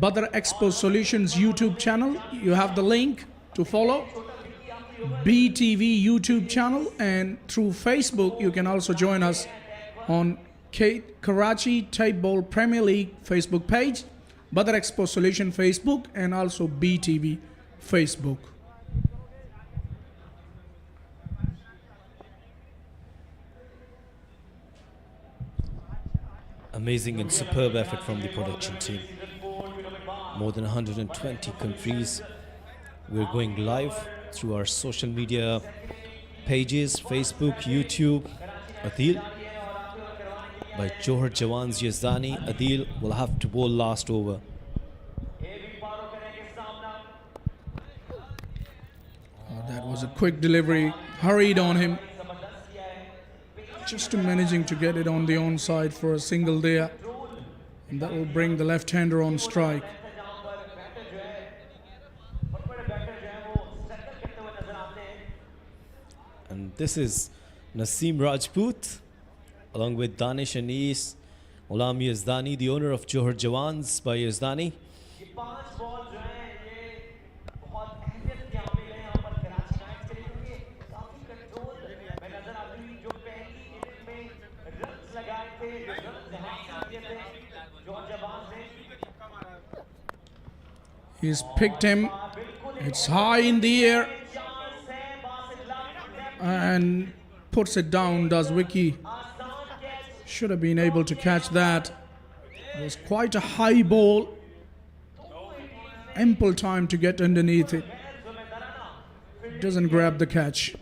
Badar Expo Solutions YouTube channel. You have the link to follow. BTV YouTube channel, and through Facebook you can also join us on Karachi Tape Bowl Premier League Facebook page, Badar Expo Solution Facebook, and also BTV Facebook. Amazing and superb effort from the production team. More than 120 countries. We're going live through our social media pages, Facebook, YouTube. Adil by Johar Jawans Yazdani. Adil will have to bowl last over. That was a quick delivery, hurried on him. Just managing to get it on the onside for a single there. And that will bring the left-hander on strike. This is Naseem Rajput, along with Danish Anis, Ghulam Yazdani, the owner of Johar Jawans by Yazdani. He's picked him. It's high in the air. And puts it down, does Vicky. Should have been able to catch that. It was quite a high ball. Ample time to get underneath it. Doesn't grab the catch.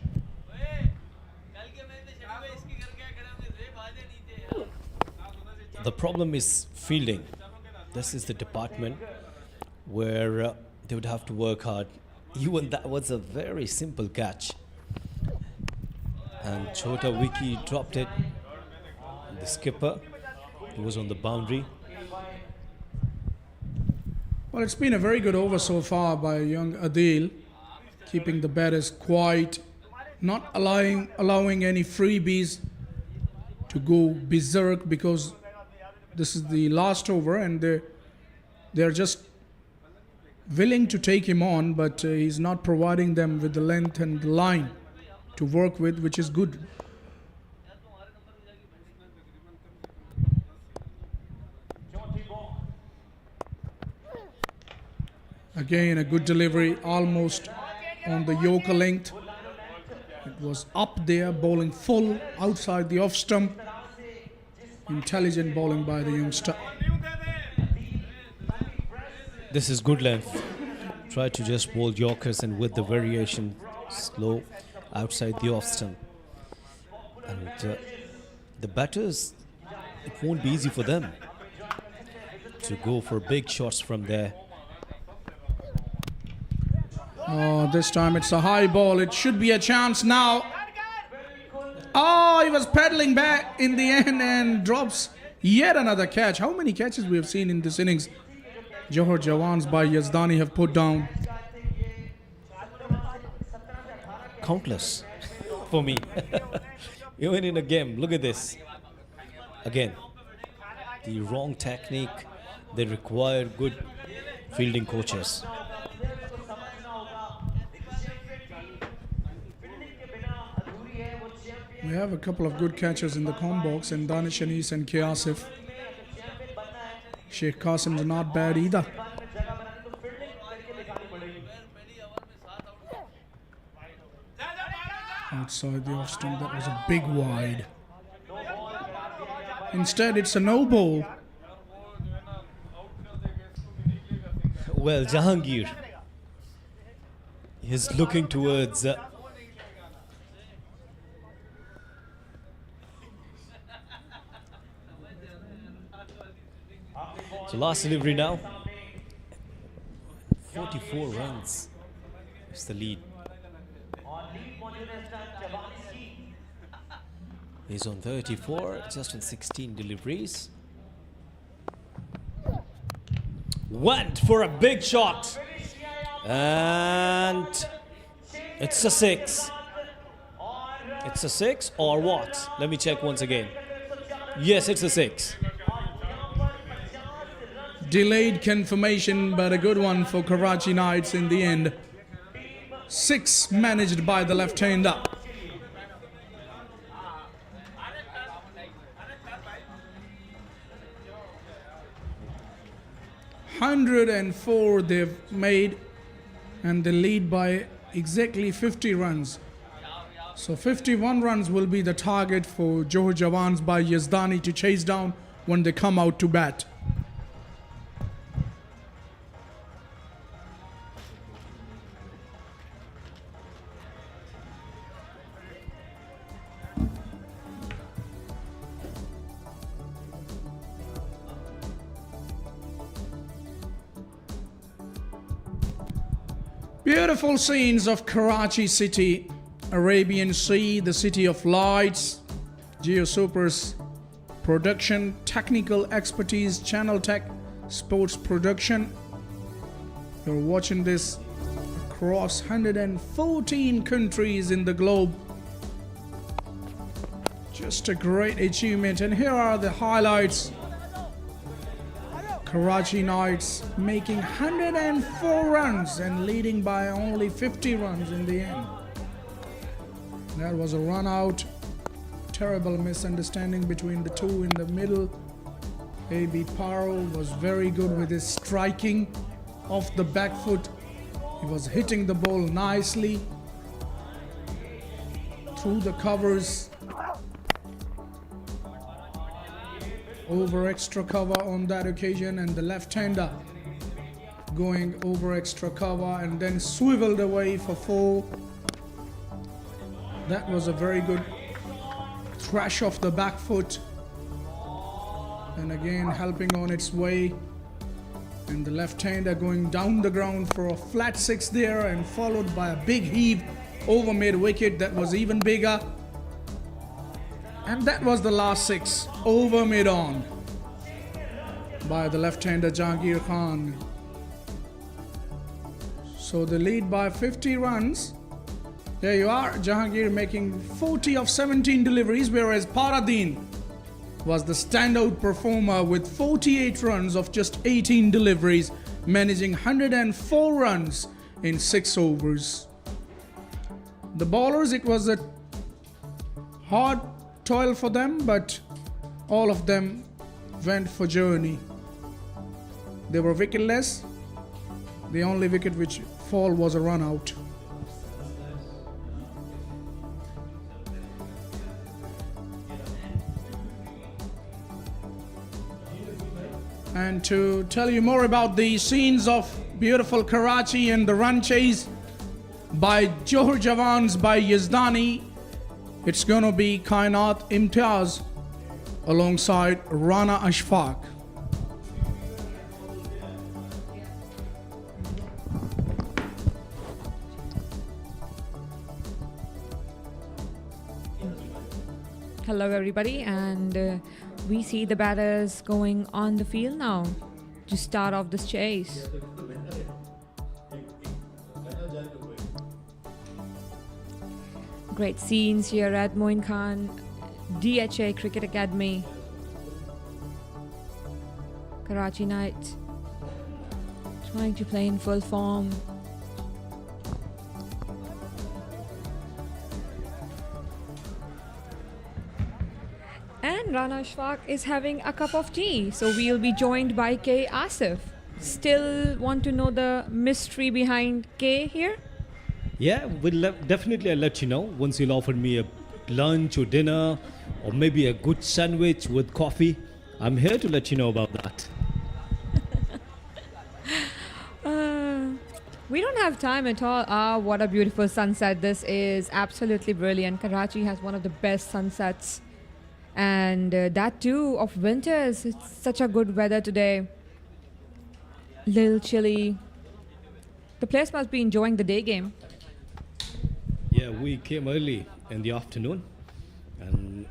The problem is fielding. This is the department where they would have to work hard. Even that was a very simple catch. And Chota Vicky dropped it. The skipper, he was on the boundary. Well, it's been a very good over so far by young Adil, keeping the batters quiet, not allowing any freebies to go berserk, because this is the last over and they're just willing to take him on, but he's not providing them with the length and the line to work with, which is good. Again, a good delivery, almost on the Yorker length. It was up there, bowling full outside the off stump. Intelligent bowling by the youngster. This is good length. Try to just bowl Yorkers and with the variation slow outside the off stump. And the batters, it won't be easy for them to go for big shots from there. Oh, this time it's a high ball. It should be a chance now. Oh, he was pedaling back in the end and drops yet another catch. How many catches we have seen in this innings? Johar Jawans by Yazdani have put down. Countless for me. Even in a game, look at this. Again, the wrong technique. They require good fielding coaches. We have a couple of good catchers in the com box, and Danish Anis and K. Asif. Sheikh Qasim's not bad either. Outside the off stump, that was a big wide. Instead, it's a no ball. Well, Jahangir is looking towards so last delivery now. 44 runs is the lead. He's on 34, just on 16 deliveries. Went for a big shot. And it's a 6. It's a 6 or what? Let me check once again. Yes, it's a 6. Delayed confirmation, but a good one for Karachi Knights in the end. 6 managed by the left-hander. 104 they've made, and they lead by exactly 50 runs. So 51 runs will be the target for Johar Jawans by Yazdani to chase down when they come out to bat. Beautiful scenes of Karachi city, Arabian Sea, the city of lights, Geo Super's production, technical expertise, Channel Tech, sports production. You're watching this across 114 countries in the globe Just a great achievement. And here are the highlights. Karachi Knights making 104 runs and leading by only 50 runs in the end. That was a run out. Terrible misunderstanding between the two in the middle. AB Paro was very good with his striking off the back foot. He was hitting the ball nicely through the covers. Over extra cover on that occasion, and the left-hander going over extra cover and then swiveled away for 4. That was a very good thrash off the back foot, and again helping on its way, and the left-hander going down the ground for a flat 6 there, and followed by a big heave over mid-wicket that was even bigger. And that was the last 6 over mid-on by the left-hander Jahangir Khan. So the lead by 50 runs. There you are, Jahangir making 40 of 17 deliveries, whereas Paradeen was the standout performer with 48 runs of just 18 deliveries, managing 104 runs in 6 overs. The bowlers, it was a hard toil for them, but all of them went for journey. They were wicketless. The only wicket which fall was a run out. And to tell you more about the scenes of beautiful Karachi and the run chase by Johar Jawans by Yazdani, it's going to be Kainat Imtiaz alongside Rana Ashfaq. Hello everybody, and we see the batters going on the field now to start off this chase. Great scenes here at Moin Khan DHA Cricket Academy. Karachi Knights trying to play in full form. And Rana Ashfaq is having a cup of tea, so we'll be joined by K. Asif. Still want to know the mystery behind K here? Yeah, definitely I'll let you know once you'll offer me a lunch or dinner or maybe a good sandwich with coffee. I'm here to let you know about that. We don't have time at all. Ah, what a beautiful sunset this is. Absolutely brilliant. Karachi has one of the best sunsets. And that too of winters. It's such a good weather today. Little chilly. The players must be enjoying the day game. Yeah, we came early in the afternoon and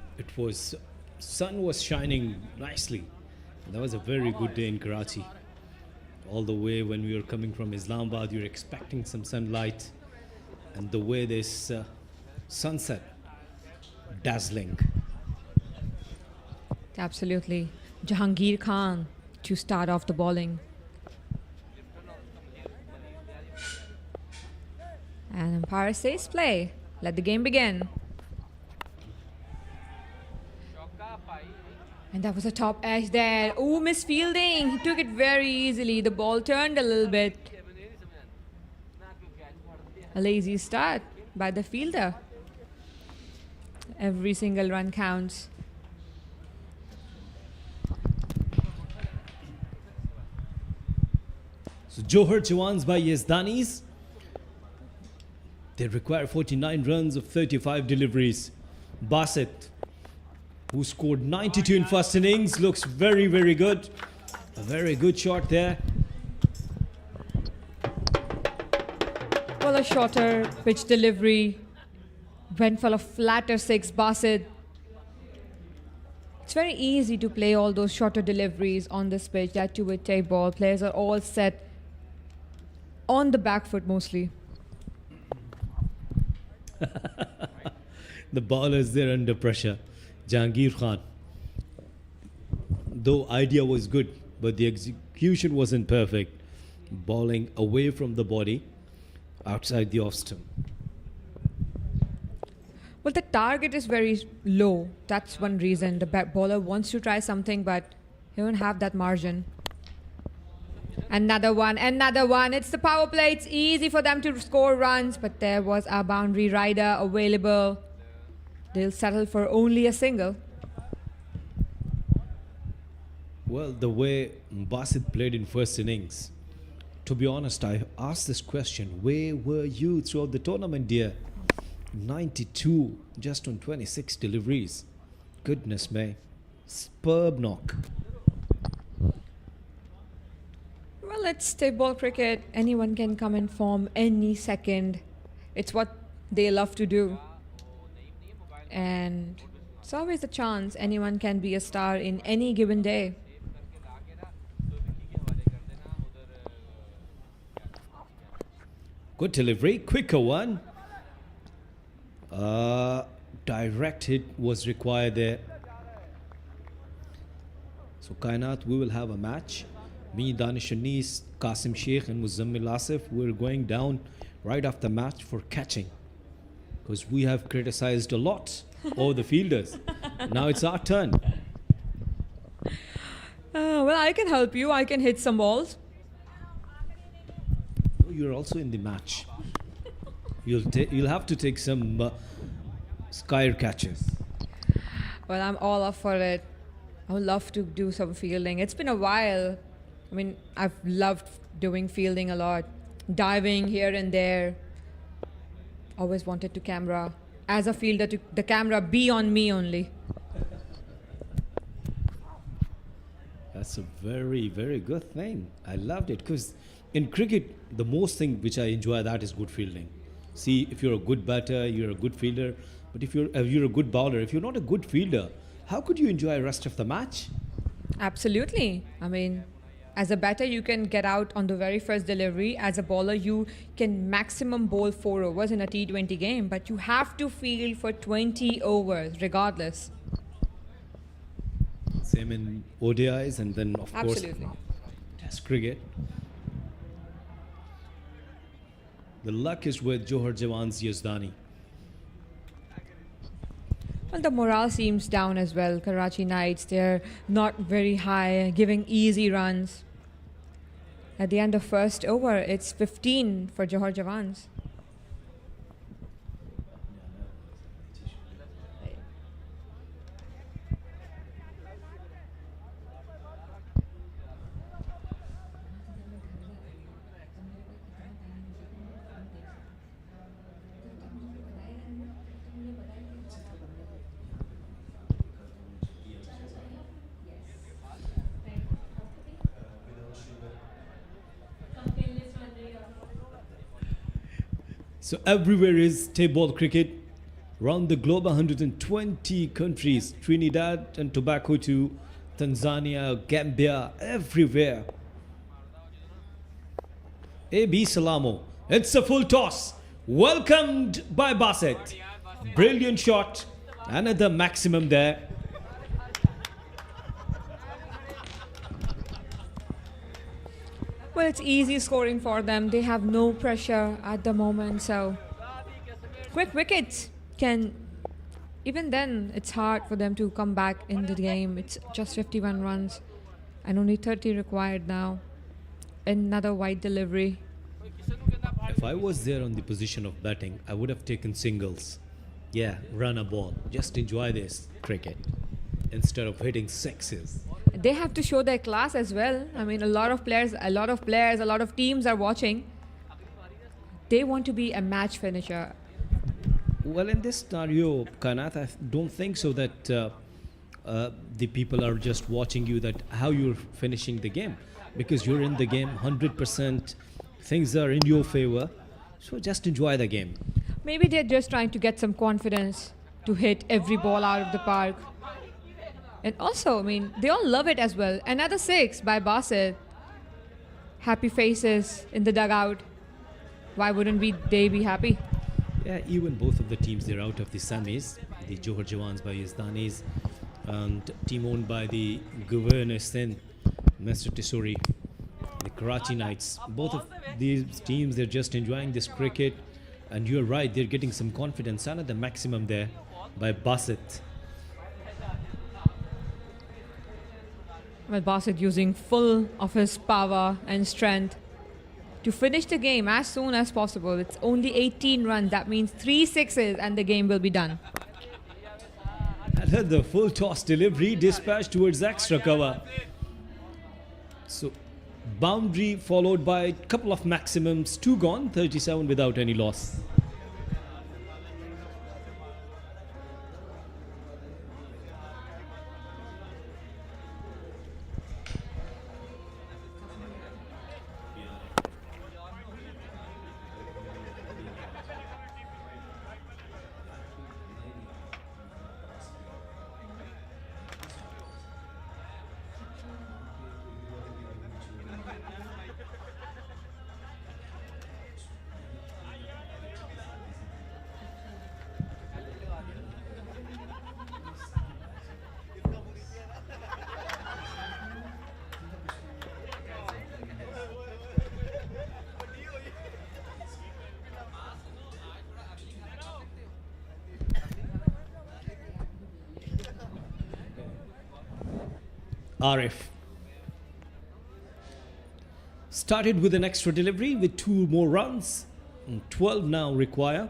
sun was shining nicely. That was a very good day in Karachi. All the way when we were coming from Islamabad, you're expecting some sunlight, and the way this sunset, dazzling. Absolutely. Jahangir Khan to start off the bowling. And umpire says play. Let the game begin. And that was a top edge there. Oh, misfielding. He took it very easily. The ball turned a little bit. A lazy start by the fielder. Every single run counts. So Johar Jawans by Yazdanis. They require 49 runs of 35 deliveries. Bassett, who scored 92 in first innings, looks very, very good. A very good shot there. Well, a shorter pitch delivery. Went for a flatter 6, Bassett. It's very easy to play all those shorter deliveries on this pitch. That too with tape ball. Players are all set on the back foot mostly. The bowlers, they're under pressure. Jahangir Khan. Though idea was good, but the execution wasn't perfect. Bowling away from the body, outside the off stump. Well, the target is very low. That's one reason. The bowler wants to try something, but he won't have that margin. Another one, another one. It's the power play. It's easy for them to score runs, but there was a boundary rider available. They'll settle for only a single. Well, the way Basit played in first innings, to be honest, I asked this question, where were you throughout the tournament, dear? 92 just on 26 deliveries. Goodness me. Superb knock. Well, it's table cricket. Anyone can come in form any second. It's what they love to do. And it's always a chance. Anyone can be a star in any given day. Good delivery, quicker one. Direct hit was required there. So Kainat, we will have a match. Me, Danish Anis, Qasim Sheikh and Muzammil Asif, we're going down right after match for catching. Because we have criticized a lot all the fielders. Now it's our turn. Well, I can help you. I can hit some balls. You're also in the match. You'll have to take some sky catches. Well, I'm all up for it. I would love to do some fielding. It's been a while. I mean, I've loved doing fielding a lot. Diving here and there. Always wanted to camera. As a fielder, to the camera be on me only. That's a very, very good thing. I loved it because in cricket, the most thing which I enjoy that is good fielding. See, if you're a good batter, you're a good fielder. But if you're a good bowler, if you're not a good fielder, how could you enjoy the rest of the match? Absolutely. I mean, as a batter, you can get out on the very first delivery. As a bowler, you can maximum bowl 4 overs in a T20 game, but you have to field for 20 overs regardless. Same in ODIs and then, of Absolutely. course, Test cricket. The luck is with Johar Jawans Yazdani. Well, the morale seems down as well. Karachi Knights, they're not very high, giving easy runs. At the end of first over, it's 15 for Johar Jawans. So everywhere is table cricket. Around the globe, 120 countries, Trinidad and Tobago to Tanzania, Gambia, everywhere. A.B. Salamo. It's a full toss. Welcomed by Basit. Brilliant shot. Another maximum there. Well, it's easy scoring for them. They have no pressure at the moment, so quick wickets can, even then, it's hard for them to come back in the game. It's just 51 runs and only 30 required now. Another wide delivery. If I was there on the position of batting, I would have taken singles. Yeah, run a ball. Just enjoy this cricket instead of hitting sixes. They have to show their class as well. I mean, a lot of teams are watching. They want to be a match finisher. Well, in this scenario, Kanat, I don't think so that the people are just watching you, that how you're finishing the game, because you're in the game 100%. Things are in your favor, so just enjoy the game. Maybe they're just trying to get some confidence to hit every ball out of the park. And also, I mean, they all love it as well. Another 6 by Basit. Happy faces in the dugout. Why wouldn't they be happy? Yeah, even both of the teams, they're out of the semis. the Johar Jawans by Yazdanis, and team owned by the Governor Sindh, Mr. Tisuri, the Karachi Knights. Both of these teams, they're just enjoying this cricket, and you're right, they're getting some confidence. And at the maximum there by Basit. Well, Basit using full of his power and strength to finish the game as soon as possible. It's only 18 runs. That means 3 sixes and the game will be done. And the full toss delivery dispatched towards extra cover. So boundary followed by a couple of maximums. 2 gone, 37 without any loss. Arif started with an extra delivery with 2 more runs, and 12 now require.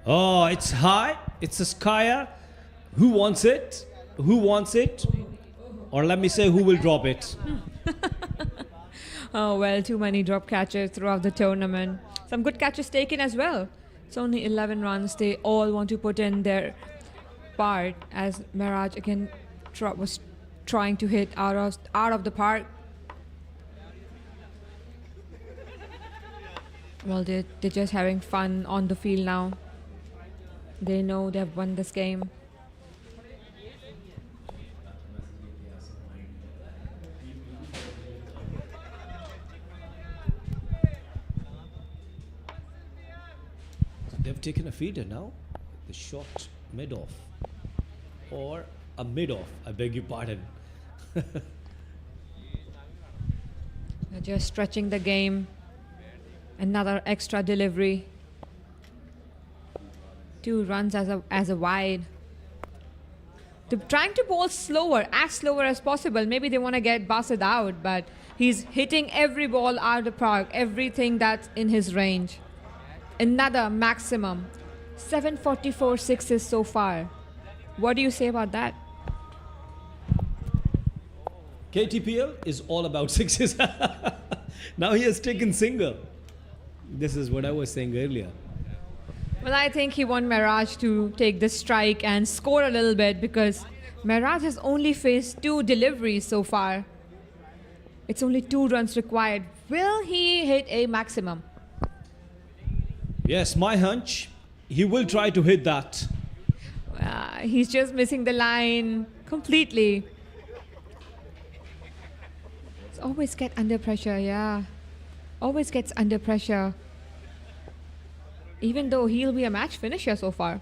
Oh, it's high, it's a skyer. Who wants it? Who wants it? Or let me say, who will drop it? Oh, well, too many drop catches throughout the tournament. Some good catches taken as well. It's only 11 runs. They all want to put in their part, as Miraj again was trying to hit out of the park. Well, they're just having fun on the field now. They know they've won this game. They've taken a feeder now. The shot mid-off. Or a mid-off, I beg your pardon. They're just stretching the game. Another extra delivery. 2 runs as a wide. They're trying to bowl slower, as slower as possible. Maybe they want to get Basit out, but he's hitting every ball out of the park, everything that's in his range. Another maximum. 744 sixes so far. What do you say about that? KTPL is all about sixes. Now he has taken single. This is what I was saying earlier. Well, I think he wants Miraj to take the strike and score a little bit, because Miraj has only faced 2 deliveries so far. It's only 2 runs required. Will he hit a maximum? Yes, my hunch, he will try to hit that. He's just missing the line completely. It's always get under pressure, yeah. Always gets under pressure. Even though he'll be a match finisher so far.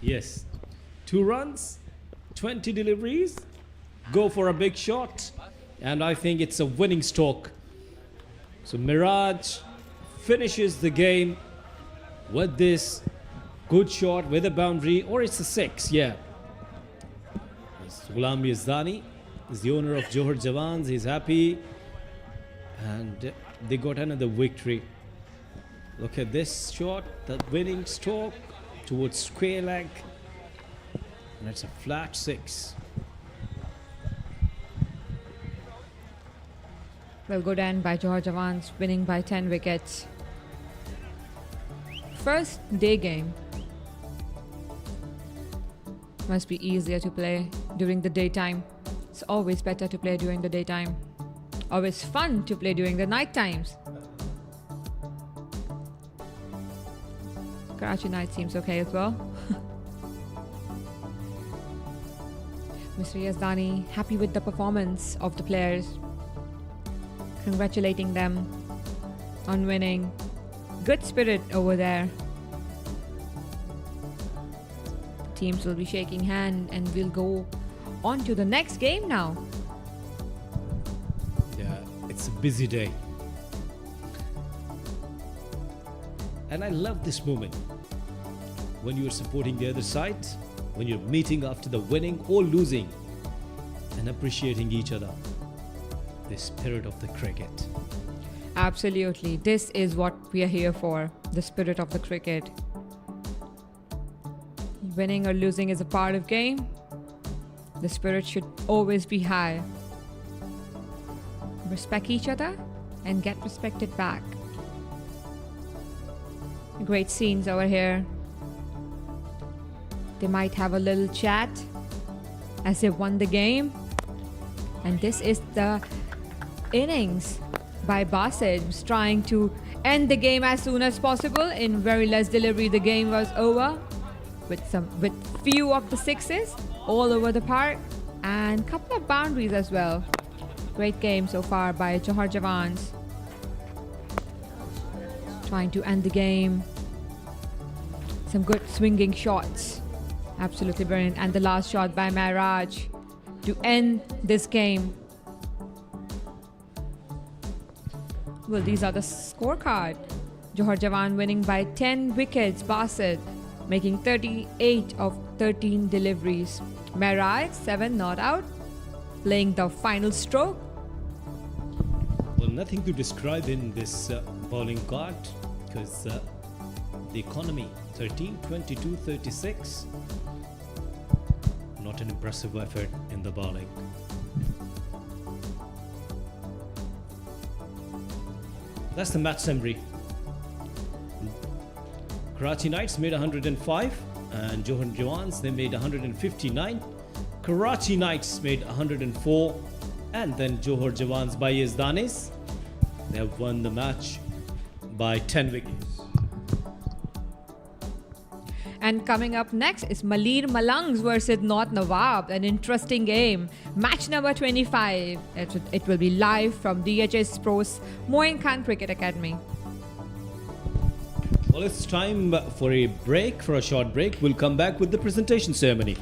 Yes. 2 runs, 20 deliveries, go for a big shot, and I think it's a winning stroke. So Miraj finishes the game with this good shot with a boundary, or it's a 6, yeah. Ghulam Yazdani is the owner of Johar Jawans. He's happy, and they got another victory. Look at this shot, the winning stroke towards square leg, and it's a flat 6. Well, good end by Johar Jawans, winning by 10 wickets. First day game. Must be easier to play during the daytime. It's always better to play during the daytime. Always fun to play during the night times. Karachi night seems okay as well. Mr. Yazdani happy with the performance of the players. congratulating them on winning. Good spirit over there. Teams will be shaking hand and we'll go on to the next game now. Yeah, it's a busy day. And I love this moment when you're supporting the other side, when you're meeting after the winning or losing and appreciating each other. The spirit of the cricket. Absolutely. This is what we are here for. The spirit of the cricket. Winning or losing is a part of game. The spirit should always be high. Respect each other and get respected back. Great scenes over here. They might have a little chat as they won the game. And this is the innings by Basit, who's trying to end the game as soon as possible. In very less delivery, the game was over with few of the sixes all over the park and couple of boundaries as well. Great game so far by Johar Jawans. Trying to end the game. Some good swinging shots. Absolutely brilliant. And the last shot by Maharaj to end this game. Well, these are the scorecard. Johar Jawan winning by 10 wickets. Basit making 38 of 13 deliveries. Maharaj 7 not out. Playing the final stroke. Well, nothing to describe in this bowling card because the economy 13, 22, 36. Not an impressive effort in the bowling. That's the match summary. Karachi Knights made 105 and Johar Jawans they made 159. Karachi Knights made 104 and then Johar Jawans by Yazdanis. They have won the match by 10 wickets. And coming up next is Malir Malangs versus North Nawab. An interesting game. Match number 25. It will be live from DHS Pro's Moin Cricket Academy. Well, it's time for a break, for a short break. We'll come back with the presentation ceremony.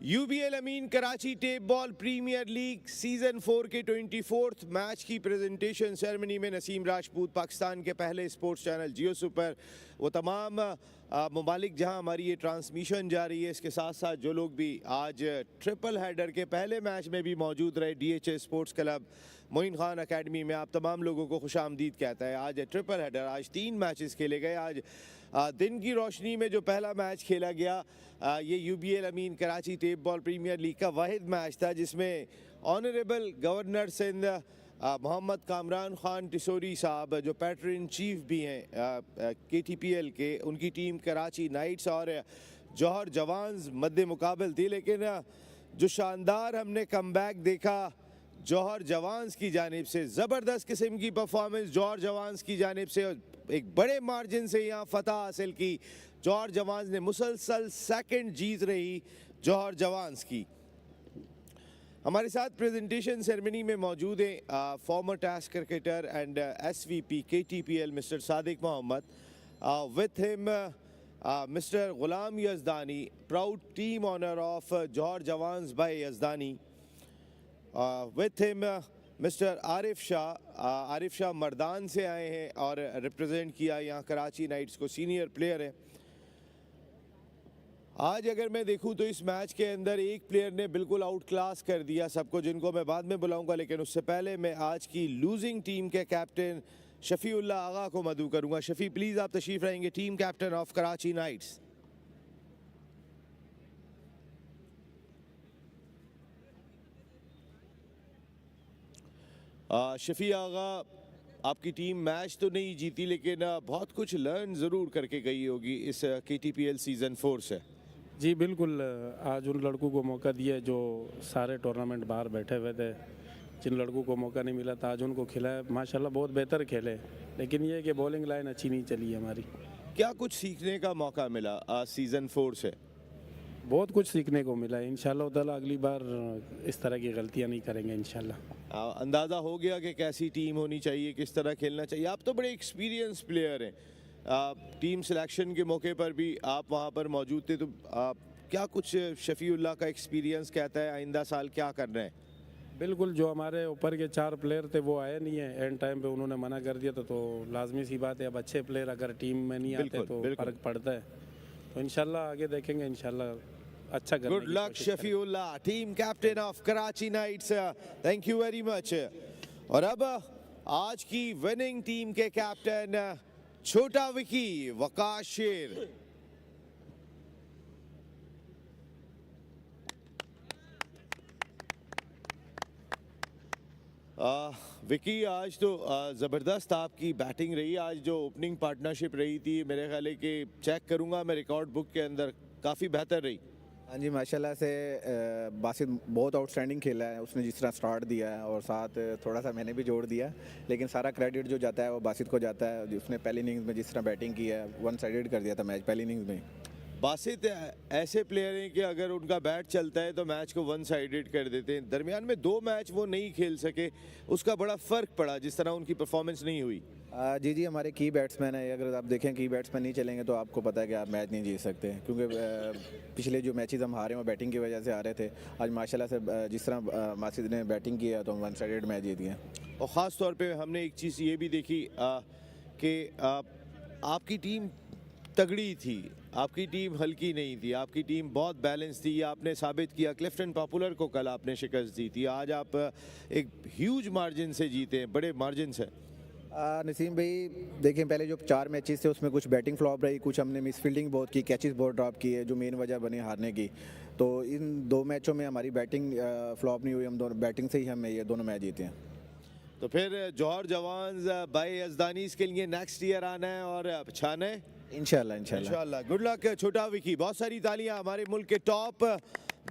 UBL Ameen Karachi tape ball premier league season 4 के 24th match की presentation ceremony में नसीम राजपूत, पाकिस्तान के पहले sports channel जियो super, वो तमाम ममालिक जहां हमारी ये ट्रांसमिशन जा रही है, इसके साथ साथ जो लोग भी आज ट्रिपल हेडर के पहले मैच में भी मौजूद रहे, DHA sports club Moin Khan academy में, आप तमाम लोगों को खुशामदीद कहता है। आज ट्रिपल हेडर, आज 3 मैचेस खेले गए। आज दिन की रोशनी में जो पहला मैच खेला गया, ये UBL Ameen Karachi tape ball premier league का वाहिद मैच था जिसमें ऑनरेबल गवर्नर सिंध मोहम्मद कामरान खान टिसोरी साहब, जो पैट्रन चीफ भी हैं केटीपीएल के, उनकी टीम कराची नाइट्स और जौहर जवान्स मद्दे मुकाबल थी। लेकिन जो शानदार हमने कमबैक देखा जौहर जवान्स की जानिब से, ज़बरदस्त किस्म की परफॉर्मेंस जौहर जवान्स की जानिब से, एक बड़े मार्जिन से यहाँ फतह हासिल की जौहर जवान्स ने। मुसलसल सेकंड जीत रही जौहर जवान्स की। हमारे साथ प्रेजेंटेशन सेरेमनी में मौजूद हैं former test cricketer and SVP KTPL mister Sadiq Mohammad, with him mister Ghulam Yazdani, proud team owner of Jauhar Jawans by Yazdani, with him mister Arif Shah Mardan से आए हैं और रिप्रेजेंट किया यहाँ कराची नाइट्स को, सीनियर प्लेयर हैं। आज अगर मैं देखूं तो इस मैच के अंदर एक प्लेयर ने बिल्कुल आउट क्लास कर दिया सबको, जिनको मैं बाद में बुलाऊंगा, लेकिन उससे पहले मैं आज की लूजिंग टीम के कैप्टन शफीउल्लाह आगा को मदऊ करूंगा। शफी प्लीज़ आप तशरीफ़ रहेंगे, team captain of Karachi knights. Shafi Agha, आपकी टीम मैच तो नहीं जीती लेकिन बहुत कुछ लर्न ज़रूर करके गई होगी इस केटीपीएल सीज़न 4 से। जी बिल्कुल, आज उन लड़कों को मौका दिया जो सारे टूर्नामेंट बाहर बैठे हुए थे, जिन लड़कों को मौका नहीं मिला था आज उनको खिलाया। माशाल्लाह बहुत बेहतर खेले, लेकिन ये कि बॉलिंग लाइन अच्छी नहीं चली हमारी। क्या कुछ सीखने का मौका मिला सीज़न 4 से? बहुत कुछ सीखने को मिला। इंशाल्लाह ताला अगली बार इस तरह की गलतियां नहीं करेंगे इंशाल्लाह। अंदाज़ा हो गया कि कैसी टीम होनी चाहिए, किस तरह खेलना चाहिए। आप तो बड़े एक्सपीरियंस प्लेयर हैं, टीम सिलेक्शन के मौके पर भी आप वहाँ पर मौजूद थे, तो क्या कुछ शफीउल्लाह का एक्सपीरियंस कहता है आइंदा साल क्या करना है? बिल्कुल, जो हमारे ऊपर के 4 प्लेयर थे वो आए नहीं है, एंड टाइम पे उन्होंने मना कर दिया था, तो लाजमी सी बात है अब अच्छे प्लेयर अगर टीम में नहीं आते तो फ़र्क पड़ता है। तो इंशाल्लाह आगे देखेंगे, इंशाल्लाह अच्छा करने की good luck Shafiullah, team captain of Karachi knights, thank you very much. और अब आज की विनिंग टीम के कैप्टन छोटा विकी वकाश शेर। विकी, आज तो ज़बरदस्त आपकी बैटिंग रही। आज जो ओपनिंग पार्टनरशिप रही थी, मेरे ख्याल है कि चेक करूंगा मैं रिकॉर्ड बुक के अंदर, काफ़ी बेहतर रही। हाँ जी, माशाल्लाह से बासित बहुत आउटस्टैंडिंग खेला है, उसने जिस तरह स्टार्ट दिया है और साथ थोड़ा सा मैंने भी जोड़ दिया, लेकिन सारा क्रेडिट जो जाता है वो बासित को जाता है। उसने पहली इनिंग्स में जिस तरह बैटिंग की है, 1 साइडेड कर दिया था मैच पहली इनिंग्स में। बासित ऐसे प्लेयर हैं कि अगर उनका बैट चलता है तो मैच को 1 साइडेड कर देते हैं। दरमियान में 2 मैच वो नहीं खेल सके, उसका बड़ा फ़र्क पड़ा जिस तरह उनकी परफॉर्मेंस नहीं हुई। जी हमारे की बैट्समैन है, अगर आप देखें की बैट्समैन नहीं चलेंगे तो आपको पता है कि आप मैच नहीं जीत सकते, क्योंकि पिछले जो मैचेस हम हारे हैं वो बैटिंग की वजह से हारे थे। आज माशाल्लाह से जिस तरह मासिद ने बैटिंग किया तो हम 1 साइडेड मैच जीत गए। और ख़ास तौर पे हमने एक चीज़ ये भी देखी कि आपकी टीम तगड़ी थी, आपकी टीम हल्की नहीं थी, आपकी टीम बहुत बैलेंस थी। आपने साबित किया, क्लिफ्टन पॉपुलर को कल आपने शिकस्त दी थी, आज आप एक ह्यूज मार्जिन से जीते हैं, बड़े मार्जिन से। नसीम भाई देखें, पहले जो 4 मैचेस थे उसमें कुछ बैटिंग फ्लॉप रही, कुछ हमने मिस फील्डिंग बहुत की, कैचेस बहुत ड्रॉप किए, जो मेन वजह बनी हारने की। तो इन 2 मैचों में हमारी बैटिंग फ्लॉप नहीं हुई, हम दोनों बैटिंग से ही हमें ये दोनों मैच जीते हैं। तो फिर जौहर जवान्स बाय यजदानी के लिए नेक्स्ट ईयर आना है और छाना है इंशाल्लाह। गुड लक छोटा विकी। बहुत सारी तालियां, हमारे मुल्क के टॉप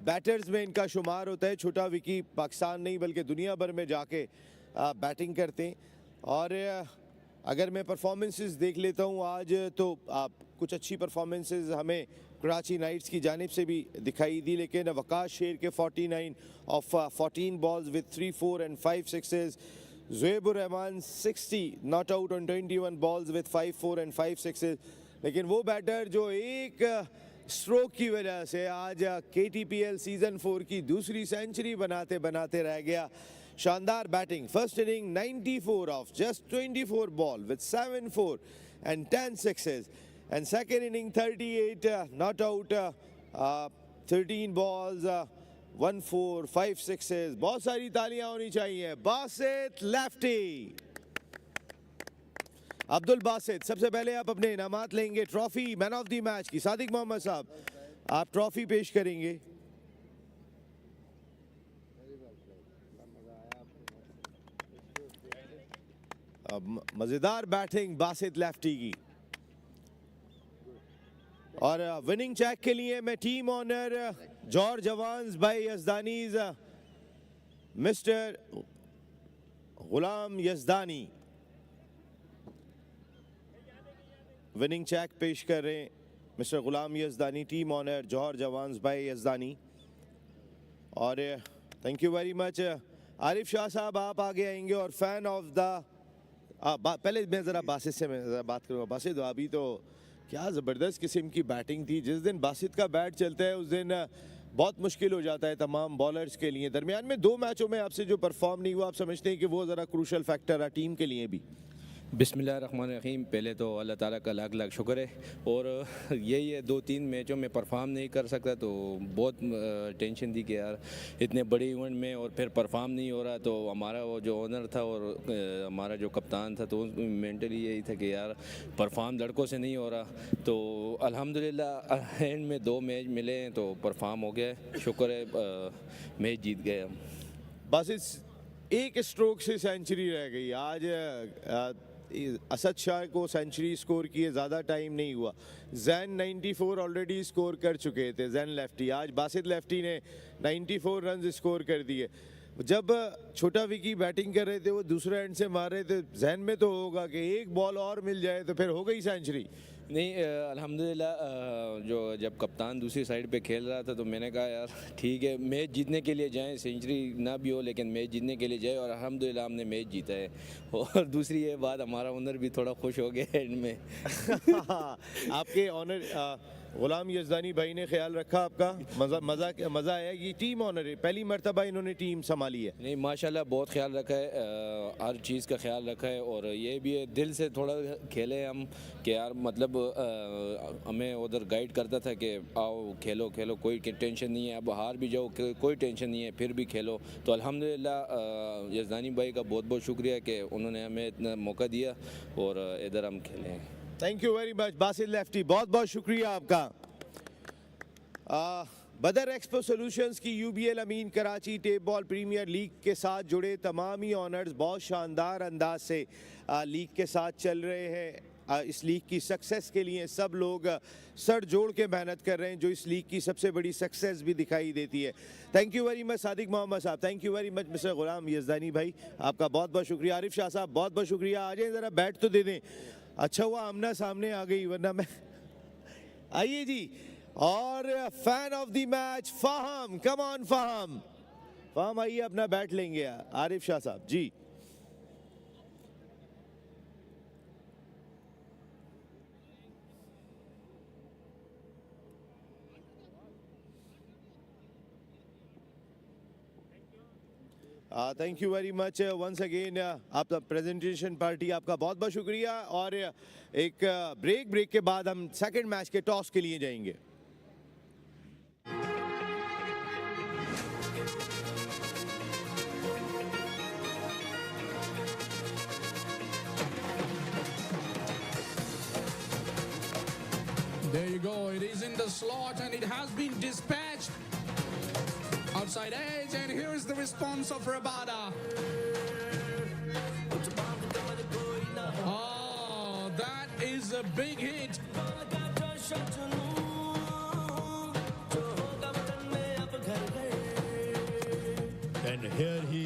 बैटर्स में इनका शुमार होता है। छोटा विकी पाकिस्तान नहीं बल्कि दुनिया भर में जाके बैटिंग करते हैं। और अगर मैं परफॉर्मेंसेस देख लेता हूँ आज, तो कुछ अच्छी परफॉर्मेंसेस हमें कराची नाइट्स की जानिब से भी दिखाई दी, लेकिन वकाश शेर के 49 off 14 balls with 3 4 and 5 6s, Zuhaibur Rehman 60 not out on 21 balls with 5 4 and 5 6s। लेकिन वो बैटर जो एक स्ट्रोक की वजह से आज KTPL सीजन 4 की दूसरी सेंचुरी बनाते बनाते रह गया। शानदार batting, first inning 94 of just 24 ball with 7-4 and 10 sixes, and second inning 38 not out, 13 balls, 1-4, 5 sixes. बहुत सारी तालियां होनी चाहिए। बासित लेफ्टी, अब्दुल बासित, सबसे पहले आप अपने इनामात लेंगे, trophy man of the match की। सादिक मोहम्मद साहब, आप ट्रॉफी पेश करेंगे। अब मजेदार बैटिंग बासित लेफ्टी की, और विनिंग चेक के लिए मैं टीम ऑनर जौहर Jawans bye यजदानीज mister Ghulam Yazdani winning check पेश कर रहे हैं। Mister Ghulam Yazdani, team owner Johar Jawans by Yazdani. और thank you very much. Arif Shah साहब, आप आगे आएंगे और फैन ऑफ द पहले मैं ज़रा बासित से मैं ज़रा बात करूँगा। बासित, अभी तो क्या ज़बरदस्त किस्म की बैटिंग थी। जिस दिन बासित का बैट चलता है उस दिन बहुत मुश्किल हो जाता है तमाम बॉलर्स के लिए। दरमियान में 2 मैचों में आपसे जो परफॉर्म नहीं हुआ, आप समझते हैं कि वो ज़रा क्रूशल फैक्टर है टीम के लिए भी? बिस्मिल्लाहिर्रहमानिर्रहीम, पहले तो अल्लाह ताला का लाख लाख शुक्र है। और यही है, 2-3 मैचों में परफॉर्म नहीं कर सकता तो बहुत टेंशन थी कि यार इतने बड़े इवेंट में और फिर परफॉर्म नहीं हो रहा। तो हमारा वो जो ओनर था और हमारा जो कप्तान था, तो मेंटली यही था कि यार परफॉर्म लड़कों से नहीं हो रहा। तो अल्हम्दुलिल्लाह एंड में 2 मैच मिले हैं तो परफॉर्म हो गया, शुक्र है मैच जीत गए हम। बस इस एक स्ट्रोक से सेंचुरी रह गई। आज असद शाह को सेंचुरी स्कोर किए ज़्यादा टाइम नहीं हुआ। जैन 94 ऑलरेडी स्कोर कर चुके थे, जैन लेफ्टी। आज बासित लेफ्टी ने 94 रन स्कोर कर दिए। जब छोटा विकी बैटिंग कर रहे थे, वो दूसरे एंड से मार रहे थे, जहन में तो होगा कि एक बॉल और मिल जाए तो फिर हो गई सेंचुरी। नहीं, अल्हम्दुलिल्लाह जो जब कप्तान दूसरी साइड पे खेल रहा था तो मैंने कहा यार ठीक है, मैच जीतने के लिए जाएं, सेंचुरी ना भी हो लेकिन मैच जीतने के लिए जाए, और अल्हम्दुलिल्लाह हमने मैच जीता है। और दूसरी ये बात, हमारा ओनर भी थोड़ा खुश हो गया एंड में। आपके ऑनर गुलाम यजदानी भाई ने ख्याल रखा आपका? मज़ा आया कि टीम ऑनर है, पहली मरतबा इन्होंने टीम संभाली है। नहीं, माशाल्लाह बहुत ख्याल रखा है, हर चीज़ का ख्याल रखा है। और ये भी है, दिल से थोड़ा खेले हम कि यार मतलब हमें उधर गाइड करता था कि आओ खेलो खेलो, कोई टेंशन नहीं है, अब हार भी जाओ कोई टेंशन नहीं है, फिर भी खेलो। तो अल्हम्दुलिल्लाह यजदानी भाई का बहुत बहुत शुक्रिया कि उन्होंने हमें इतना मौका दिया और इधर हम खेले हैं। Thank you very much Basit lefty, बहुत बहुत शुक्रिया आपका। बदर एक्सपो सॉल्यूशंस की UBL Ameen Karachi tape ball premier league के साथ जुड़े तमाम ही ऑनर्स बहुत शानदार अंदाज से लीग के साथ चल रहे हैं। इस लीग की सक्सेस के लिए सब लोग सर जोड़ के मेहनत कर रहे हैं, जो इस लीग की सबसे बड़ी सक्सेस भी दिखाई देती है। Thank you very much Sadiq Mohammad sahab, thank you very much mister Ghulam Yazdani भाई, आपका बहुत बहुत शुक्रिया। आरिफ शाह साहब, बहुत बहुत शुक्रिया। आ जाए ज़रा बैट तो दे दें। अच्छा हुआ आमना सामने आ गई, वरना मैं आइए जी। और fan of the match Faham, come on Faham, Faham आइए अपना बैट लेंगे। Arif Shah sahab ji. Thank you very much once again. आपका प्रेजेंटेशन पार्टी, आपका बहुत बहुत शुक्रिया। और एक ब्रेक के बाद हम सेकंड मैच के टॉस के लिए जाएंगे। There you go, it is in the slot and it has been dispatched outside edge, and here is the response of Rabada. Oh, that is a big hit. And here he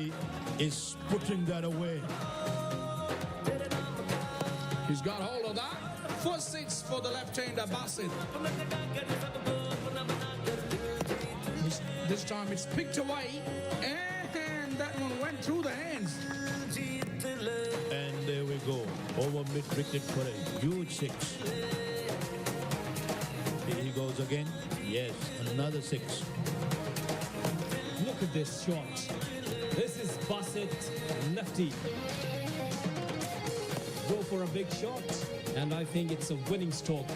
is putting that away. He's got hold of that. First 6 for the left-hander Basit. This time it's picked away, and that one went through the hands. And there we go, over mid-wicket for a huge 6. He he goes again. Yes, another 6. Look at this shot. This is Basit lefty. Go for a big shot, and I think it's a winning stroke.